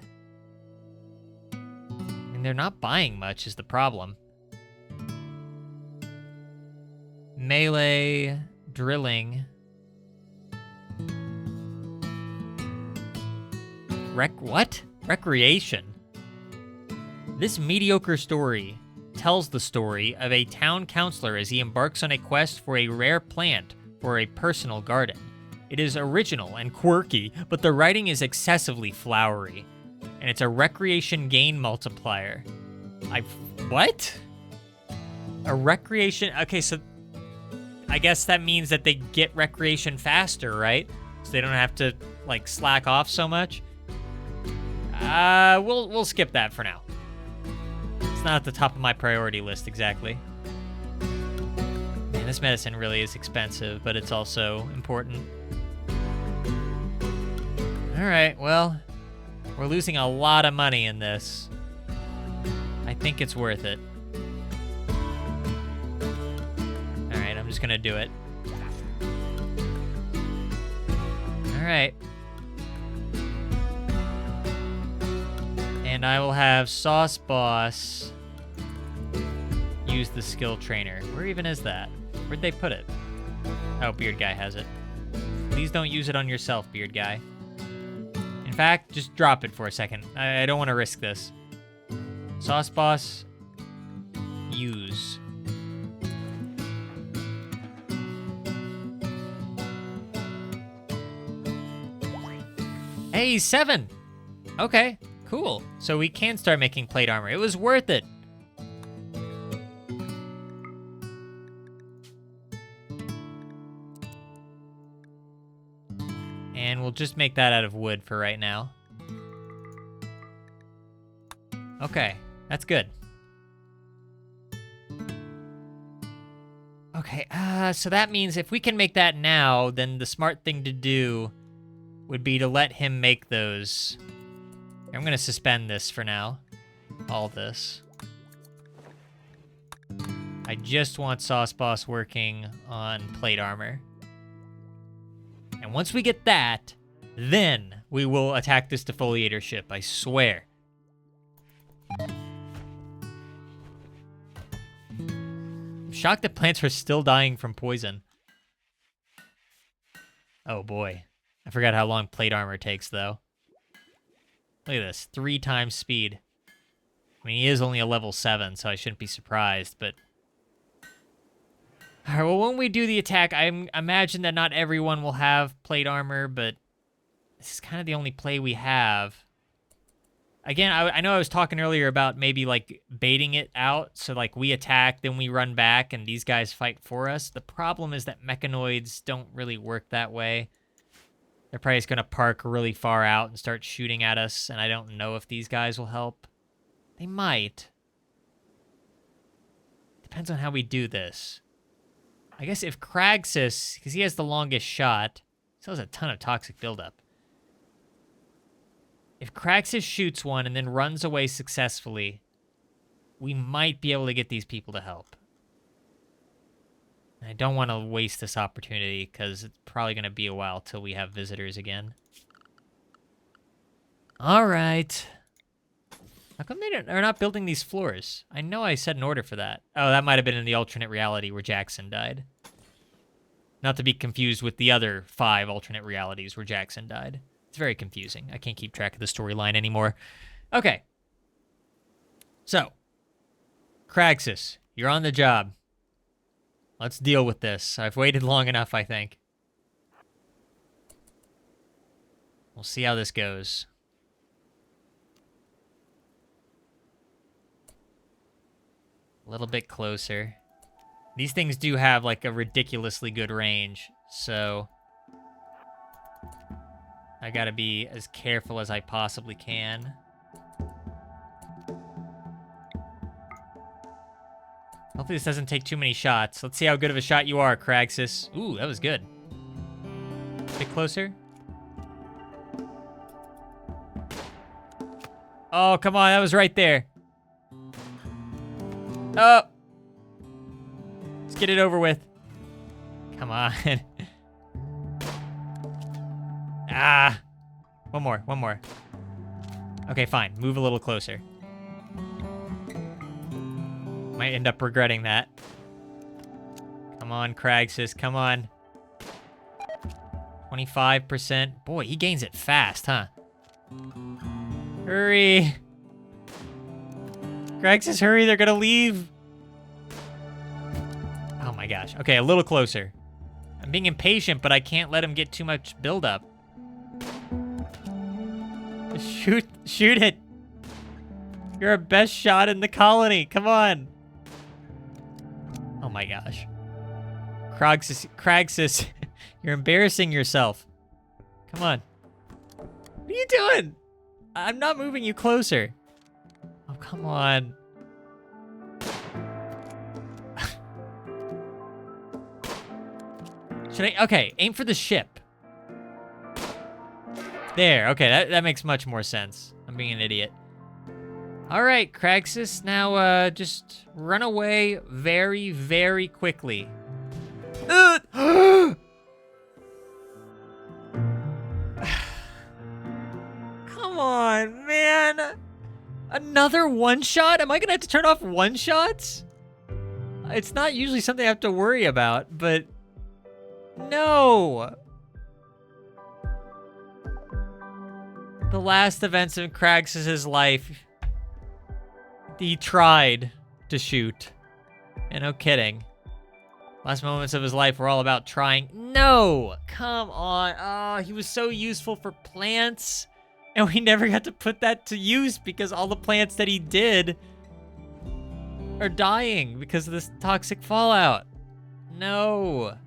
they're not buying much is the problem. Melee, drilling. What? Recreation. This mediocre story tells the story of a town councilor as he embarks on a quest for a rare plant for a personal garden. It is original and quirky, but the writing is excessively flowery. And it's a recreation gain multiplier. What? A recreation... Okay, so I guess that means that they get recreation faster, right? So they don't have to, like, slack off so much. We'll skip that for now. It's not at the top of my priority list exactly. Man, this medicine really is expensive, but it's also important. Alright, well, we're losing a lot of money in this. I think it's worth it. Alright, I'm just gonna do it. Alright. And I will have Sauce Boss use the skill trainer. Where even is that? Where'd they put it? Oh, Beard Guy has it. Please don't use it on yourself, Beard Guy. In fact, just drop it for a second. I don't want to risk this. Sauce Boss, use. Hey, 7! Okay, cool. So we can start making plate armor. It was worth it. And we'll just make that out of wood for right now. Okay, that's good. Okay, so that means if we can make that now, then the smart thing to do would be to let him make those. I'm going to suspend this for now. All this. I just want Sauce Boss working on plate armor. And once we get that, then we will attack this defoliator ship, I swear. I'm shocked that plants are still dying from poison. Oh boy. I forgot how long plate armor takes, though. Look at this, 3 times speed. I mean, he is only a level 7, so I shouldn't be surprised, but... Alright, well, when we do the attack, I imagine that not everyone will have plate armor, but this is kind of the only play we have. Again, I know I was talking earlier about maybe, like, baiting it out, so, like, we attack, then we run back, and these guys fight for us. The problem is that mechanoids don't really work that way. They're probably just going to park really far out and start shooting at us, and I don't know if these guys will help. They might. Depends on how we do this. I guess if Kraxus, because he has the longest shot, still has a ton of toxic buildup. If Kraxus shoots one and then runs away successfully, we might be able to get these people to help. I don't want to waste this opportunity because it's probably going to be a while till we have visitors again. All right. How come they're not building these floors? I know I set an order for that. Oh, that might have been in the alternate reality where Jackson died. Not to be confused with the other 5 alternate realities where Jackson died. It's very confusing. I can't keep track of the storyline anymore. Okay. So, Kraxus, you're on the job. Let's deal with this. I've waited long enough, I think. We'll see how this goes. A little bit closer. These things do have, like, a ridiculously good range, so I gotta be as careful as I possibly can. Hopefully this doesn't take too many shots. Let's see how good of a shot you are, Kraxus. Ooh, that was good. A bit closer. Oh, come on, that was right there. Oh! Let's get it over with. Come on. Ah! One more. Okay, fine. Move a little closer. Might end up regretting that. Come on, Kraxus, come on. 25%. Boy, he gains it fast, huh? Hurry. Kraxus, hurry, they're gonna leave. Oh my gosh. Okay, a little closer. I'm being impatient, but I can't let him get too much buildup. Shoot it. You're our best shot in the colony. Come on. Oh my gosh. Kraxus, you're embarrassing yourself. Come on. What are you doing? I'm not moving you closer. Oh, come on. Should I? Okay, aim for the ship. There, okay, that makes much more sense. I'm being an idiot. All right, Kraxus, now just run away very, very quickly. Come on, man. Another one-shot? Am I gonna have to turn off one-shots? It's not usually something I have to worry about, but no. The last events in Kraxus' life, he tried to shoot. And no kidding. Last moments of his life were all about trying. No! Come on. Oh, he was so useful for plants. And we never got to put that to use because all the plants that he did are dying because of this toxic fallout. No.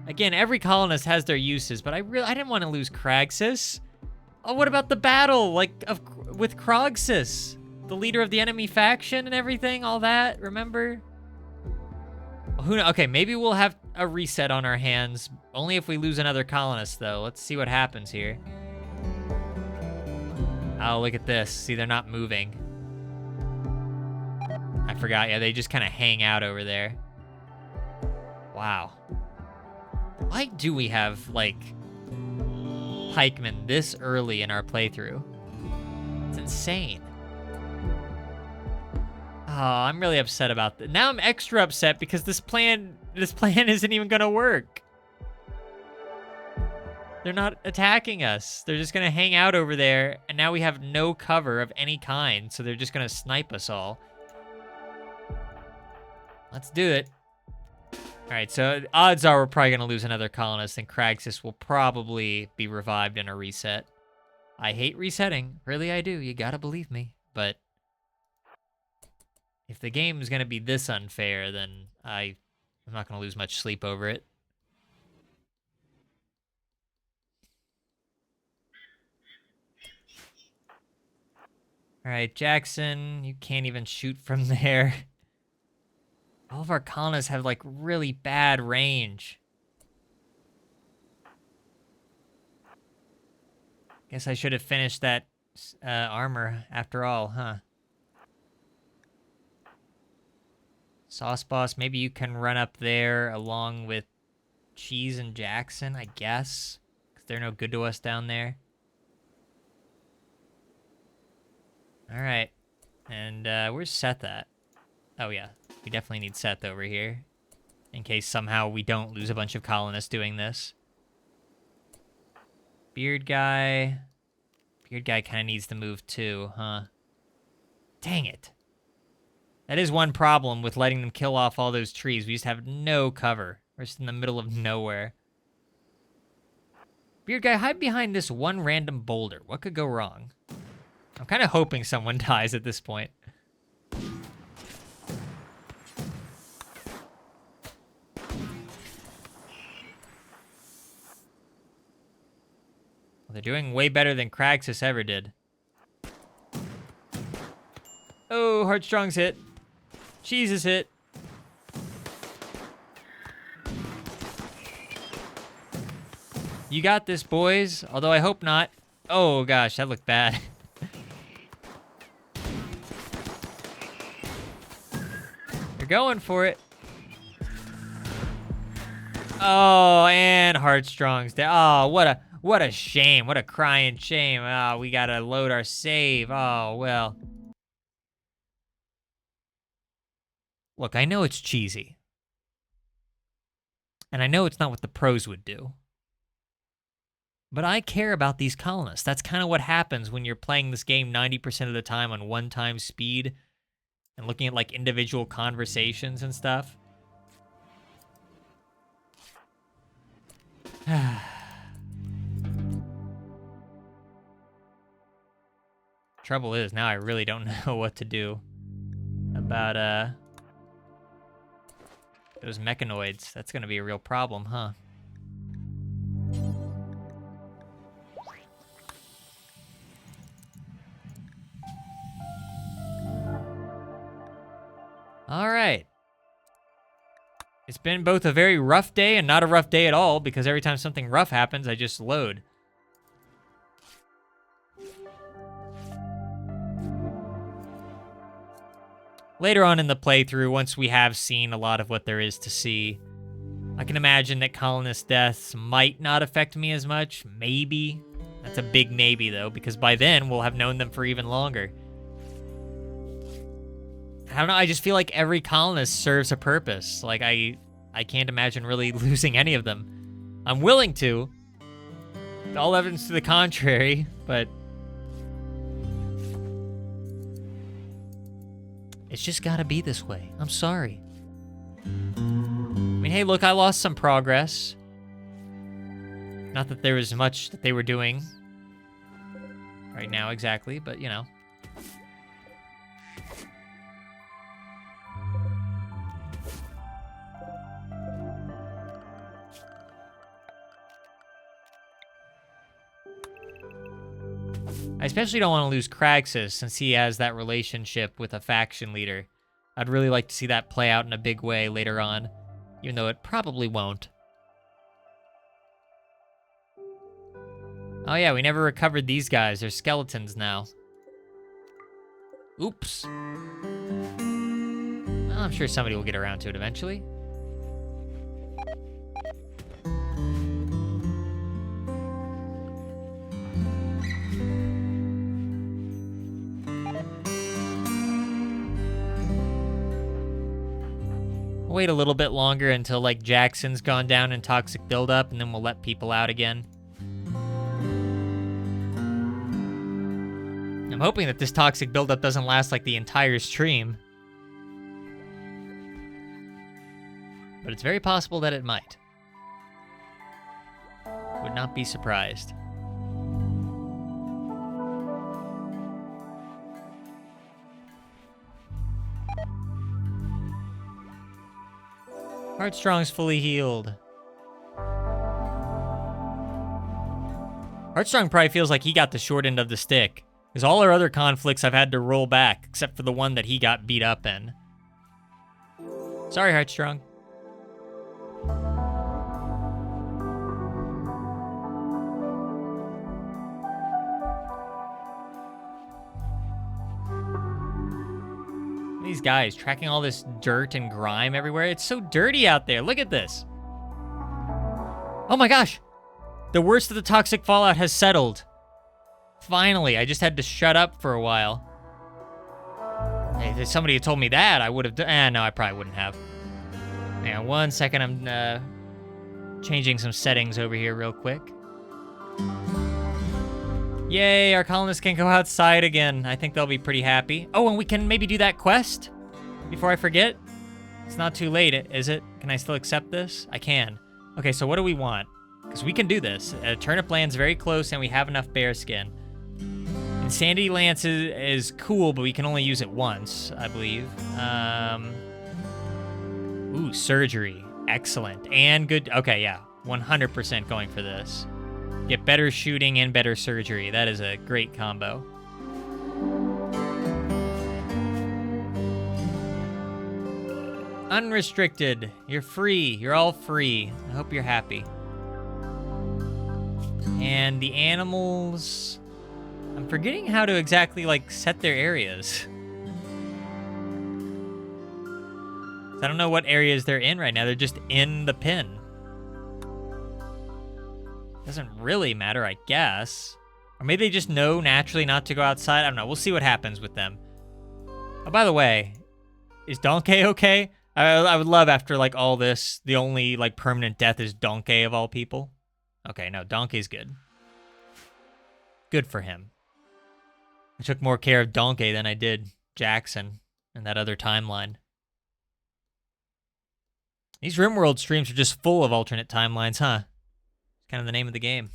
Again, every colonist has their uses, but I didn't want to lose Kraxus. Oh, what about the battle, with Krogsus? The leader of the enemy faction and everything, all that, remember? Who knows? Okay, maybe we'll have a reset on our hands. Only if we lose another colonist, though. Let's see what happens here. Oh, look at this. See, they're not moving. I forgot. Yeah, they just kind of hang out over there. Wow. Why do we have, pikemen this early in our playthrough? It's insane. Oh, I'm really upset about that. Now I'm extra upset because this plan isn't even gonna work. They're not attacking us. They're just gonna hang out over there, and now we have no cover of any kind, so they're just gonna snipe us all. Let's do it. All right, so odds are we're probably gonna lose another colonist, and Kraxus will probably be revived in a reset. I hate resetting. Really, I do. You gotta believe me. But if the game is gonna be this unfair, then I'm not gonna lose much sleep over it. All right, Jackson, you can't even shoot from there. All of our colonists have, really bad range. Guess I should have finished that armor after all, huh? Sauce Boss, maybe you can run up there along with Cheese and Jackson, I guess. Because they're no good to us down there. Alright. And where's Seth at? Oh yeah, we definitely need Seth over here. In case somehow we don't lose a bunch of colonists doing this. Beard guy. Beard guy kind of needs to move too, huh? Dang it. That is one problem with letting them kill off all those trees. We just have no cover. We're just in the middle of nowhere. Beard guy, hide behind this one random boulder. What could go wrong? I'm kind of hoping someone dies at this point. Well, they're doing way better than Kraxus ever did. Oh, Heartstrong's hit. Cheese is hit. You got this, boys. Although I hope not. Oh, gosh, that looked bad. They're going for it. Oh, and Heartstrong's dead. Oh, what a shame. What a crying shame. Oh, we gotta load our save. Oh, well. Look, I know it's cheesy. And I know it's not what the pros would do. But I care about these colonists. That's kind of what happens when you're playing this game 90% of the time on one-time speed and looking at, like, individual conversations and stuff. Trouble is, now I really don't know what to do about, those mechanoids. That's gonna be a real problem, huh? All right. It's been both a very rough day and not a rough day at all, because every time something rough happens, I just load. Later on in the playthrough, once we have seen a lot of what there is to see, I can imagine that colonist deaths might not affect me as much. Maybe. That's a big maybe, though, because by then we'll have known them for even longer. I don't know, I just feel like every colonist serves a purpose. Like, I can't imagine really losing any of them. I'm willing to. All evidence to the contrary, but it's just gotta be this way. I'm sorry. I mean, hey, look, I lost some progress. Not that there was much that they were doing right now exactly, but, you know. I especially don't want to lose Kraxus since he has that relationship with a faction leader. I'd really like to see that play out in a big way later on, even though it probably won't. Oh yeah, we never recovered these guys. They're skeletons now. Oops. Well, I'm sure somebody will get around to it eventually. Wait a little bit longer until, like, Jackson's gone down in toxic buildup, and then we'll let people out again. I'm hoping that this toxic buildup doesn't last, like, the entire stream. But it's very possible that it might. Would not be surprised. Heartstrong's fully healed. Heartstrong probably feels like he got the short end of the stick, because all our other conflicts I've had to roll back, except for the one that he got beat up in. Sorry, Heartstrong. These guys tracking all this dirt and grime everywhere. It's so dirty out there. Look at this. Oh my gosh. The worst of the toxic fallout has settled. Finally, I just had to shut up for a while. Hey, if somebody had told me that, I would have done. No, I probably wouldn't have. Hang on 1 second. I'm changing some settings over here real quick. Yay, our colonists can go outside again. I think they'll be pretty happy. Oh, and we can maybe do that quest? before I forget? It's not too late, is it? Can I still accept this? I can. Okay, so what do we want? Because we can do this. Turnip Land's very close, and we have enough bear skin. Insanity Lance is cool, but we can only use it once, I believe. Ooh, surgery. Excellent. And good. Okay, yeah. 100% going for this. Get better shooting and better surgery. That is a great combo. Unrestricted. You're free. You're all free. I hope you're happy. And the animals... I'm forgetting how to exactly, like, set their areas. I don't know what areas they're in right now. They're just in the pen. Doesn't really matter, I guess. Or maybe they just know naturally not to go outside. I don't know. We'll see what happens with them. Oh, by the way, is Donkey okay? I would love after, like, all this, the only, like, permanent death is Donkey of all people. Okay, no, Donkey's good. Good for him. I took more care of Donkey than I did Jackson in that other timeline. These RimWorld streams are just full of alternate timelines, huh? It's kind of the name of the game.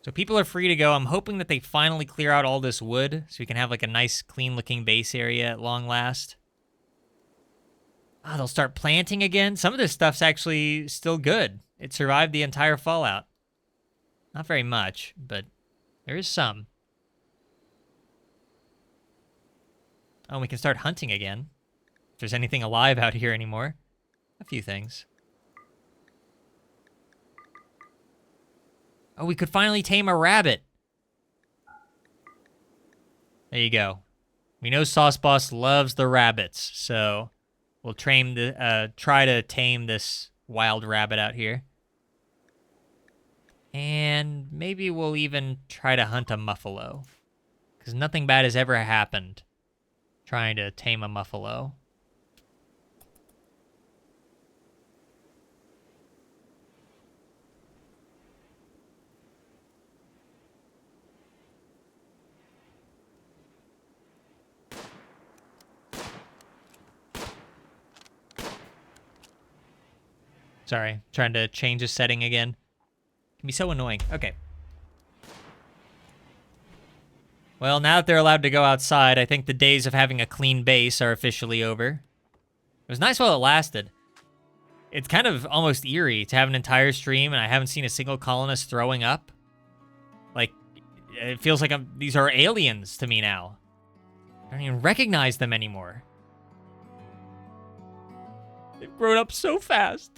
So people are free to go. I'm hoping that they finally clear out all this wood so we can have like a nice clean-looking base area at long last. Ah, they'll start planting again. Some of this stuff's actually still good. It survived the entire fallout. Not very much, but there is some. Oh, we can start hunting again. If there's anything alive out here anymore. A few things. Oh, we could finally tame a rabbit. There you go. We know Sauce Boss loves the rabbits, so we'll try to tame this wild rabbit out here. And maybe we'll even try to hunt a muffalo. Because nothing bad has ever happened trying to tame a muffalo. Sorry, trying to change a setting again. Can be so annoying. Okay. Well, now that they're allowed to go outside, I think the days of having a clean base are officially over. It was nice while it lasted. It's kind of almost eerie to have an entire stream and I haven't seen a single colonist throwing up. Like, it feels like these are aliens to me now. I don't even recognize them anymore. They've grown up so fast.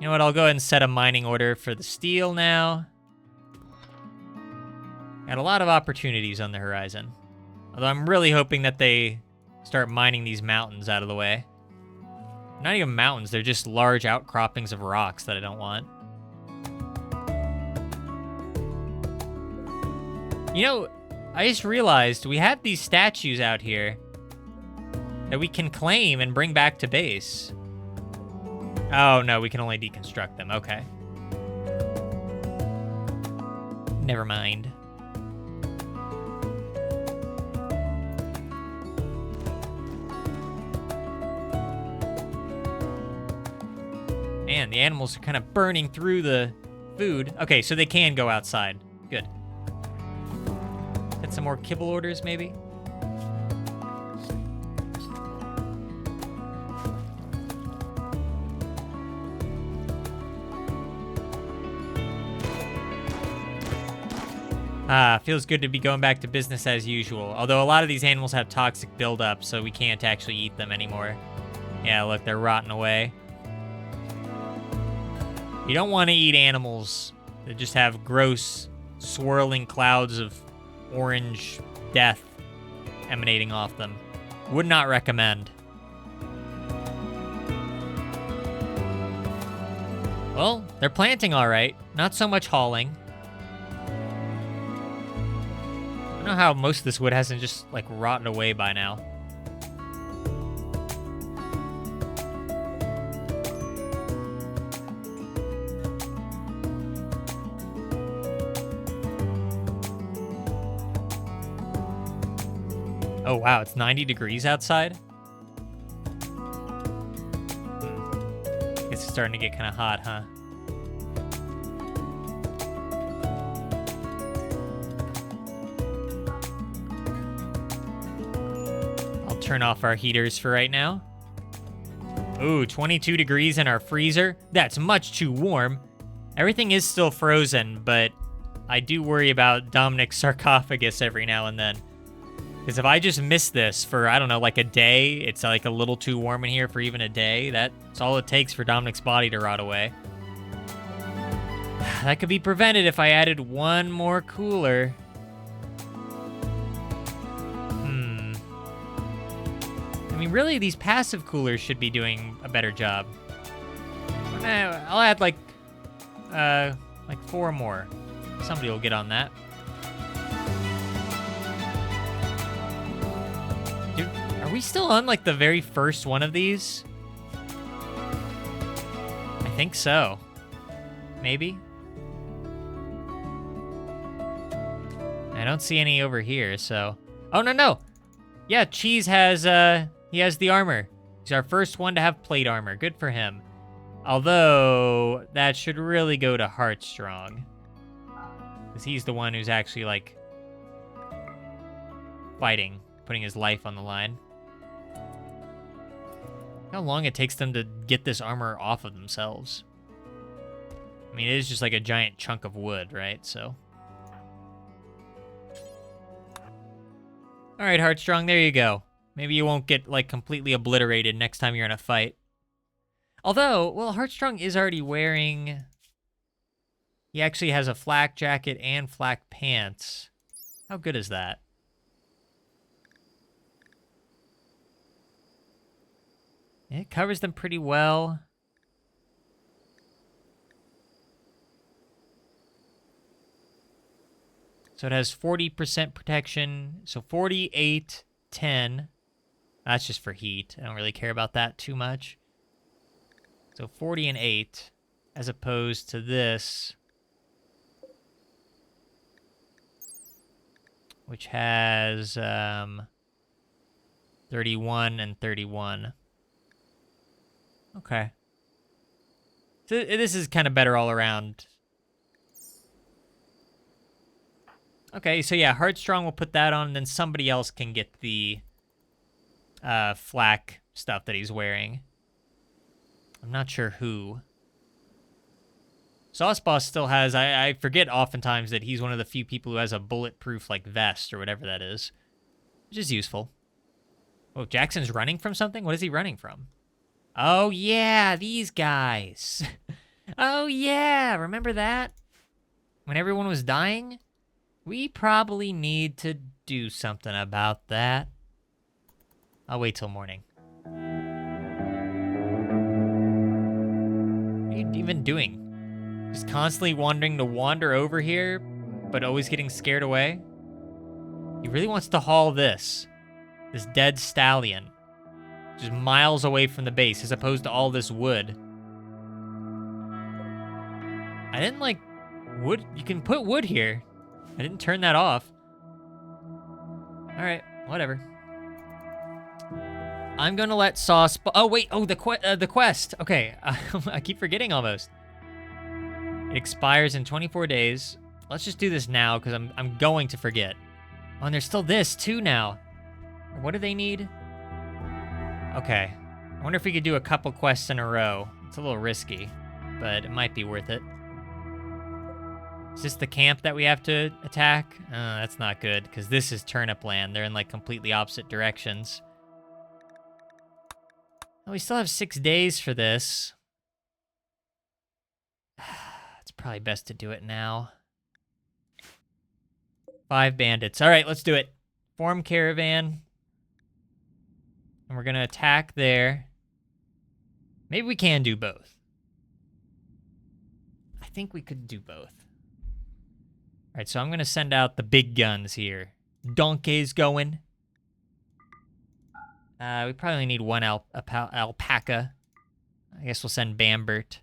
You know what, I'll go ahead and set a mining order for the steel now. Got a lot of opportunities on the horizon. Although I'm really hoping that they start mining these mountains out of the way. Not even mountains, they're just large outcroppings of rocks that I don't want. You know, I just realized we have these statues out here that we can claim and bring back to base. Oh, no, we can only deconstruct them. Okay. Never mind. Man, the animals are kind of burning through the food. Okay, so they can go outside. Good. Get some more kibble orders, maybe? Feels good to be going back to business as usual. Although a lot of these animals have toxic buildup, so we can't actually eat them anymore. Yeah, look, they're rotting away. You don't want to eat animals that just have gross, swirling clouds of orange death emanating off them. Would not recommend. Well, they're planting all right. Not so much hauling. I don't know how most of this wood hasn't just, like, rotten away by now. Oh, wow, it's 90 degrees outside? It's starting to get kind of hot, huh? I'll turn off our heaters for right now. Ooh, 22 degrees in our freezer. That's much too warm. Everything is still frozen, but I do worry about Dominic's sarcophagus every now and then. Because if I just miss this for, I don't know, like a day, it's like a little too warm in here for even a day, that's all it takes for Dominic's body to rot away. That could be prevented if I added one more cooler. I mean, really, these passive coolers should be doing a better job. I'll add like 4 more. Somebody will get on that. Dude, are we still on like the very first one of these? I think so. Maybe. I don't see any over here, so. Oh, no. Yeah, Cheese has, he has the armor. He's our first one to have plate armor. Good for him. Although, that should really go to Heartstrong. Because he's the one who's actually, like, fighting, putting his life on the line. How long it takes them to get this armor off of themselves. I mean, it is just like a giant chunk of wood, right? So. Alright, Heartstrong, there you go. Maybe you won't get, like, completely obliterated next time you're in a fight. Although, well, Heartstrong is already wearing... He actually has a flak jacket and flak pants. How good is that? It covers them pretty well. So it has 40% protection. So 48, 10. That's just for heat. I don't really care about that too much. So 40 and 8, as opposed to this, which has 31 and 31. Okay. So this is kind of better all around. Okay, so yeah, Heartstrong will put that on, and then somebody else can get the flak stuff that he's wearing. I'm not sure who. Sauce Boss still has, I forget oftentimes that he's one of the few people who has a bulletproof, like, vest or whatever that is. Which is useful. Oh, Jackson's running from something? What is he running from? Oh, yeah, these guys. Oh, yeah, remember that? When everyone was dying? We probably need to do something about that. I'll wait till morning. What are you even doing? Just constantly wanting to wander over here, but always getting scared away? He really wants to haul this dead stallion, just miles away from the base, as opposed to all this wood. I didn't like wood. You can put wood here. I didn't turn that off. All right, whatever. I'm gonna let Sauce. Oh wait. Oh, the quest. Okay, I keep forgetting almost. It expires in 24 days. Let's just do this now because I'm going to forget. Oh, and there's still this too now. What do they need? Okay. I wonder if we could do a couple quests in a row. It's a little risky, but it might be worth it. Is this the camp that we have to attack? That's not good, because this is turnip land. They're in, like, completely opposite directions. Oh, we still have 6 days for this. It's probably best to do it now. 5 bandits. All right, let's do it. Form caravan. And we're going to attack there. Maybe we can do both. I think we could do both. All right, so I'm going to send out the big guns here. Donkey's going. We probably need one alpaca. I guess we'll send Bambert.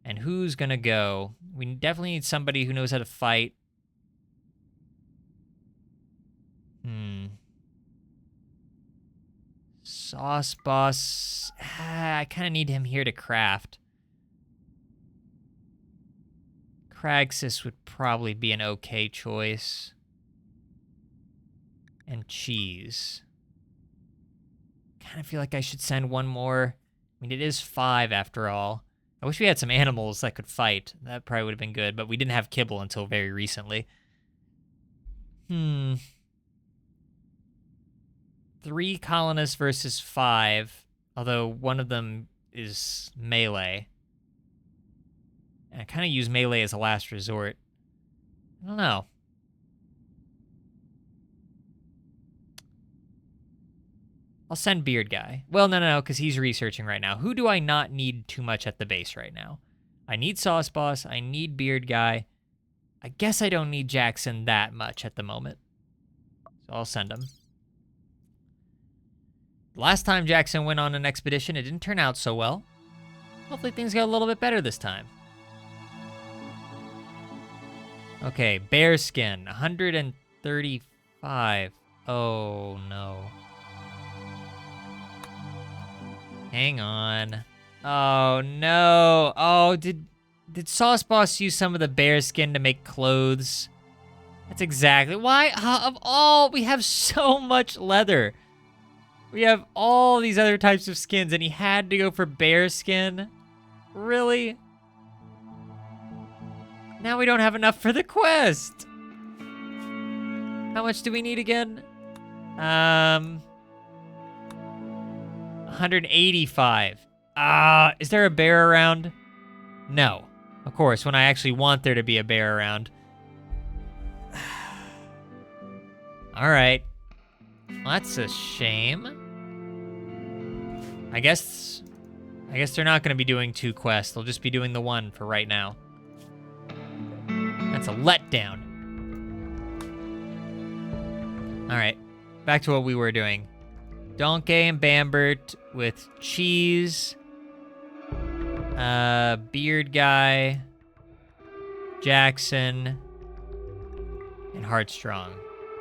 And who's going to go? We definitely need somebody who knows how to fight. Sauce Boss. I kind of need him here to craft. Cragsis would probably be an okay choice. And Cheese. Kind of feel like I should send one more. I mean, it is 5 after all. I wish we had some animals that could fight. That probably would have been good, but we didn't have kibble until very recently. 3 colonists versus 5, although one of them is melee. And I kind of use melee as a last resort. I don't know. I'll send Beard Guy. Well, no, because he's researching right now. Who do I not need too much at the base right now? I need Sauce Boss. I need Beard Guy. I guess I don't need Jackson that much at the moment. So I'll send him. Last time Jackson went on an expedition, it didn't turn out so well. Hopefully things go a little bit better this time. Okay, bearskin, 135. Oh, no. Hang on. Oh, no. Oh, did Sauce Boss use some of the bearskin to make clothes? That's exactly why. Of all, we have so much leather. We have all these other types of skins, and he had to go for bearskin? Really? Now we don't have enough for the quest. How much do we need again? 185. Is there a bear around? No. Of course, when I actually want there to be a bear around. All right. Well, that's a shame. I guess they're not going to be doing 2 quests. They'll just be doing the 1 for right now. That's a letdown. All right. Back to what we were doing. Donkey and Bambert with Cheese. Beard Guy. Jackson. And Heartstrong.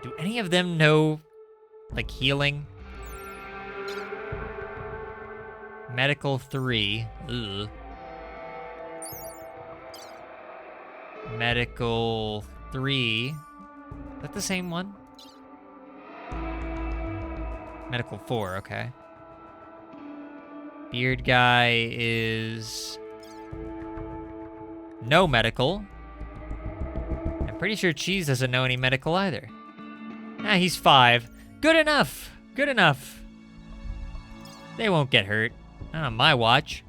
Do any of them know, like, healing? Medical 3. Ugh. Medical 3. Is that the same one? Medical 4, okay. Beard Guy is no medical. I'm pretty sure Cheese doesn't know any medical either. Ah, he's 5. Good enough. Good enough. They won't get hurt. Not on my watch.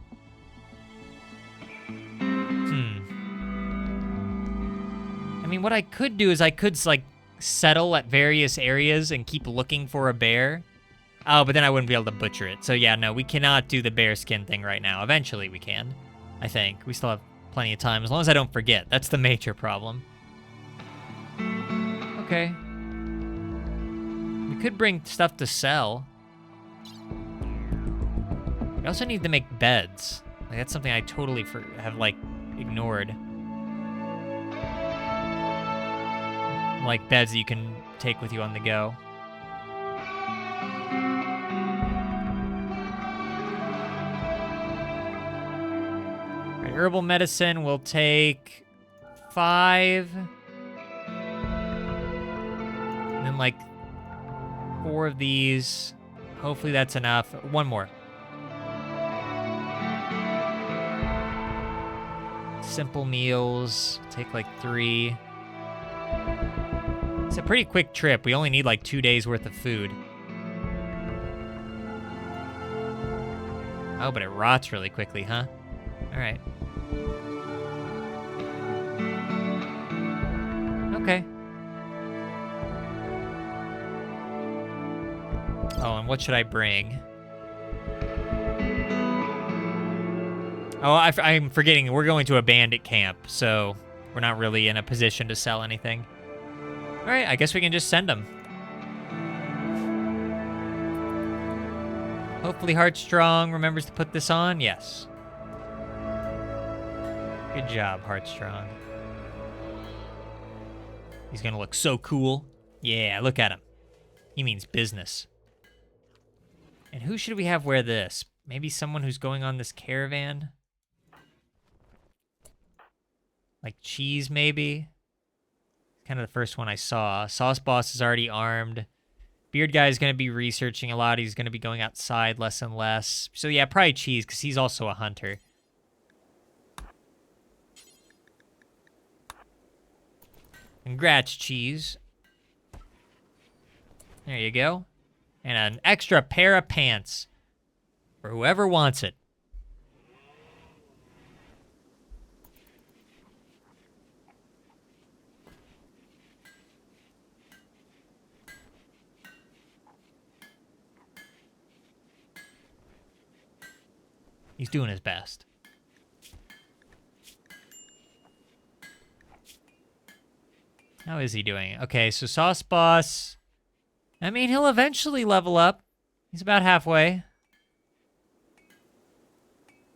I mean, what I could do is I could, like, settle at various areas and keep looking for a bear. Oh, but then I wouldn't be able to butcher it. So yeah, no, we cannot do the bear skin thing right now. Eventually we can, I think. We still have plenty of time, as long as I don't forget. That's the major problem. Okay. We could bring stuff to sell. We also need to make beds. Like, that's something I totally have, like, ignored. Like beds that you can take with you on the go. Right, herbal medicine will take 5. And then like 4 of these. Hopefully that's enough. 1 more. Simple meals, take like 3. It's a pretty quick trip. We only need like 2 days worth of food. Oh, but it rots really quickly, huh? All right. Okay. Oh, and what should I bring? Oh, I'm forgetting. We're going to a bandit camp, so we're not really in a position to sell anything. All right, I guess we can just send them. Hopefully Heartstrong remembers to put this on. Yes. Good job, Heartstrong. He's going to look so cool. Yeah, look at him. He means business. And And who should we have wear this? Maybe someone who's going on this caravan? Like Cheese, maybe? Kind of the first one I saw. Sauce Boss is already armed. Beard Guy is going to be researching a lot. He's going to be going outside less and less. So yeah, probably Cheese, because he's also a hunter. Congrats, Cheese. There you go. And an extra pair of pants for whoever wants it. He's doing his best. How is he doing? Okay, so Sauce Boss. I mean, he'll eventually level up. He's about halfway.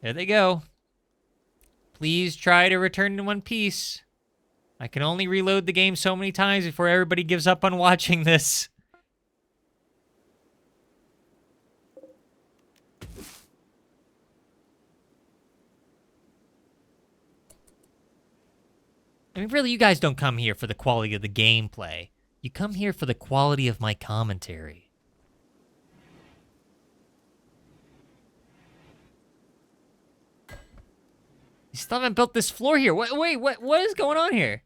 There they go. Please try to return in one piece. I can only reload the game so many times before everybody gives up on watching this. I mean, really, you guys don't come here for the quality of the gameplay. You come here for the quality of my commentary. You still haven't built this floor here. Wait, what is going on here?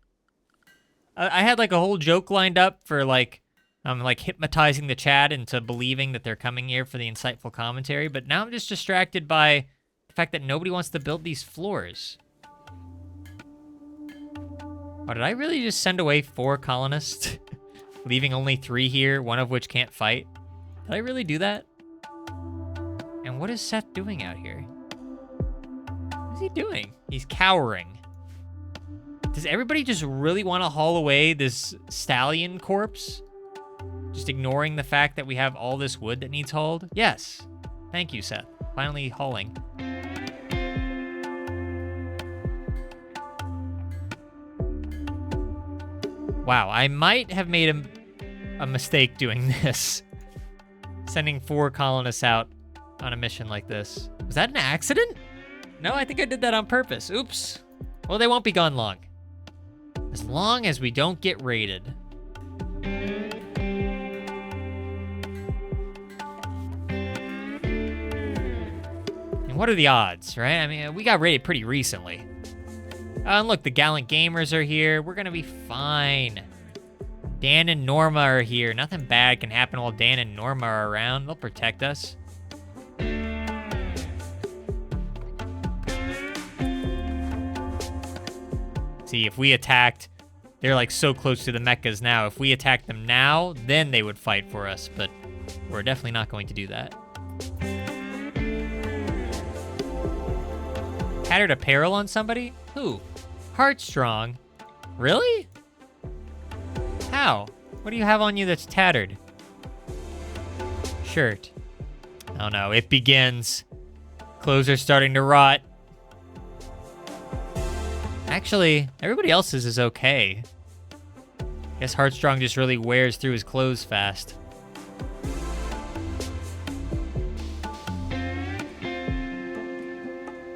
I had like a whole joke lined up for like hypnotizing the chat into believing that they're coming here for the insightful commentary, but now I'm just distracted by the fact that nobody wants to build these floors. Oh, did I really just send away 4 colonists? Leaving only 3 here, one of which can't fight? Did I really do that? And what is Seth doing out here? What is he doing? He's cowering. Does everybody just really want to haul away this stallion corpse? Just ignoring the fact that we have all this wood that needs hauled? Yes. Thank you, Seth. Finally hauling. Wow, I might have made a mistake doing this. Sending 4 colonists out on a mission like this. Was that an accident? No, I think I did that on purpose. Oops. Well, they won't be gone long. As long as we don't get raided. And what are the odds, right? I mean, we got raided pretty recently. And look, the Gallant Gamers are here. We're gonna be fine. Dan and Norma are here. Nothing bad can happen while Dan and Norma are around. They'll protect us. See, if we attacked, they're like so close to the mechas now. If we attacked them now, then they would fight for us, but we're definitely not going to do that. Tattered apparel on somebody? Who? Heartstrong. Really? How? What do you have on you that's tattered? Shirt. Oh no, it begins. Clothes are starting to rot. Actually, everybody else's is okay. Guess Heartstrong just really wears through his clothes fast.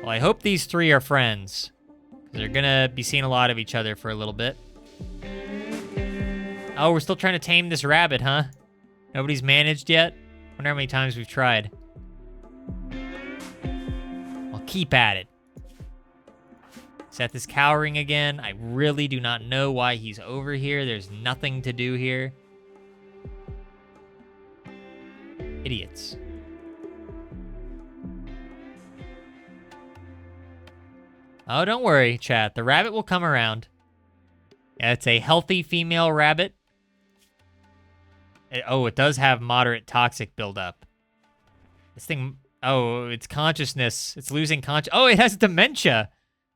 Well, I hope these 3 are friends. They're gonna be seeing a lot of each other for a little bit. Oh, we're still trying to tame this rabbit, huh? Nobody's managed yet? Wonder how many times we've tried. Well, keep at it. Seth is cowering again. I really do not know why he's over here. There's nothing to do here. Idiots. Oh, don't worry, chat. The rabbit will come around. Yeah, it's a healthy female rabbit. It does have moderate toxic buildup. This thing... Oh, it's consciousness. It's losing Oh, it has dementia.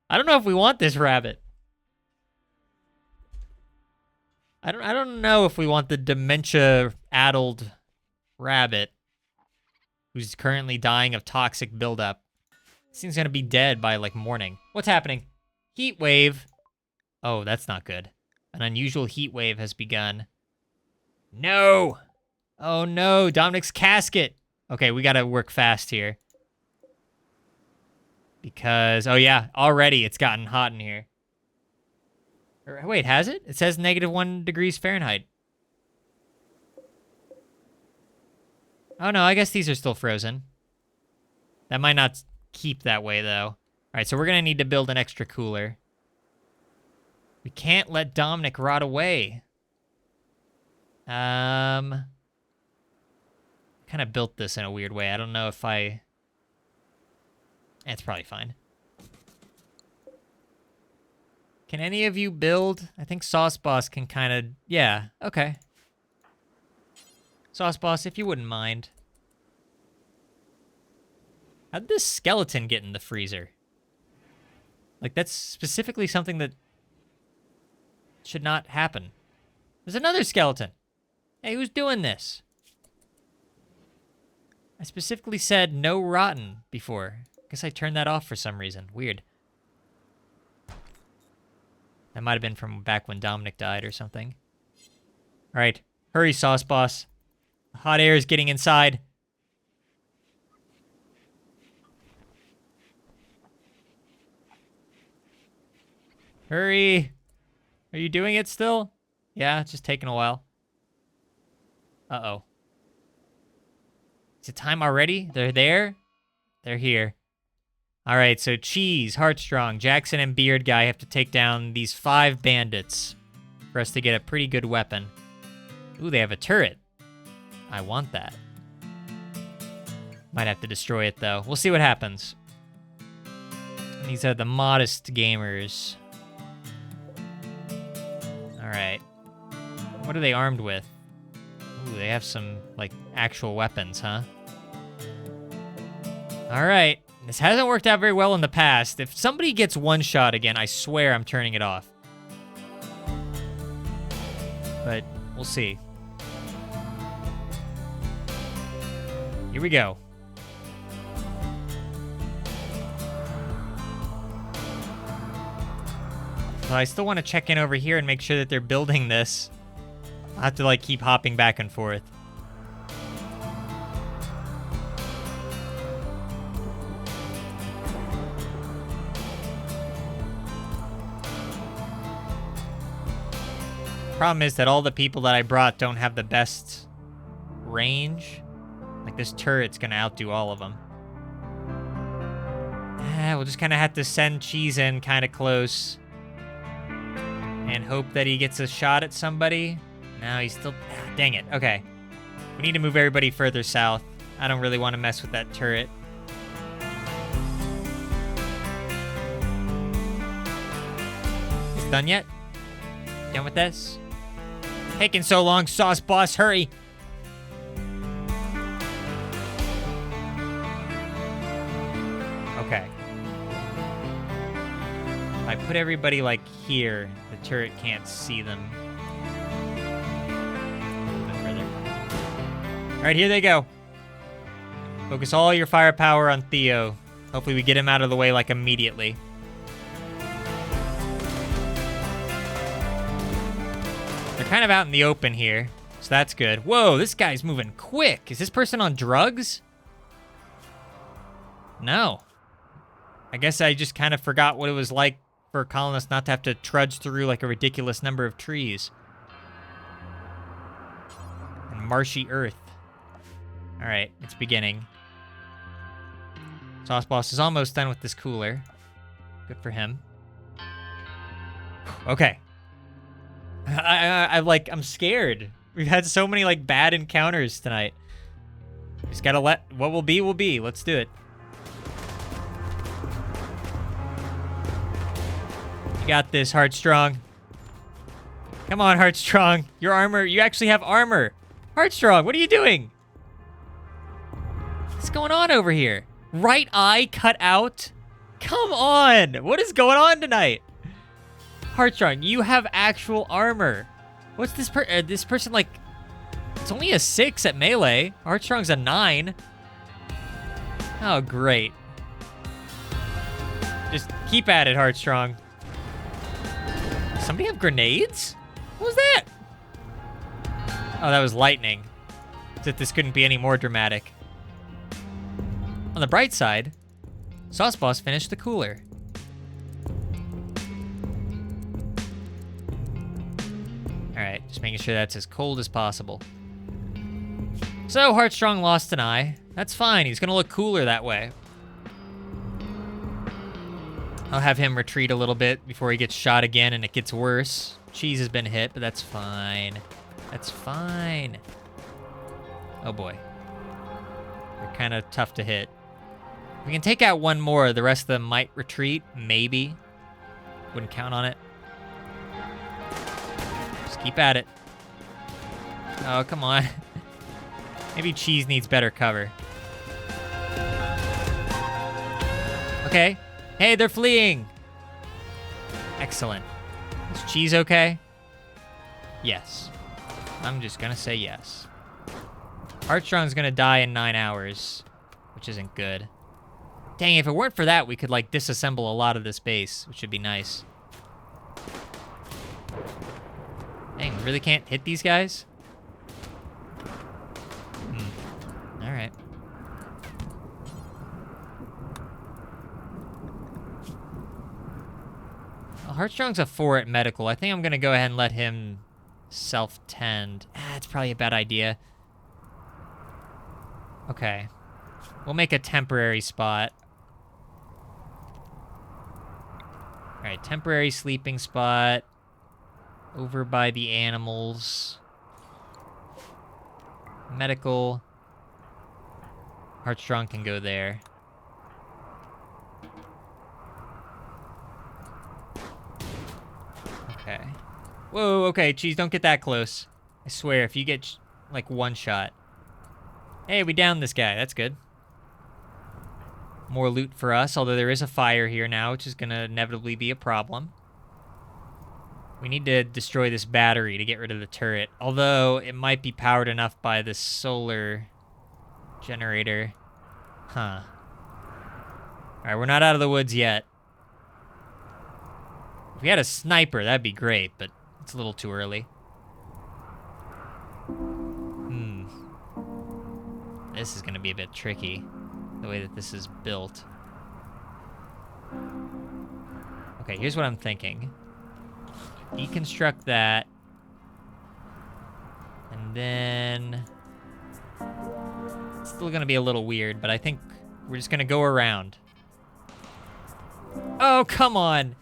I don't know if we want this rabbit. I don't know if we want the dementia-addled rabbit who's currently dying of toxic buildup. This thing's gonna be dead by, like, morning. What's happening? Heat wave. Oh, that's not good. An unusual heat wave has begun. No! Oh no, Dominic's casket! Okay, we gotta work fast here. Because, oh yeah, already it's gotten hot in here. Wait, has it? It says -1 degrees Fahrenheit. Oh no, I guess these are still frozen. That might not keep that way, though. All right, so we're going to need to build an extra cooler. We can't let Dominic rot away. Kind of built this in a weird way. I don't know if I... It's probably fine. Can any of you build? I think Sauce Boss can kind of... Yeah, okay. Sauce Boss, if you wouldn't mind. How'd this skeleton get in the freezer? Like, that's specifically something that should not happen. There's another skeleton. Hey, who's doing this? I specifically said no rotten before. Guess I turned that off for some reason. Weird. That might have been from back when Dominic died or something. All right. Hurry, Sauce Boss. The hot air is getting inside. Hurry. Are you doing it still? Yeah, it's just taking a while. Uh-oh. Is it time already? They're there? They're here. All right, so Cheese, Heartstrong, Jackson, and Beard Guy have to take down these 5 bandits for us to get a pretty good weapon. Ooh, they have a turret. I want that. Might have to destroy it, though. We'll see what happens. These are the modest gamers. All right. What are they armed with? Ooh, they have some, like, actual weapons, huh? All right. This hasn't worked out very well in the past. If somebody gets one shot again, I swear I'm turning it off. But we'll see. Here we go. So I still want to check in over here and make sure that they're building this. I'll have to, like, keep hopping back and forth. Problem is that all the people that I brought don't have the best range. Like, this turret's gonna outdo all of them. We'll just kind of have to send Cheese in kind of close. And hope that he gets a shot at somebody. No, he's still... dang it. Okay. We need to move everybody further south. I don't really want to mess with that turret. It's done yet? Done with this? Taking so long, Sauce Boss, hurry! Okay. If I put everybody, like, here, the turret can't see them. Alright, here they go. Focus all your firepower on Theo. Hopefully we get him out of the way, like, immediately. They're kind of out in the open here, so that's good. Whoa, this guy's moving quick. Is this person on drugs? No. I guess I just kind of forgot what it was like for colonists not to have to trudge through, like, a ridiculous number of trees. And marshy earth. All right, it's beginning. Sauce Boss is almost done with this cooler. Good for him. Okay. I'm scared. We've had so many, like, bad encounters tonight. Just gotta let what will be will be. Let's do it. You got this, Heartstrong. Come on, Heartstrong. Your armor, you actually have armor. Heartstrong, what are you doing? What's going on over here? Right eye cut out? Come on! What is going on tonight? Heartstrong, you have actual armor. What's this this person, like... It's only a 6 at melee. Heartstrong's a 9. Oh, great. Just keep at it, Heartstrong. Somebody have grenades? What was that? Oh, that was lightning. As if this couldn't be any more dramatic. On the bright side, Sauce Boss finished the cooler. Alright, just making sure that's as cold as possible. So, Heartstrong lost an eye. That's fine, he's gonna look cooler that way. I'll have him retreat a little bit before he gets shot again and it gets worse. Cheese has been hit, but that's fine. That's fine. Oh boy. They're kind of tough to hit. We can take out one more, the rest of them might retreat, maybe. Wouldn't count on it. Just keep at it. Oh, come on. Maybe Cheese needs better cover. Okay. Hey, they're fleeing. Excellent. Is Cheese okay? Yes. I'm just gonna say yes. Heartstrong's gonna die in 9 hours, which isn't good. Dang, if it weren't for that, we could, like, disassemble a lot of this base, which would be nice. Dang, we really can't hit these guys? Alright. Well, Heartstrong's a 4 at medical. I think I'm gonna go ahead and let him self-tend. It's probably a bad idea. Okay. We'll make a temporary spot. Alright, temporary sleeping spot. Over by the animals. Medical. Heartstrong can go there. Okay. Whoa, okay, Cheese, don't get that close. I swear, if you get, like, one shot. Hey, we downed this guy. That's good. More loot for us, although there is a fire here now, which is going to inevitably be a problem. We need to destroy this battery to get rid of the turret, although it might be powered enough by the solar generator. Huh. Alright, we're not out of the woods yet. If we had a sniper, that'd be great, but it's a little too early. This is going to be a bit tricky, the way that this is built. Okay, here's what I'm thinking. Deconstruct that. And then... It's still going to be a little weird, but I think we're just going to go around. Oh, come on!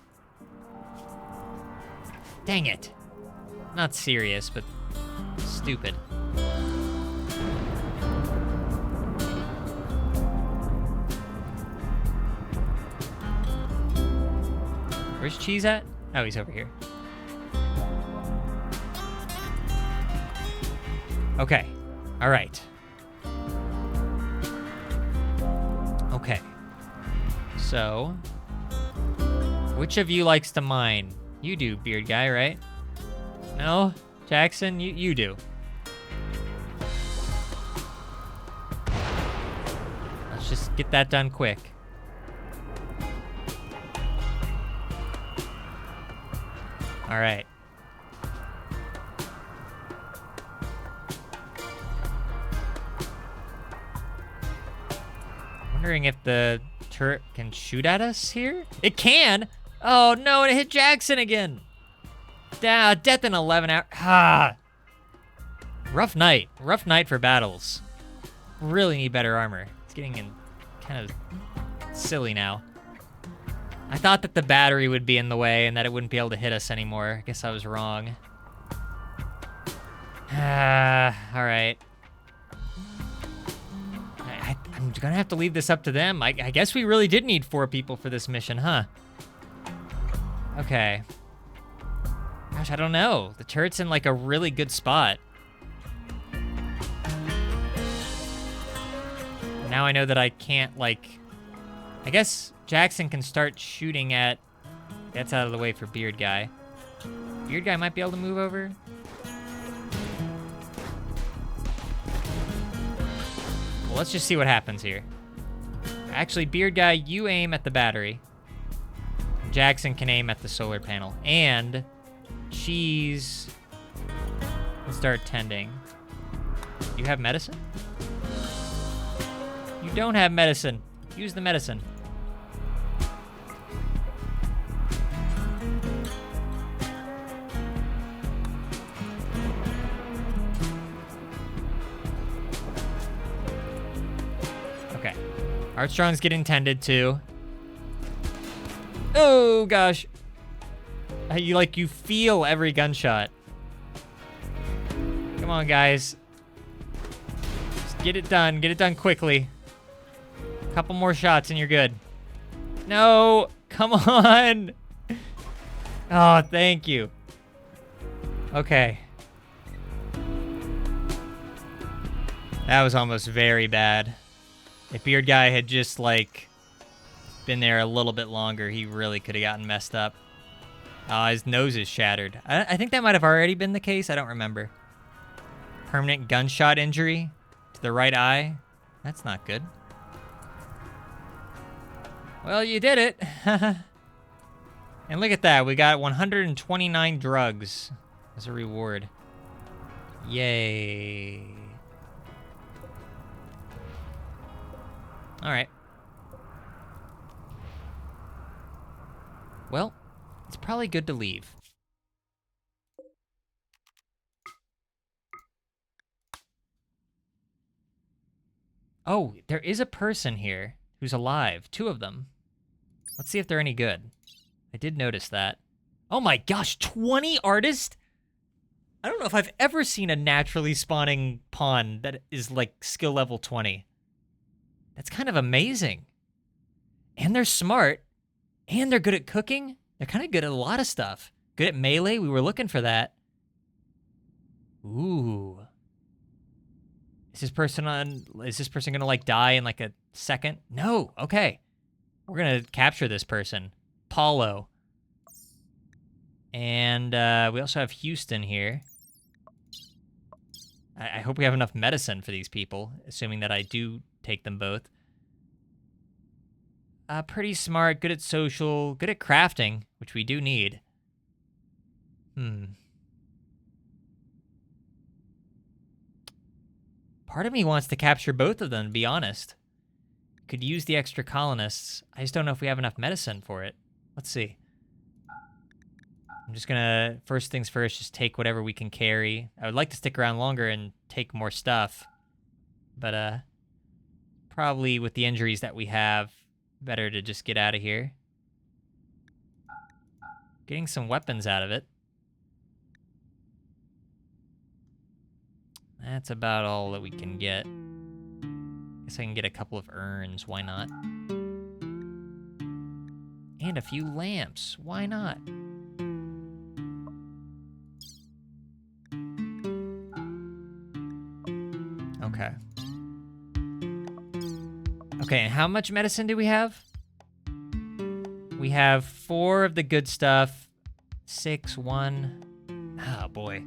Dang it. Not serious, but stupid. Where's Cheese at? Oh, he's over here. Okay. All right. Okay. So, which of you likes to mine? You do, beard guy, right? No? Jackson, you do. Let's just get that done quick. All right. Wondering if the turret can shoot at us here? It can! Oh no, it hit Jackson again! Death in 11 hours. Ah! Rough night. Rough night for battles. Really need better armor. It's getting in kind of silly now. I thought that the battery would be in the way and that it wouldn't be able to hit us anymore. I guess I was wrong. Alright. I'm gonna have to leave this up to them. I guess we really did need 4 people for this mission, huh? Okay. Gosh, I don't know. The turret's in like a really good spot. Now I know that I can't, like... I guess Jackson can start shooting at... That's out of the way for Beard Guy. Beard Guy might be able to move over. Well, let's just see what happens here. Actually, Beard Guy, you aim at the battery. Jackson can aim at the solar panel. And Cheese can start tending. You have medicine? You don't have medicine. Use the medicine. Okay. Armstrong's getting tended to. Oh, gosh. You feel every gunshot. Come on, guys. Just get it done. Get it done quickly. Couple more shots and you're good. No, come on. Oh, thank you. Okay. That was almost very bad. If Beard Guy had just, been there a little bit longer, he really could have gotten messed up. His nose is shattered. I think that might have already been the case. I don't remember. Permanent gunshot injury to the right eye. That's not good. Well, you did it. And look at that. We got 129 drugs as a reward. Yay. All right. Well, it's probably good to leave. Oh, there is a person here who's alive. 2 of them. Let's see if they're any good. I did notice that. Oh my gosh, 20 artists? I don't know if I've ever seen a naturally spawning pawn that is skill level 20. That's kind of amazing. And they're smart. And they're good at cooking. They're kind of good at a lot of stuff. Good at melee. We were looking for that. Ooh. Is this person gonna die in a second? No. Okay. We're gonna capture this person. Paulo. And we also have Houston here. I hope we have enough medicine for these people, assuming that I do take them both. Pretty smart, good at social, good at crafting, which we do need. Part of me wants to capture both of them, to be honest. Could use the extra colonists. I just don't know if we have enough medicine for it. Let's see. I'm just gonna, first things first, just take whatever we can carry. I would like to stick around longer and take more stuff. But, probably with the injuries that we have, better to just get out of here. Getting some weapons out of it. That's about all that we can get. Guess I can get a couple of urns, why not? And a few lamps, why not? Okay. Okay, and how much medicine do we have? We have 4 of the good stuff. 6, 1. Oh, boy.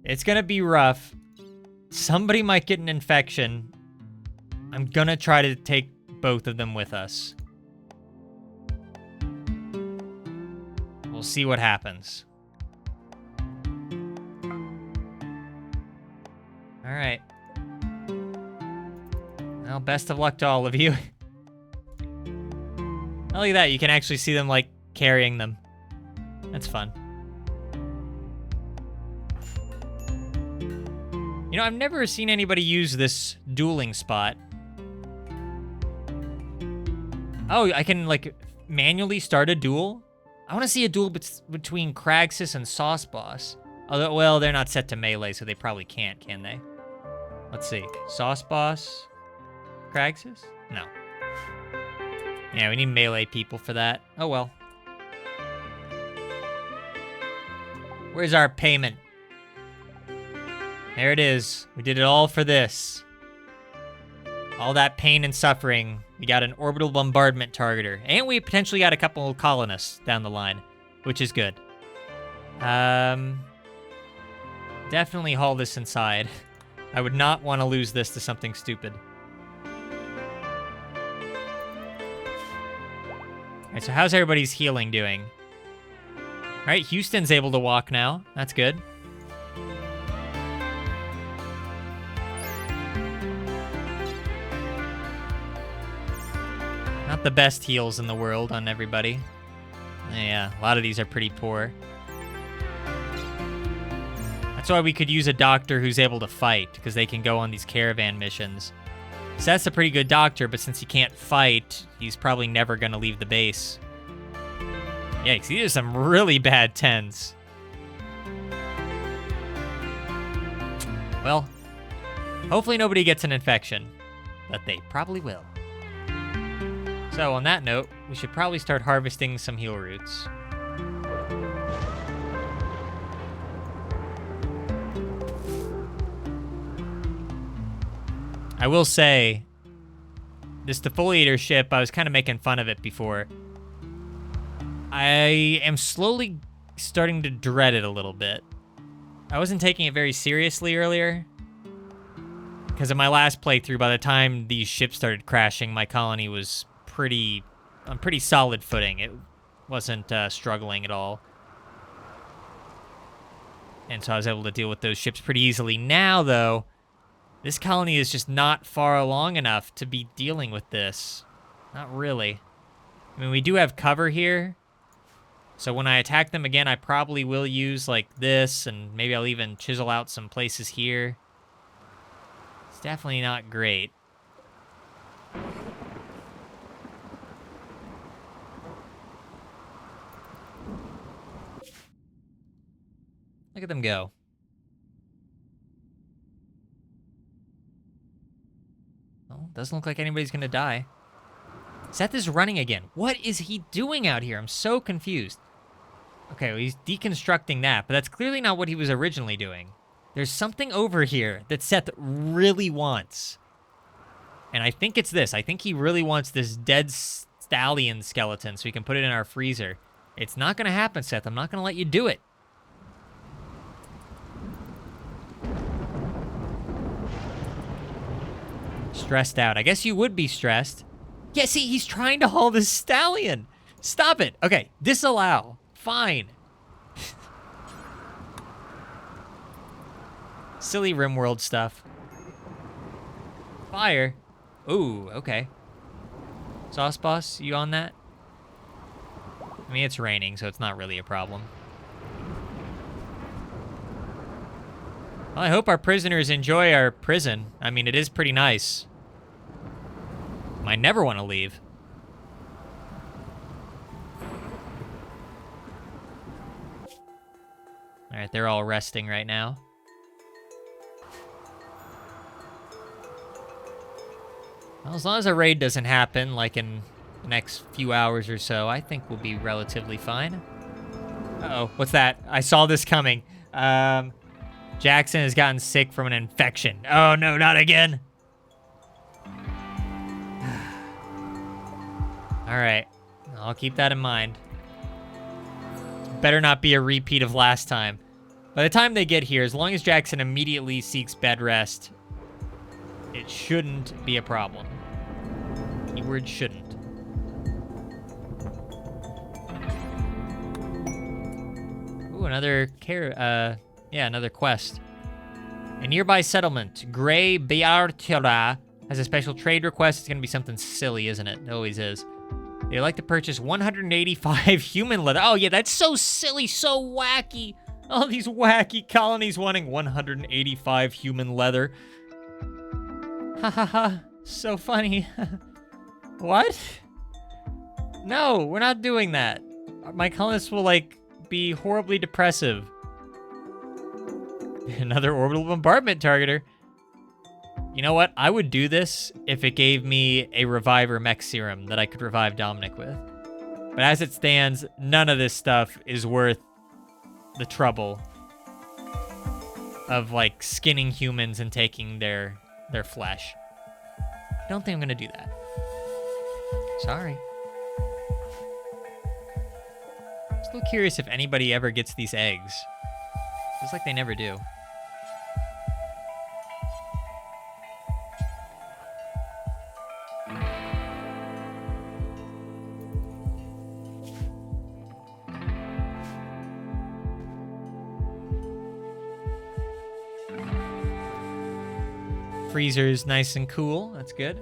It's gonna be rough. Somebody might get an infection. I'm gonna try to take both of them with us. We'll see what happens. All right. Well, best of luck to all of you. Oh, look at that. You can actually see them, carrying them. That's fun. You know, I've never seen anybody use this dueling spot. Oh, I can, manually start a duel? I want to see a duel between Cragsis and Sauce Boss. Although, well, they're not set to melee, so they probably can't, can they? Let's see. Sauce Boss? Cragsis? No. Yeah, we need melee people for that. Oh, well. Where's our payment? There it is. We did it all for this. All that pain and suffering. We got an orbital bombardment targeter. And we potentially got a couple of colonists down the line, which is good. Definitely haul this inside. I would not want to lose this to something stupid. Alright, so how's everybody's healing doing? Alright, Houston's able to walk now. That's good. Not the best heals in the world on everybody. Yeah, a lot of these are pretty poor. That's why we could use a doctor who's able to fight, because they can go on these caravan missions. So that's a pretty good doctor, but since he can't fight, he's probably never going to leave the base. Yikes, these are some really bad 10s. Well, hopefully nobody gets an infection, but they probably will. So on that note, we should probably start harvesting some heal roots. I will say, this defoliator ship, I was kind of making fun of it before. I am slowly starting to dread it a little bit. I wasn't taking it very seriously earlier, because in my last playthrough, by the time these ships started crashing, my colony was on pretty solid footing. It wasn't struggling at all. And so I was able to deal with those ships pretty easily. Now, though, this colony is just not far along enough to be dealing with this. Not really. I mean, we do have cover here. So when I attack them again, I probably will use like this, and maybe I'll even chisel out some places here. It's definitely not great. Look at them go. Well, doesn't look like anybody's gonna die. Seth is running again. What is he doing out here? I'm so confused. Okay, well, he's deconstructing that, but that's clearly not what he was originally doing. There's something over here that Seth really wants. And I think it's this. I think he really wants this dead stallion skeleton so we can put it in our freezer. It's not gonna happen, Seth. I'm not gonna let you do it. Stressed out. I guess you would be stressed. Yeah, see, he's trying to haul this stallion. Stop it. Okay, disallow. Fine. Silly RimWorld stuff. Fire. Ooh, okay. Sauce Boss, you on that? I mean, it's raining, so it's not really a problem. Well, I hope our prisoners enjoy our prison. I mean, it is pretty nice. I never want to leave. All right, they're all resting right now. Well, as long as a raid doesn't happen, like in the next few hours or so, I think we'll be relatively fine. Uh-oh, what's that? I saw this coming. Jackson has gotten sick from an infection. Oh no, not again. All right, I'll keep that in mind. Better not be a repeat of last time. By the time they get here, as long as Jackson immediately seeks bed rest, it shouldn't be a problem. Keyword shouldn't. Ooh, another another quest. A nearby settlement, Grey Beartira, has a special trade request. It's gonna be something silly, isn't it? It always is. They'd like to purchase 185 human leather. Oh yeah, that's so silly, so wacky. All these wacky colonies wanting 185 human leather. Ha ha ha, so funny. What? No, we're not doing that. My colonists will, like, be horribly depressive. Another orbital bombardment targeter. You know what? I would do this if it gave me a reviver mech serum that I could revive Dominic with. But as it stands, none of this stuff is worth the trouble of, like, skinning humans and taking their flesh. I don't think I'm gonna do that. Sorry. Still curious if anybody ever gets these eggs. Feels like they never do. Freezer's nice and cool. That's good.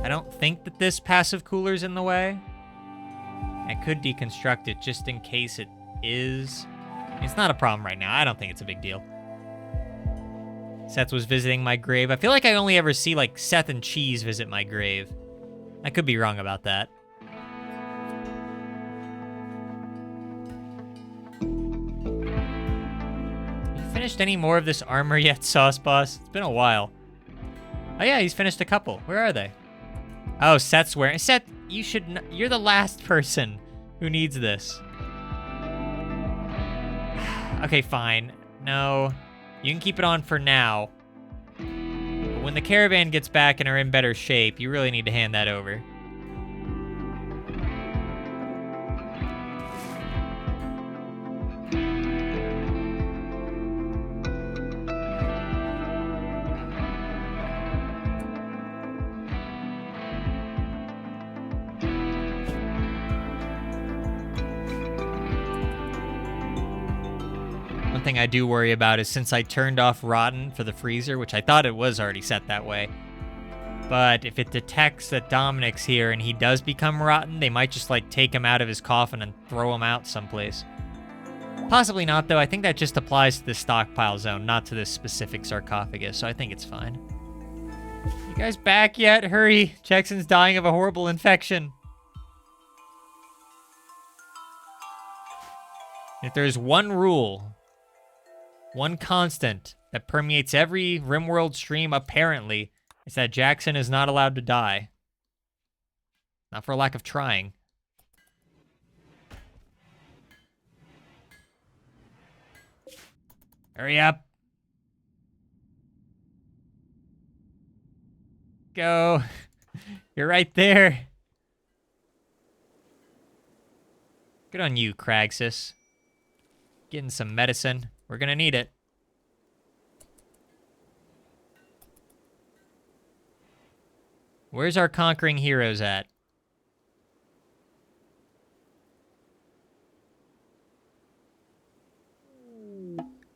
I don't think that this passive cooler's in the way. I could deconstruct it just in case it is. It's not a problem right now. I don't think it's a big deal. Seth was visiting my grave. I feel like I only ever see, like, Seth and Cheese visit my grave. I could be wrong about that. You finished any more of this armor yet, Sauce Boss? It's been a while. Oh yeah, he's finished a couple. Where are they? Oh, Seth's wearing... Seth, you should... You're the last person who needs this. Okay, fine. No. You can keep it on for now. But when the caravan gets back and are in better shape, you really need to hand that over. Thing I do worry about is since I turned off Rotten for the freezer, which I thought it was already set that way, but if it detects that Dominic's here and he does become rotten, they might just like take him out of his coffin and throw him out someplace. Possibly not though. I think that just applies to the stockpile zone, not to this specific sarcophagus, so I think it's fine. You guys back yet? Hurry! Jackson's dying of a horrible infection. If there's one rule, one constant that permeates every RimWorld stream, apparently, is that Jackson is not allowed to die. Not for lack of trying. Hurry up. Go. You're right there. Good on you, Cragsis. Getting some medicine. We're gonna need it. Where's our conquering heroes at?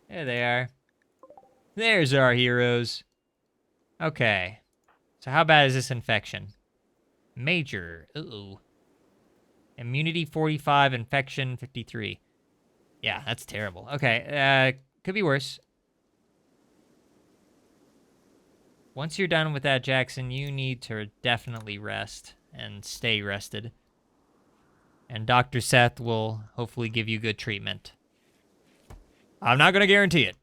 There they are. There's our heroes. Okay. So how bad is this infection? Major. Uh-oh. Immunity 45, infection 53. Yeah, that's terrible. Okay, could be worse. Once you're done with that, Jackson, you need to definitely rest and stay rested. And Dr. Seth will hopefully give you good treatment. I'm not going to guarantee it.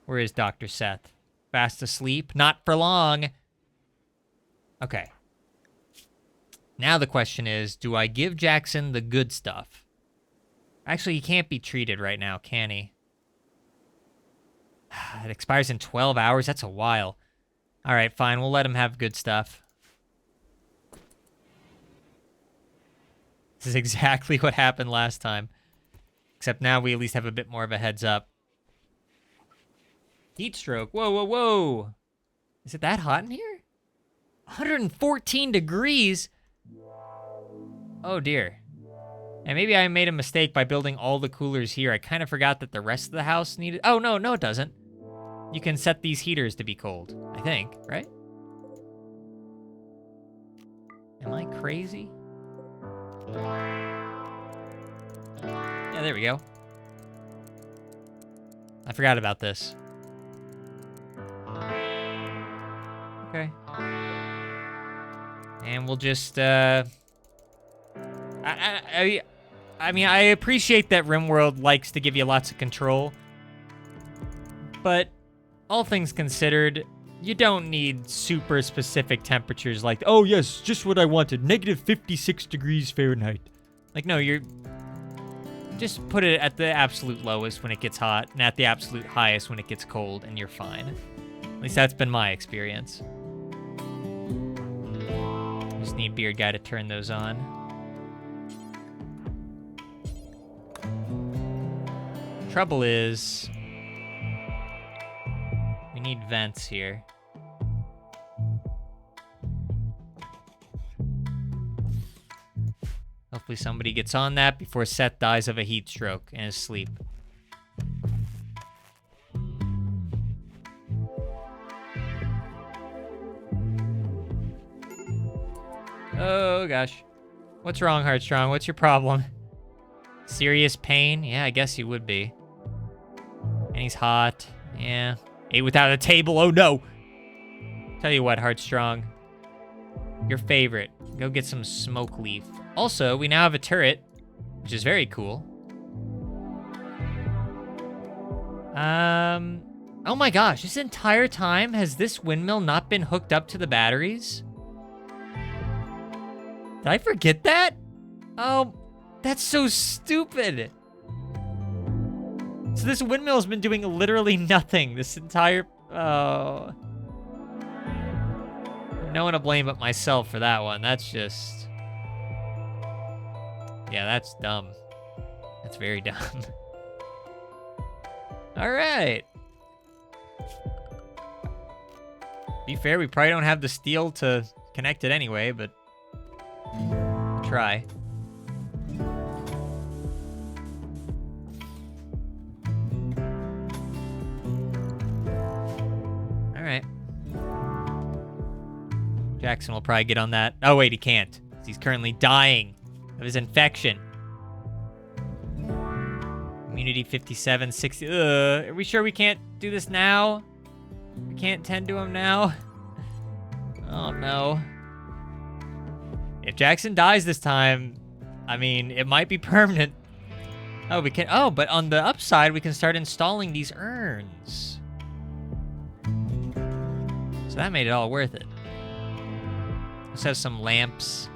Where is Dr. Seth? Fast asleep? Not for long. Okay. Now the question is, do I give Jackson the good stuff? Actually, he can't be treated right now, can he? It expires in 12 hours? That's a while. All right, fine. We'll let him have good stuff. This is exactly what happened last time. Except now we at least have a bit more of a heads up. Heat stroke. Whoa, whoa, whoa. Is it that hot in here? 114 degrees? Oh, dear. And maybe I made a mistake by building all the coolers here. I kind of forgot that the rest of the house needed... Oh, no, no, it doesn't. You can set these heaters to be cold, I think, right? Am I crazy? Yeah, there we go. I forgot about this. Okay. And we'll just, I mean, I appreciate that RimWorld likes to give you lots of control, but all things considered, you don't need super specific temperatures like, oh yes, just what I wanted, negative 56 degrees Fahrenheit. Like, no, you're... Just put it at the absolute lowest when it gets hot, and at the absolute highest when it gets cold, and you're fine. At least that's been my experience. Just need Beard Guy to turn those on. Trouble is... we need vents here. Hopefully somebody gets on that before Seth dies of a heat stroke in his sleep. Oh, gosh. What's wrong, Heartstrong? What's your problem? Serious pain? Yeah, I guess you would be. And he's hot. Yeah. Ate without a table. Oh, no. Tell you what, Heartstrong. Your favorite. Go get some smoke leaf. Also, we now have a turret, which is very cool. Oh my gosh, this entire time, has this windmill not been hooked up to the batteries? Did I forget that? Oh, that's so stupid. So this windmill's been doing literally nothing this entire... Oh. No one to blame but myself for that one. That's just... Yeah, that's dumb. That's very dumb. All right. Be fair, we probably don't have the steel to connect it anyway, but try. All right. Jackson will probably get on that. Oh, wait, he can't. He's currently dying of his infection. Immunity 57, 60. Are we sure we can't do this now? We can't tend to him now? Oh, no. If Jackson dies this time, I mean, it might be permanent. Oh, we can... Oh, but on the upside, we can start installing these urns. So that made it all worth it. Let's have some lamps.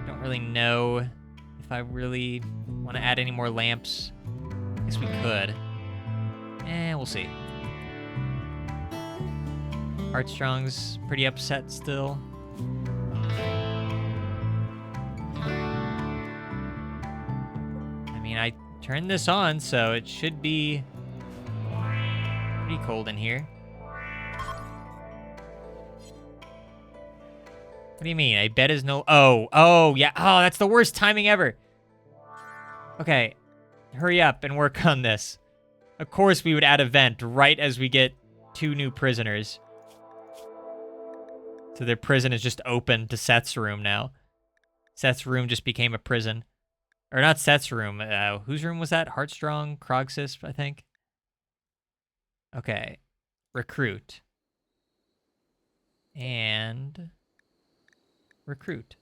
Don't really know if I really want to add any more lamps. I guess we could. We'll see. Heartstrong's pretty upset still. I mean, I turned this on, so it should be pretty cold in here. What do you mean? I bet is no... Oh, yeah. Oh, that's the worst timing ever. Okay. Hurry up and work on this. Of course we would add a vent right as we get 2 new prisoners. So their prison is just open to Seth's room now. Seth's room just became a prison. Or not Seth's room. Whose room was that? Heartstrong? Krogsis, I think. Okay. Recruit. And... recruit.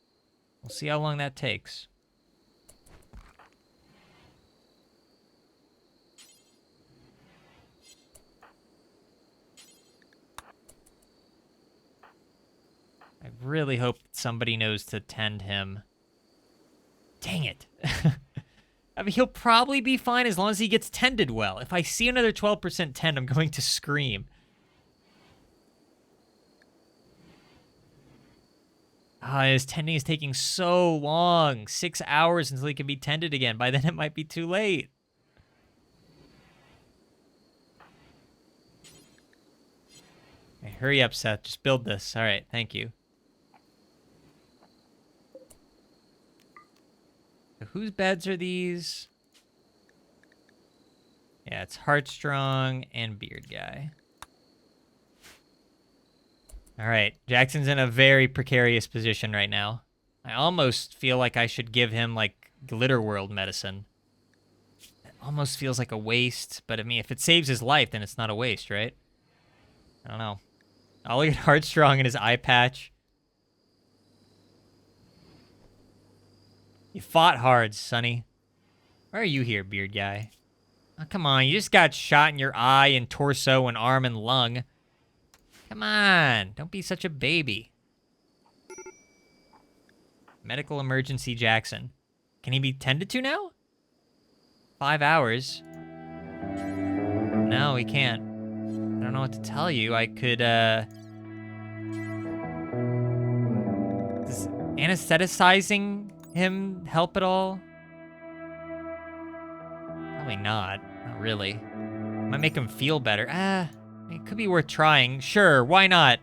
We'll see how long that takes. I really hope somebody knows to tend him. Dang it. I mean, he'll probably be fine as long as he gets tended well. If I see another 12% tend, I'm going to scream. His tending is taking so long. 6 hours until he can be tended again. By then, it might be too late. Okay, hurry up, Seth. Just build this. All right, thank you. So whose beds are these? Yeah, it's Heartstrong and Beard Guy. All right, Jackson's in a very precarious position right now. I almost feel like I should give him, like, Glitter World medicine. It almost feels like a waste, but I mean, if it saves his life, then it's not a waste, right? I don't know. I'll look at Heartstrong and his eye patch. You fought hard, Sonny. Why are you here, Beard Guy? Oh, come on, you just got shot in your eye and torso and arm and lung. Come on, don't be such a baby. Medical emergency Jackson. Can he be tended to now? 5 hours. No, he can't. I don't know what to tell you. I could, Does anesthetizing him help at all? Probably not. Not really. Might make him feel better. It could be worth trying. Sure, why not?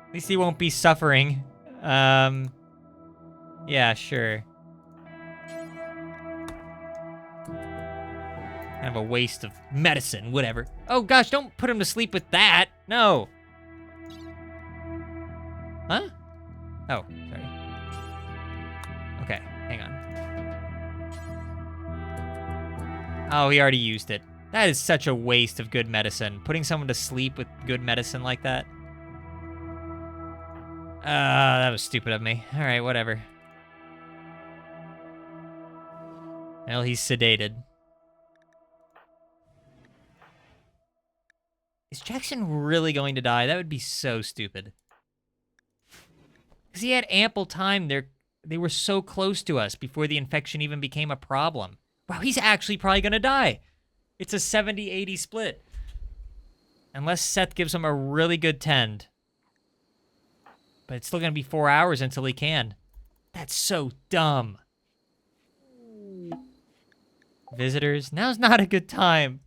At least he won't be suffering. Yeah, sure. Kind of a waste of medicine, whatever. Oh gosh, don't put him to sleep with that. No. Huh? Oh, sorry. Oh, he already used it. That is such a waste of good medicine. Putting someone to sleep with good medicine like that. That was stupid of me. All right, whatever. Well, he's sedated. Is Jackson really going to die? That would be so stupid. Because he had ample time. They were so close to us before the infection even became a problem. Wow, he's actually probably going to die. It's a 70-80 split. Unless Seth gives him a really good tend. But it's still going to be 4 hours until he can. That's so dumb. Visitors, now's not a good time.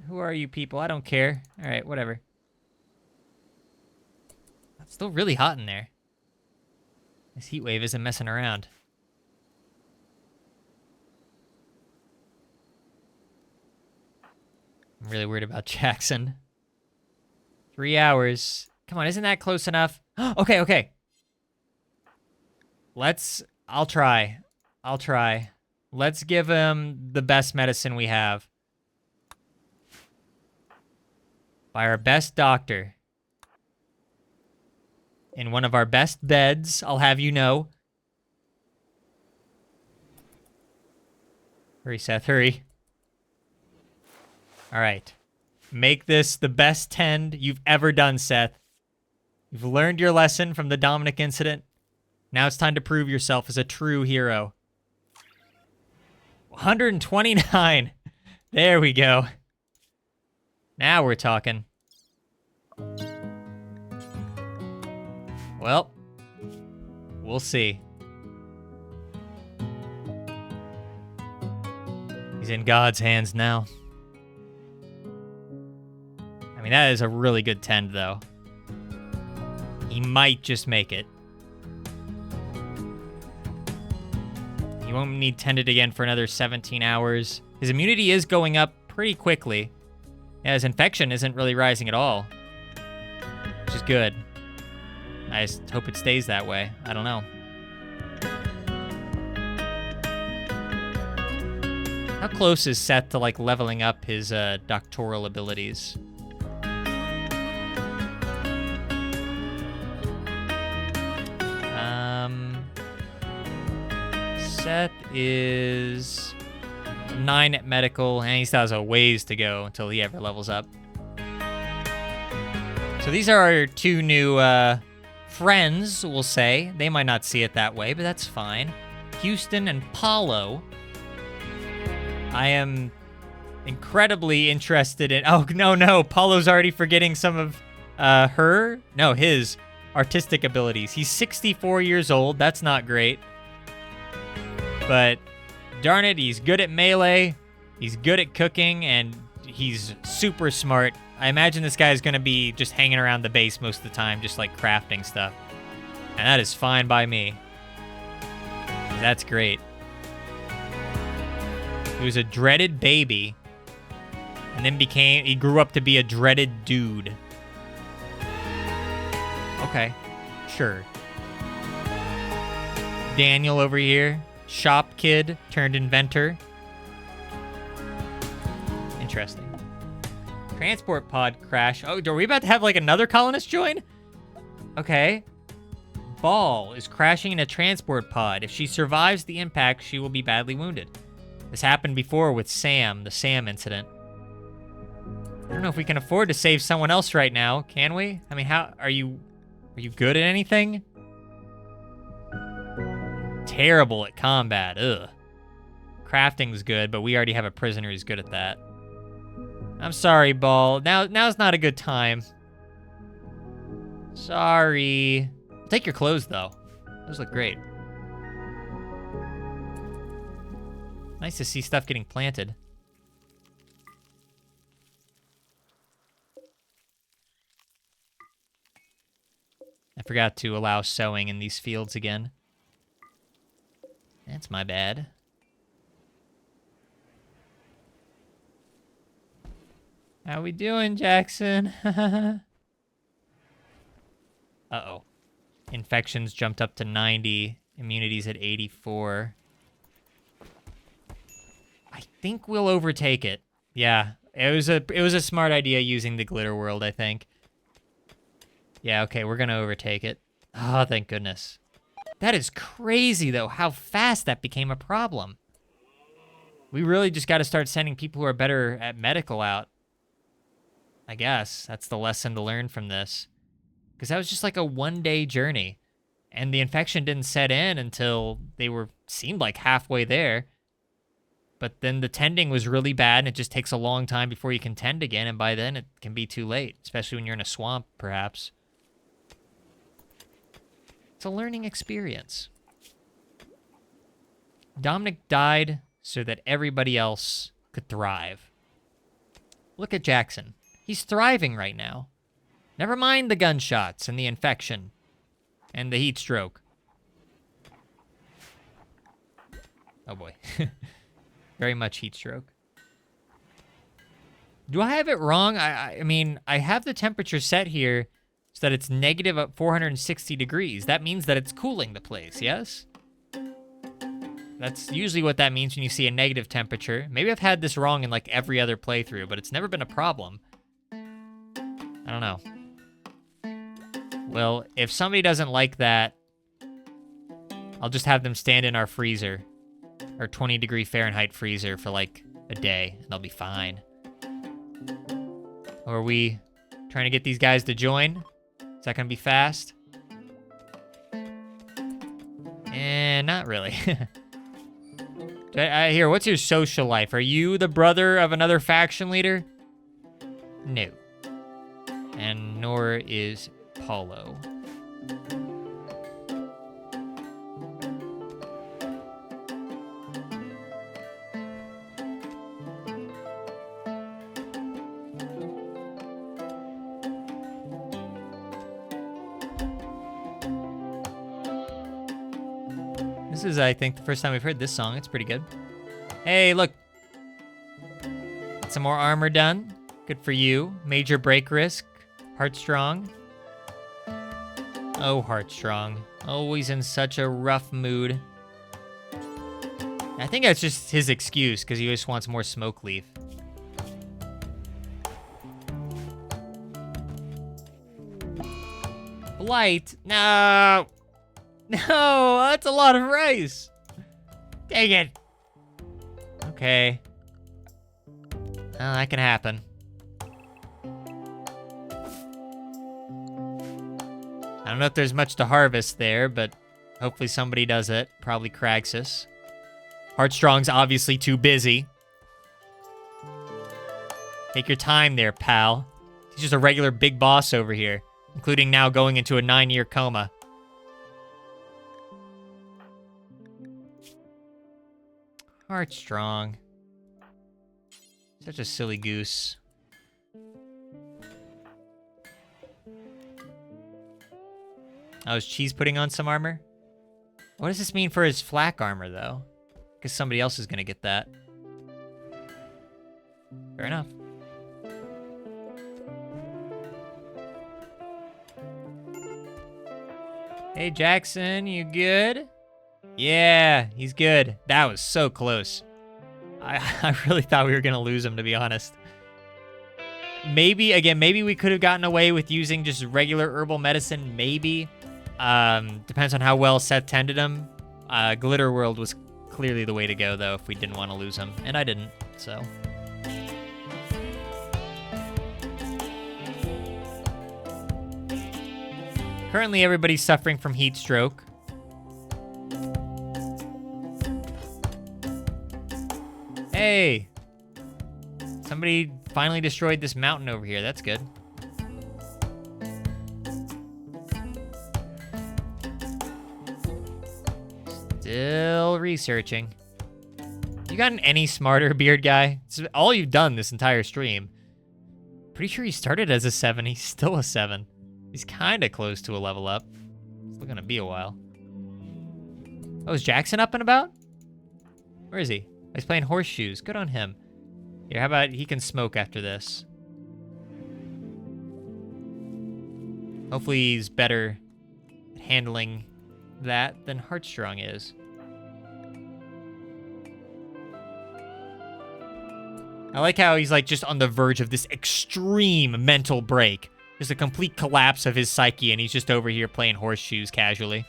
Who are you people? I don't care. All right, whatever. It's still really hot in there. This heat wave isn't messing around. I'm really worried about Jackson. 3 hours. Come on, isn't that close enough? Okay. I'll try. Let's give him the best medicine we have. By our best doctor. In one of our best beds, I'll have you know. Hurry, Seth, hurry. All right. Make this the best tend you've ever done, Seth. You've learned your lesson from the Dominic incident. Now it's time to prove yourself as a true hero. 129. There we go. Now we're talking. Well, we'll see. He's in God's hands now. I mean, that is a really good tend, though. He might just make it. He won't need tended again for another 17 hours. His immunity is going up pretty quickly. Yeah, his infection isn't really rising at all. Which is good. I just hope it stays that way. I don't know. How close is Seth to, like, leveling up his doctoral abilities? Seth is 9 at medical, and he still has a ways to go until he ever levels up. So these are our 2 new friends, we'll say. They might not see it that way, but that's fine. Houston and Paulo. I am incredibly interested in... Oh, no. Paulo's already forgetting some of his artistic abilities. He's 64 years old. That's not great. But darn it, he's good at melee, he's good at cooking, and he's super smart. I imagine this guy is going to be just hanging around the base most of the time, just like crafting stuff. And that is fine by me. That's great. He was a dreaded baby, and then he grew up to be a dreaded dude. Okay, sure. Daniel over here. Shop kid turned inventor. Interesting. Transport pod crash. Oh, are we about to have like another colonist join? Okay. Ball is crashing in a transport pod. If she survives the impact, she will be badly wounded. This happened before with Sam, the Sam incident. I don't know if we can afford to save someone else right now, can we? I mean, are you good at anything? Terrible at combat. Ugh. Crafting's good, but we already have a prisoner who's good at that. I'm sorry, Ball. Now's not a good time. Sorry. Take your clothes, though. Those look great. Nice to see stuff getting planted. I forgot to allow sowing in these fields again. That's my bad. How we doing, Jackson? Uh-oh. Infections jumped up to 90. Immunity's at 84. I think we'll overtake it. Yeah, it was a smart idea using the glitter world, I think. Yeah, okay, we're gonna overtake it. Oh, thank goodness. That is crazy, though, how fast that became a problem. We really just got to start sending people who are better at medical out. I guess that's the lesson to learn from this. Because that was just like a one-day journey. And the infection didn't set in until they seemed like halfway there. But then the tending was really bad, and it just takes a long time before you can tend again, and by then it can be too late, especially when you're in a swamp, perhaps. It's a learning experience. Dominic died so that everybody else could thrive. Look at Jackson. He's thriving right now. Never mind the gunshots and the infection and the heat stroke. Oh boy. Very much heat stroke. Do I have it wrong? I mean, I have the temperature set here so that it's negative at 460 degrees. That means that it's cooling the place, yes? That's usually what that means when you see a negative temperature. Maybe I've had this wrong in like every other playthrough, but it's never been a problem. I don't know. Well, if somebody doesn't like that, I'll just have them stand in our freezer. Our 20-degree Fahrenheit freezer for like a day, and they'll be fine. Or are we trying to get these guys to join? Is that gonna be fast? Not really. Here, what's your social life? Are you the brother of another faction leader? No. And nor is Paulo. This is, I think, the first time we've heard this song. It's pretty good. Hey, look. Got some more armor done. Good for you. Major break risk. Heartstrong. Oh, Heartstrong. Always in such a rough mood. I think that's just his excuse, because he just wants more smoke leaf. Blight. No. No, that's a lot of rice. Dang it. Okay. Well, that can happen. I don't know if there's much to harvest there, but hopefully somebody does it. Probably Craxus. Heartstrong's obviously too busy. Take your time there, pal. He's just a regular big boss over here, including now going into a 9-year coma. Heartstrong. Such a silly goose. Oh, is Cheese putting on some armor? What does this mean for his flak armor, though? Because somebody else is going to get that. Fair enough. Hey, Jackson, you good? Yeah, he's good. That was so close. I really thought we were going to lose him, to be honest. Maybe, again, maybe we could have gotten away with using just regular herbal medicine, maybe. Depends on how well Seth tended him. Glitter World was clearly the way to go, though, if we didn't want to lose him. And I didn't, so. Currently, everybody's suffering from heat stroke. Hey! Somebody finally destroyed this mountain over here. That's good. Still researching. You gotten any smarter, Beard Guy? It's all you've done this entire stream. Pretty sure he started as a 7. He's still a 7. He's kind of close to a level up. It's still gonna be a while. Oh, is Jackson up and about? Where is he? He's playing horseshoes. Good on him. Here, how about he can smoke after this? Hopefully he's better at handling that than Heartstrong is. I like how he's like just on the verge of this extreme mental break. Just a complete collapse of his psyche, and he's just over here playing horseshoes casually.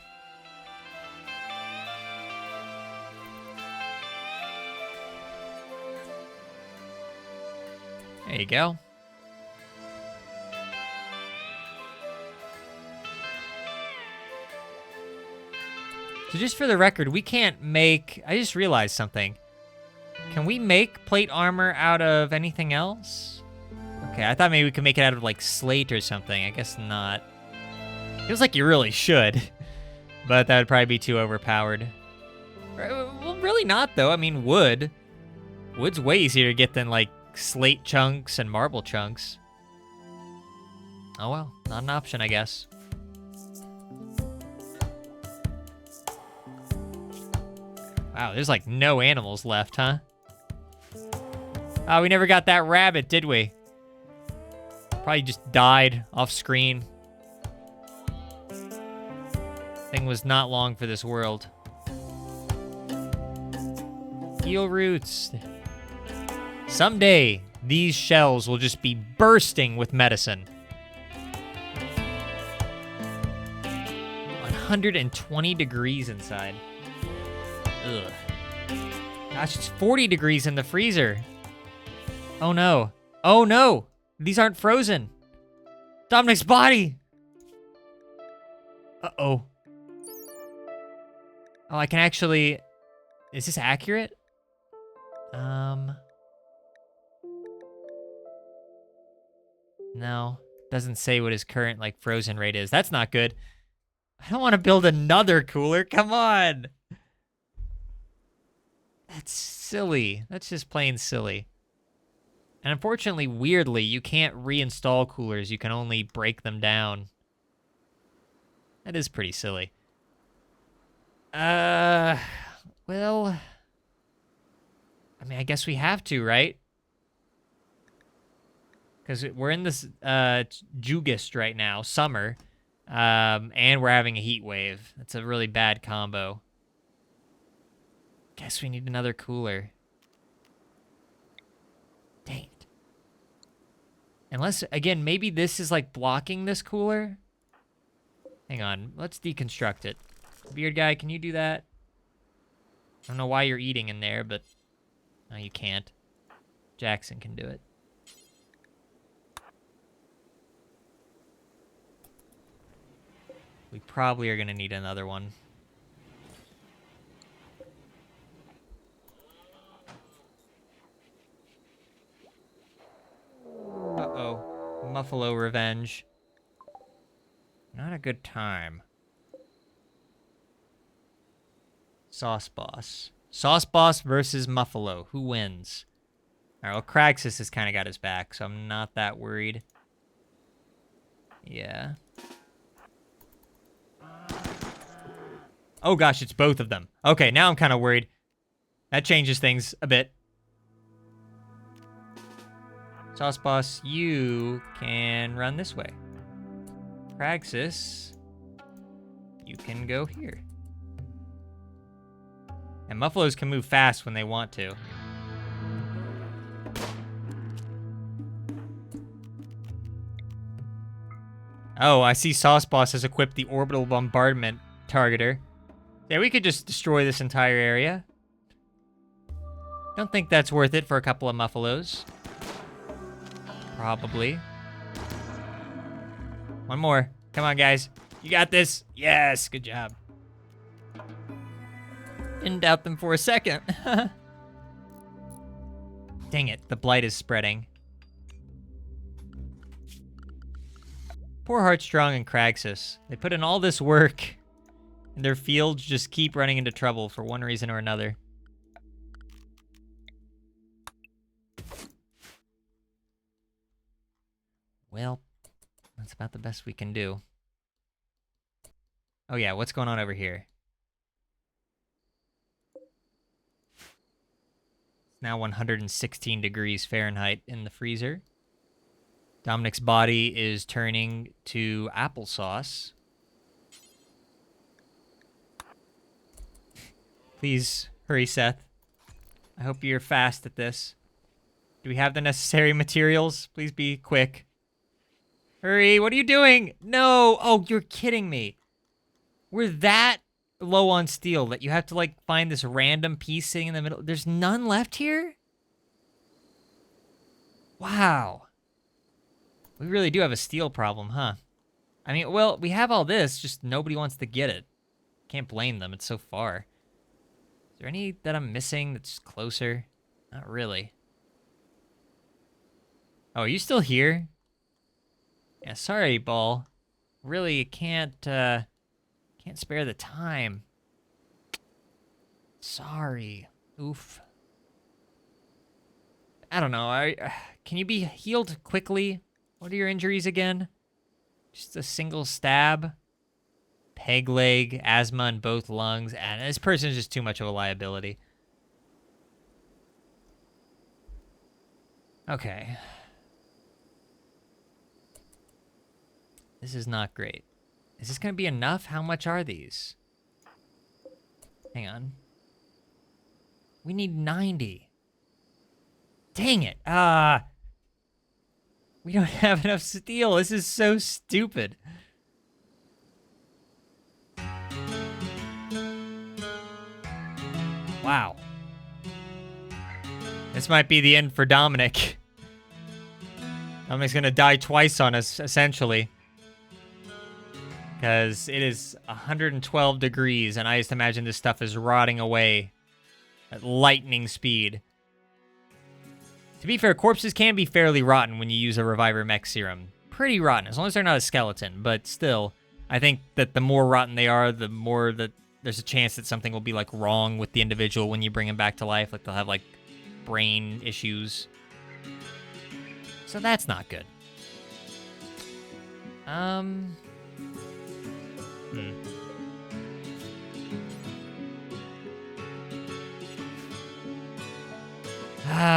There you go. So just for the record, we can't make... I just realized something. Can we make plate armor out of anything else? Okay, I thought maybe we could make it out of, like, slate or something. I guess not. Feels like you really should. But that would probably be too overpowered. Well, really not, though. I mean, wood. Wood's way easier to get than, like, slate chunks and marble chunks. Oh well, not an option, I guess. Wow, there's like no animals left, huh? Oh, we never got that rabbit, did we? Probably just died off screen. Thing was not long for this world. Eel roots. Someday, these shells will just be bursting with medicine. 120 degrees inside. Ugh. Gosh, it's 40 degrees in the freezer. Oh no. Oh no! These aren't frozen. Dominic's body! Uh-oh. Oh, I can actually... Is this accurate? No. Doesn't say what his current, like, frozen rate is. That's not good. I don't want to build another cooler. Come on! That's silly. That's just plain silly. And unfortunately, weirdly, you can't reinstall coolers. You can only break them down. That is pretty silly. Well... I mean, I guess we have to, right? Because we're in this Jugist right now, summer, and we're having a heat wave. That's a really bad combo. Guess we need another cooler. Dang it. Unless, again, maybe this is like blocking this cooler? Hang on, let's deconstruct it. Beard guy, can you do that? I don't know why you're eating in there, but... No, you can't. Jackson can do it. We probably are going to need another one. Uh-oh. Muffalo revenge. Not a good time. Sauce Boss. Sauce Boss versus Muffalo. Who wins? Alright, well, Craxus has kind of got his back, so I'm not that worried. Yeah. Oh gosh, it's both of them. Okay, now I'm kind of worried. That changes things a bit. Sauce Boss, you can run this way. Craxus, you can go here. And Muffalos can move fast when they want to. Oh, I see Sauce Boss has equipped the orbital bombardment targeter. Yeah, we could just destroy this entire area. Don't think that's worth it for a couple of Muffalos. Probably. One more. Come on, guys. You got this. Yes, good job. Didn't doubt them for a second. Dang it, the blight is spreading. Poor Heartstrong and Craxus. They put in all this work, and their fields just keep running into trouble for one reason or another. Well, that's about the best we can do. Oh yeah, what's going on over here? It's now 116 degrees Fahrenheit in the freezer. Dominic's body is turning to applesauce. Please hurry, Seth. I hope you're fast at this. Do we have the necessary materials? Please be quick. Hurry, what are you doing? No! Oh, you're kidding me. We're that low on steel that you have to, like, find this random piece sitting in the middle. There's none left here? Wow. We really do have a steel problem, huh? I mean, well, we have all this, just nobody wants to get it. Can't blame them, it's so far. Is there any that I'm missing that's closer? Not really. Oh, are you still here? Yeah, sorry, Ball. Really, can't spare the time. Sorry. Oof. I don't know. Can you be healed quickly? What are your injuries again? Just a single stab? Peg leg, asthma in both lungs, and this person is just too much of a liability. Okay. This is not great. Is this gonna be enough? How much are these? Hang on. We need 90. Dang it. We don't have enough steel. This is so stupid. Wow. This might be the end for Dominic. Dominic's gonna die twice on us, essentially. Because it is 112 degrees, and I just imagine this stuff is rotting away at lightning speed. To be fair, corpses can be fairly rotten when you use a Reviver Mech Serum. Pretty rotten, as long as they're not a skeleton. But still, I think that the more rotten they are, the more that there's a chance that something will be, like, wrong with the individual when you bring them back to life. Like, they'll have, like, brain issues. So that's not good.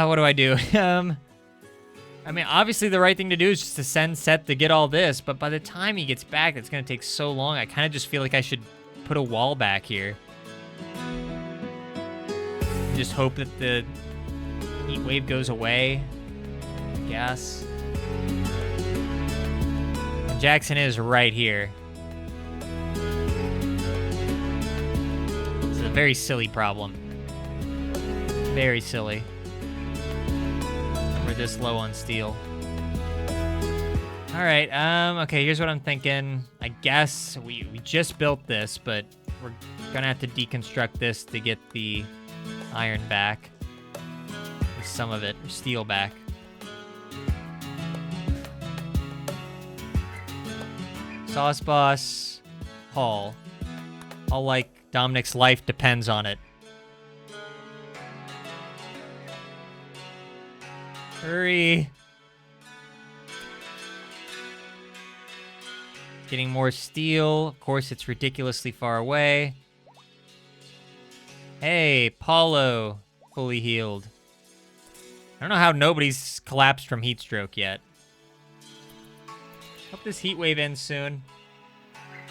What do I do? I mean, obviously the right thing to do is just to send Seth to get all this, but by the time he gets back, it's going to take so long. I kind of just feel like I should put a wall back here. Just hope that the heat wave goes away, I guess. And Jackson is right here. This is a very silly problem. Very silly. We're this low on steel. All right, okay, here's what I'm thinking. I guess we just built this, but we're gonna have to deconstruct this to get the iron back. Some of it, or steel back. Sauce Boss, Hall. All like Dominic's life depends on it. Hurry. Getting more steel. Of course, it's ridiculously far away. Hey, Paulo. Fully healed. I don't know how nobody's collapsed from heat stroke yet. Hope this heat wave ends soon.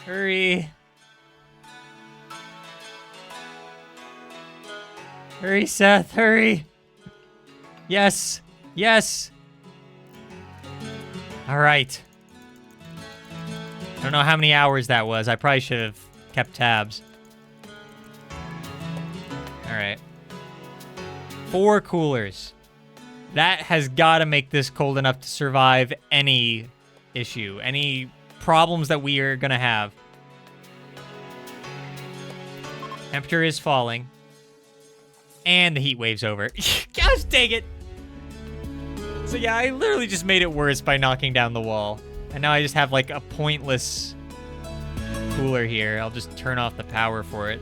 Hurry. Hurry, Seth, hurry. Yes. Yes. All right. I don't know how many hours that was. I probably should have kept tabs. All right. 4 coolers. That has got to make this cold enough to survive any issue, any problems that we are going to have. Temperature is falling. And the heat wave's over. Gosh dang it. So yeah, I literally just made it worse by knocking down the wall. And now I just have like a pointless cooler here. I'll just turn off the power for it.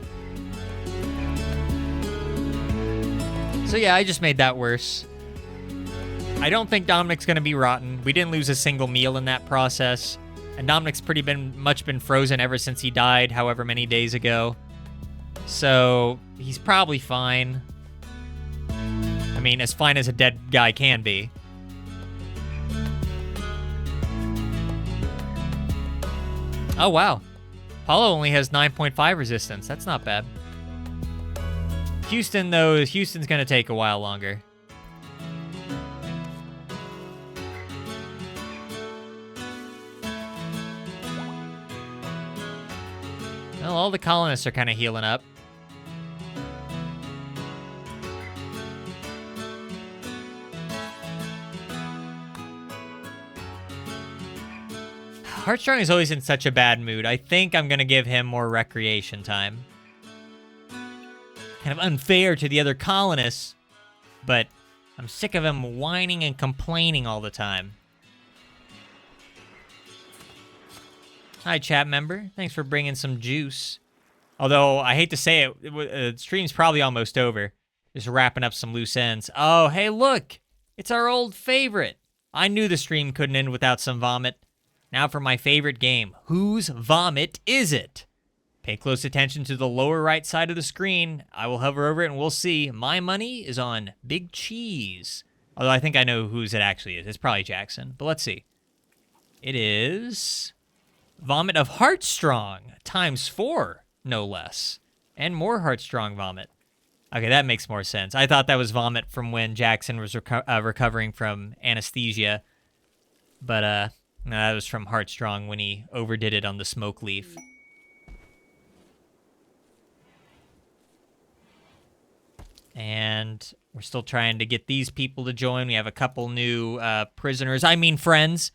So yeah, I just made that worse. I don't think Dominic's gonna be rotten. We didn't lose a single meal in that process. And Dominic's much been frozen ever since he died, however many days ago. So he's probably fine. I mean, as fine as a dead guy can be. Oh, wow. Paulo only has 9.5 resistance. That's not bad. Houston, though, Houston's going to take a while longer. Well, all the colonists are kind of healing up. Heartstrong is always in such a bad mood. I think I'm going to give him more recreation time. Kind of unfair to the other colonists, but I'm sick of him whining and complaining all the time. Hi, chat member. Thanks for bringing some juice. Although, I hate to say it, the stream's probably almost over. Just wrapping up some loose ends. Oh, hey, look! It's our old favorite. I knew the stream couldn't end without some vomit. Now for my favorite game. Whose vomit is it? Pay close attention to the lower right side of the screen. I will hover over it and we'll see. My money is on Big Cheese. Although I think I know whose it actually is. It's probably Jackson. But let's see. It is Vomit of Heartstrong times 4, no less. And more Heartstrong vomit. Okay, that makes more sense. I thought that was vomit from when Jackson was recovering from anesthesia. But, no, that was from Heartstrong when he overdid it on the smoke leaf. And we're still trying to get these people to join. We have a couple new prisoners. I mean friends.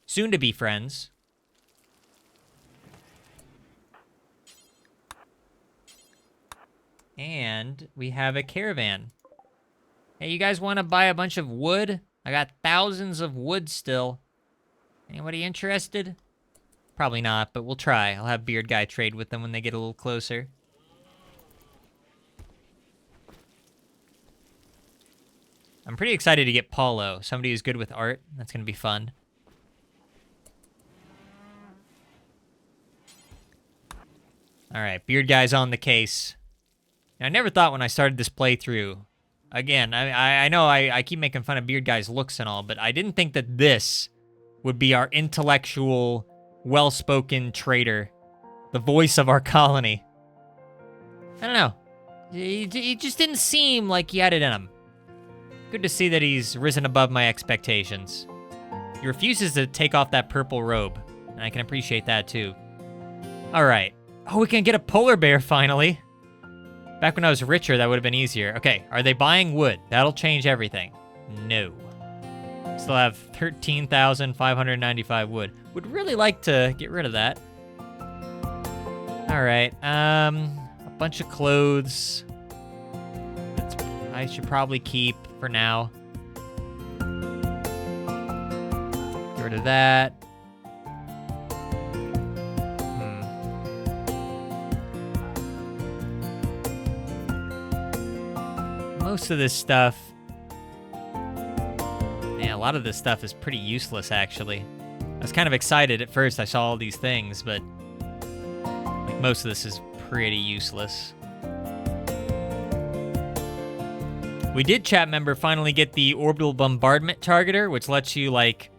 Soon to be friends. And we have a caravan. Hey, you guys want to buy a bunch of wood? I got thousands of wood still. Anybody interested? Probably not, but we'll try. I'll have Beard Guy trade with them when they get a little closer. I'm pretty excited to get Paulo, somebody who's good with art. That's going to be fun. All right, Beard Guy's on the case. Now, I never thought when I started this playthrough, again, I know I keep making fun of Beard Guy's looks and all, but I didn't think that this would be our intellectual, well-spoken trader, the voice of our colony. I don't know. He just didn't seem like he had it in him. Good to see that he's risen above my expectations. He refuses to take off that purple robe, and I can appreciate that too. All right. Oh, we can get a polar bear finally. Back when I was richer, that would have been easier. Okay, are they buying wood? That'll change everything. No. Still have 13,595 wood. Would really like to get rid of that. All right, a bunch of clothes. I should probably keep for now. Get rid of that. Most of this stuff... Yeah, a lot of this stuff is pretty useless, actually. I was kind of excited at first. I saw all these things, but like, most of this is pretty useless. We did, chat member, finally get the orbital bombardment targeter, which lets you, like,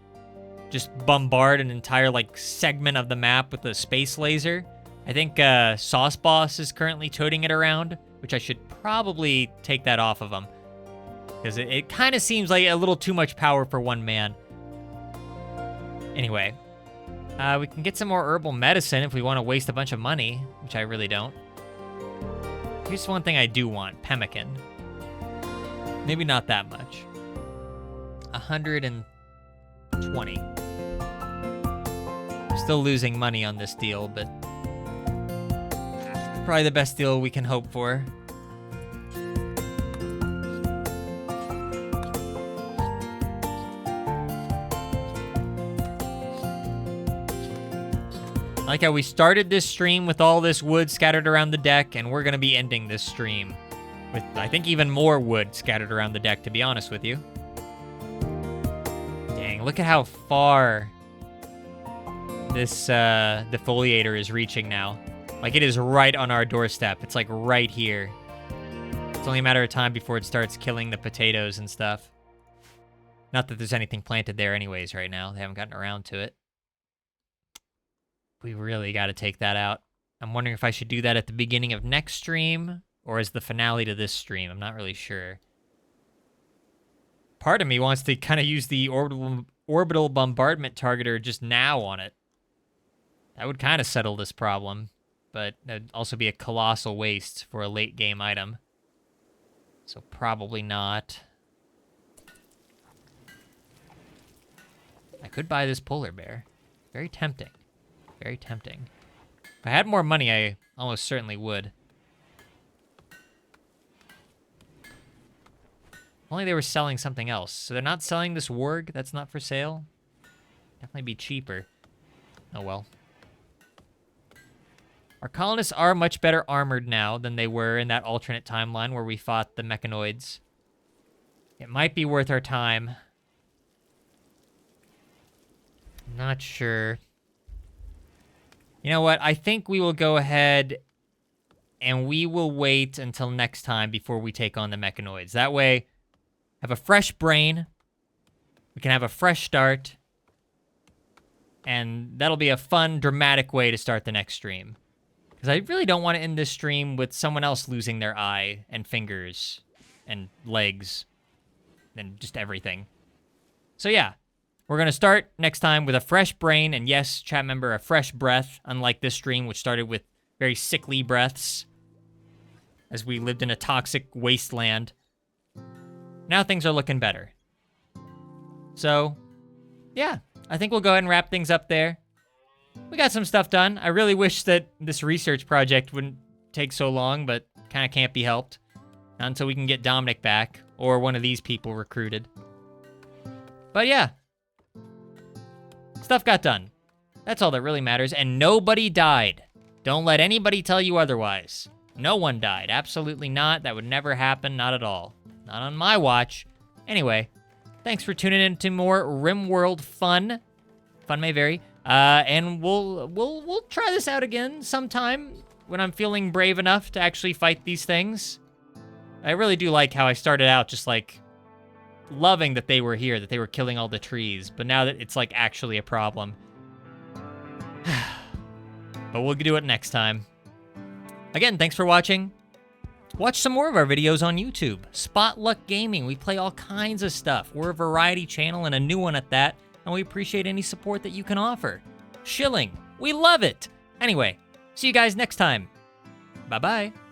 just bombard an entire, like, segment of the map with a space laser. I think Sauce Boss is currently toting it around, which I should probably take that off of him. Because it kind of seems like a little too much power for one man. Anyway, we can get some more herbal medicine if we want to waste a bunch of money, which I really don't. Here's one thing I do want, pemmican. Maybe not that much. 120. Still losing money on this deal, but probably the best deal we can hope for. I like how we started this stream with all this wood scattered around the deck, and we're going to be ending this stream with, I think, even more wood scattered around the deck, to be honest with you. Dang, look at how far this defoliator is reaching now. Like, it is right on our doorstep. It's, like, right here. It's only a matter of time before it starts killing the potatoes and stuff. Not that there's anything planted there anyways right now. They haven't gotten around to it. We really got to take that out. I'm wondering if I should do that at the beginning of next stream or as the finale to this stream. I'm not really sure. Part of me wants to kind of use the orbital bombardment targeter just now on it. That would kind of settle this problem. but that'd also be a colossal waste for a late game item. So probably not. I could buy this polar bear. Very tempting. Very tempting. If I had more money, I almost certainly would. Only they were selling something else. So they're not selling this warg that's not for sale? Definitely be cheaper. Oh well. Our colonists are much better armored now than they were in that alternate timeline where we fought the mechanoids. It might be worth our time. Not sure. You know what? I think we will go ahead and we will wait until next time before we take on the mechanoids. That way, have a fresh brain. We can have a fresh start. And that'll be a fun, dramatic way to start the next stream. Because I really don't want to end this stream with someone else losing their eye and fingers and legs and just everything. So yeah, we're going to start next time with a fresh brain and yes, chat member, a fresh breath, unlike this stream, which started with very sickly breaths as we lived in a toxic wasteland. Now things are looking better. So, yeah, I think we'll go ahead and wrap things up there. We got some stuff done. I really wish that this research project wouldn't take so long, but kind of can't be helped. Not until we can get Dominic back, or one of these people recruited. But yeah, stuff got done. That's all that really matters, and nobody died. Don't let anybody tell you otherwise. No one died, absolutely not. That would never happen, not at all. Not on my watch. Anyway, thanks for tuning in to more RimWorld fun. Fun may vary. And we'll try this out again sometime when I'm feeling brave enough to actually fight these things. I really do like how I started out just like loving that they were here, that they were killing all the trees, but now that it's like actually a problem. But we'll do it next time. Again, thanks for watching. Watch some more of our videos on YouTube. Spotluck Gaming, we play all kinds of stuff. We're a variety channel and a new one at that. And we appreciate any support that you can offer. Shilling, we love it. Anyway, see you guys next time. Bye-bye.